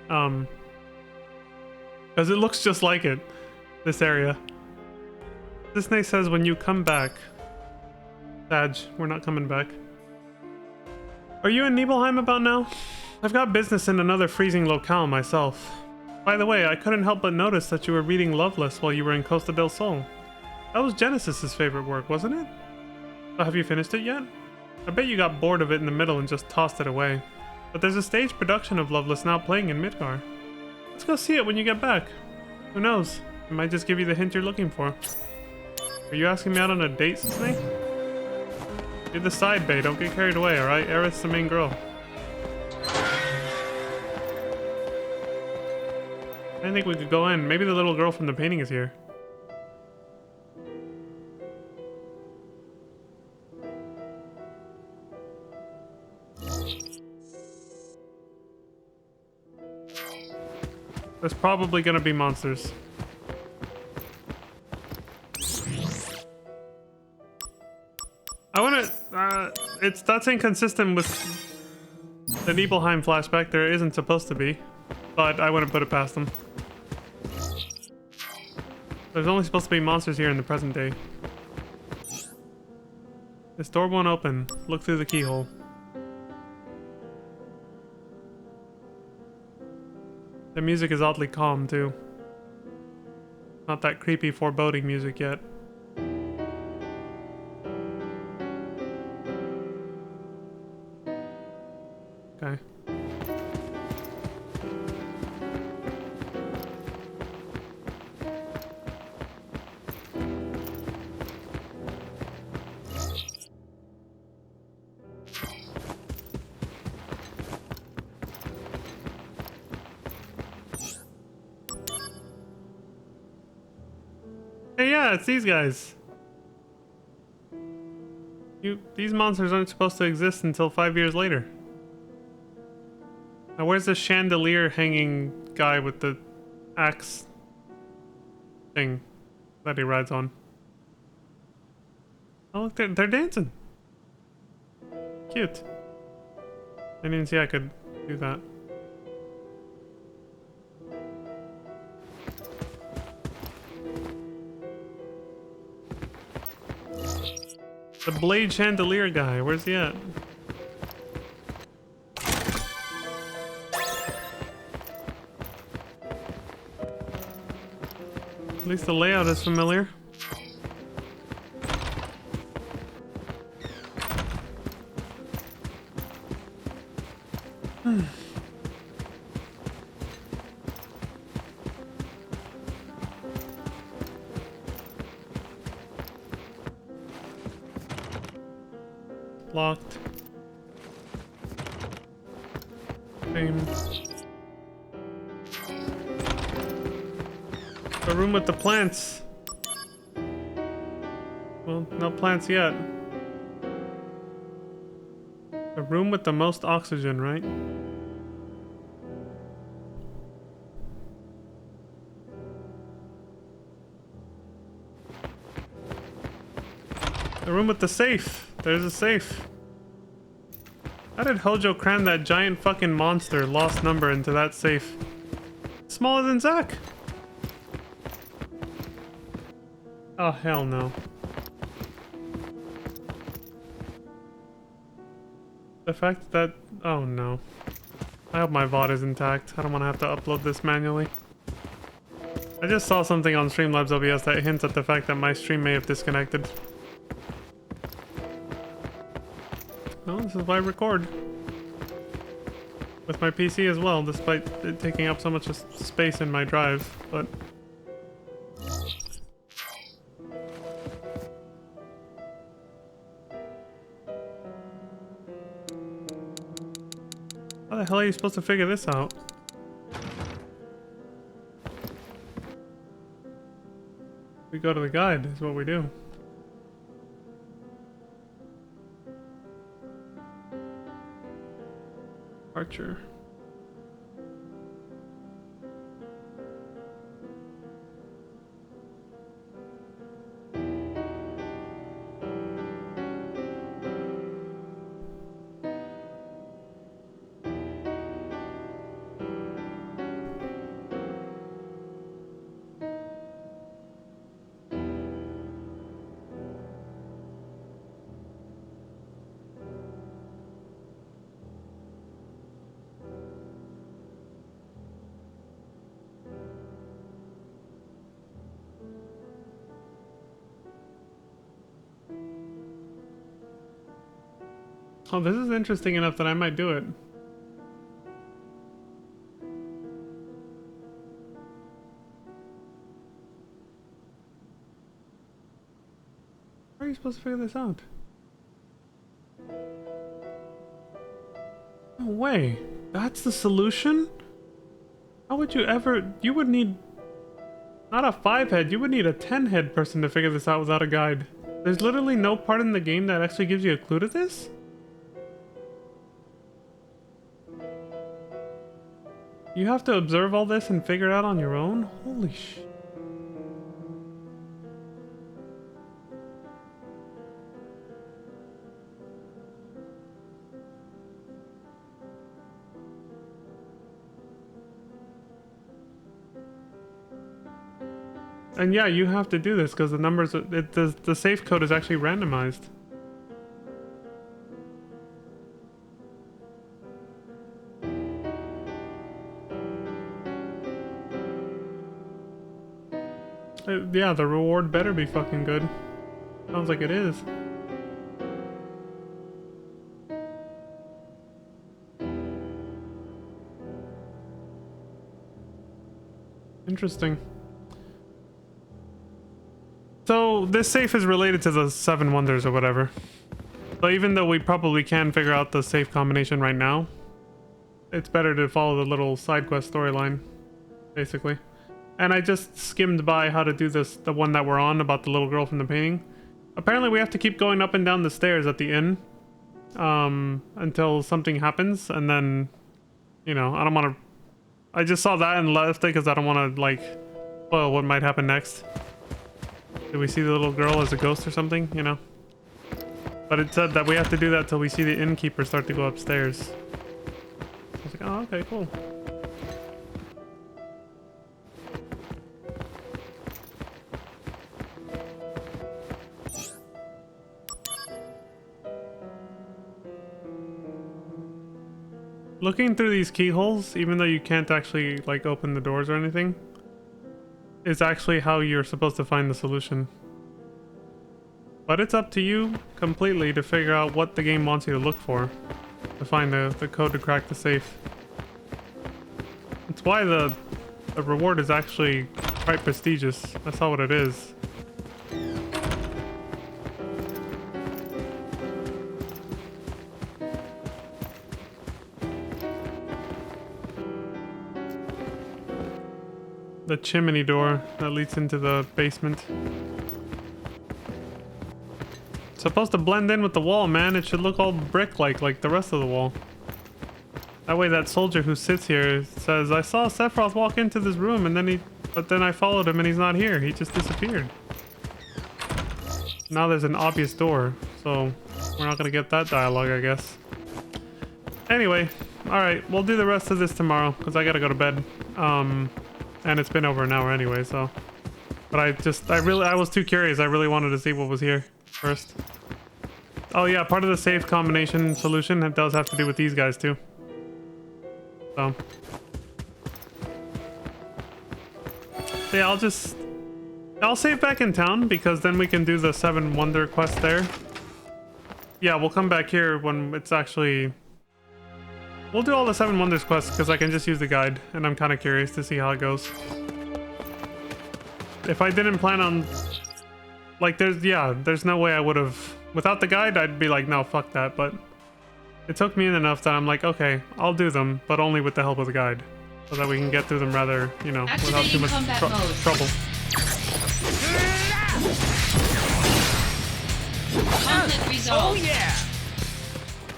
because it looks just like it, this area. This snake says when you come back. Sag, we're not coming back. Are you in Nibelheim about now? I've got business in another freezing locale myself. By the way, I couldn't help but notice that you were reading Loveless while you were in Costa del Sol. That was Genesis's favorite work, wasn't it? Oh, have you finished it yet? I bet you got bored of it in the middle and just tossed it away. But there's a stage production of Loveless now playing in Midgar. Let's go see it when you get back. Who knows? It might just give you the hint you're looking for. Are you asking me out on a date, Snake? You're the side bae, don't get carried away, alright? Aerith's the main girl. I think we could go in. Maybe the little girl from the painting is here. There's probably gonna be monsters. I wanna, that's inconsistent with the Nibelheim flashback. There isn't supposed to be, but I wouldn't put it past them. There's only supposed to be monsters here in the present day. This door won't open. Look through the keyhole. The music is oddly calm, too. Not that creepy, foreboding music yet. Okay. Hey, yeah, it's these guys. These monsters aren't supposed to exist until 5 years later. Now, where's the chandelier hanging guy with the axe thing that he rides on? Oh, look, they're dancing. Cute. I didn't see I could do that. The blade chandelier guy, where's he at? At least the layout is familiar. Locked. Same. The room with the plants. Well, no plants yet. The room with the most oxygen, right? The room with the safe. There's a safe. How did Hojo cram that giant fucking monster lost number into that safe? Smaller than Zack. Oh, hell no. The fact that... oh no. I hope my VOD is intact. I don't want to have to upload this manually. I just saw something on Streamlabs OBS that hints at the fact that my stream may have disconnected. Well, this is why I record. With my PC as well, despite it taking up so much space in my drive, but... how the hell are you supposed to figure this out? We go to the guide, is what we do. Archer. Oh, this is interesting enough that I might do it. How are you supposed to figure this out? No way. That's the solution? How would you ever... You would need... Not a 5-head, you would need a 10-head person to figure this out without a guide. There's literally no part in the game that actually gives you a clue to this? You have to observe all this and figure it out on your own? Holy sh... And yeah, you have to do this because the numbers, the safe code is actually randomized. Yeah, the reward better be fucking good. Sounds like it is. Interesting. So this safe is related to the 7 wonders or whatever. So even though we probably can figure out the safe combination right now, it's better to follow the little side quest storyline, basically. And I just skimmed by how to do this, the one that we're on about the little girl from the painting. Apparently we have to keep going up and down the stairs at the inn until something happens, and then, you know, I don't want to... I just saw that and left it because I don't want to, like, spoil what might happen next. Did we see the little girl as a ghost or something, you know? But it said that we have to do that till we see the innkeeper start to go upstairs. I was like, oh, okay, cool. Looking through these keyholes, even though you can't actually, like, open the doors or anything, is actually how you're supposed to find the solution. But it's up to you completely to figure out what the game wants you to look for to find the code to crack the safe. It's why the reward is actually quite prestigious. That's not what it is. The chimney door that leads into the basement. It's supposed to blend in with the wall, man. It should look all brick-like, like the rest of the wall. That way that soldier who sits here says, I saw Sephiroth walk into this room and then I followed him and he's not here. He just disappeared. Now there's an obvious door, so we're not gonna get that dialogue, I guess. Anyway, alright, we'll do the rest of this tomorrow, because I gotta go to bed. And it's been over an hour anyway, so... But I was too curious. I really wanted to see what was here first. Oh yeah, part of the safe combination solution does have to do with these guys too. So... yeah, I'll save back in town, because then we can do the 7 wonder quest there. Yeah, we'll come back here when it's actually... We'll do all the 7 wonders quests because I can just use the guide, and I'm kind of curious to see how it goes. If I didn't plan on... Like, there's no way I would have... Without the guide, I'd be like, no, fuck that, but... It took me in enough that I'm like, okay, I'll do them, but only with the help of the guide. So that we can get through them rather, you know, without too much trouble. Conflict resolved. Oh yeah!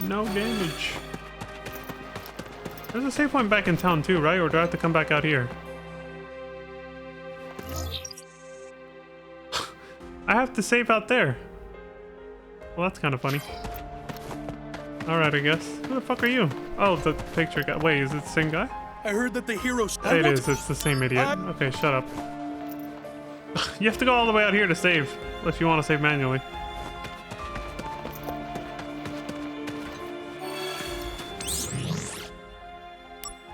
No damage. There's a save point back in town too, right? Or do I have to come back out here? I have to save out there. Well, that's kind of funny. Alright, I guess. Who the fuck are you? Oh, the picture guy. Wait, is it the same guy? I heard that the heroes... It is. It's the same idiot. Okay, shut up. You have to go all the way out here to save, if you want to save manually.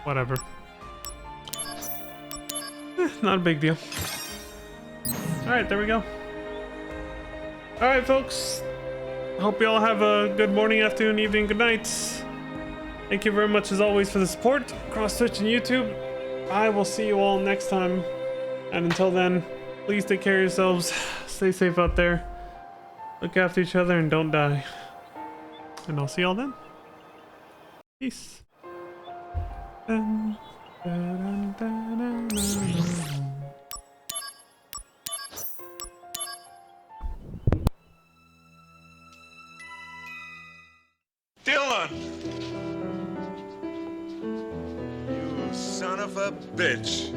Whatever. Not a big deal. Alright, there we go. Alright, folks. hope you all have a good morning, afternoon, evening, good night. Thank you very much as always for the support across Twitch and YouTube. I will see you all next time. And until then, please take care of yourselves. Stay safe out there. Look after each other and don't die. And I'll see y'all then. Peace. Dylan! You son of a bitch.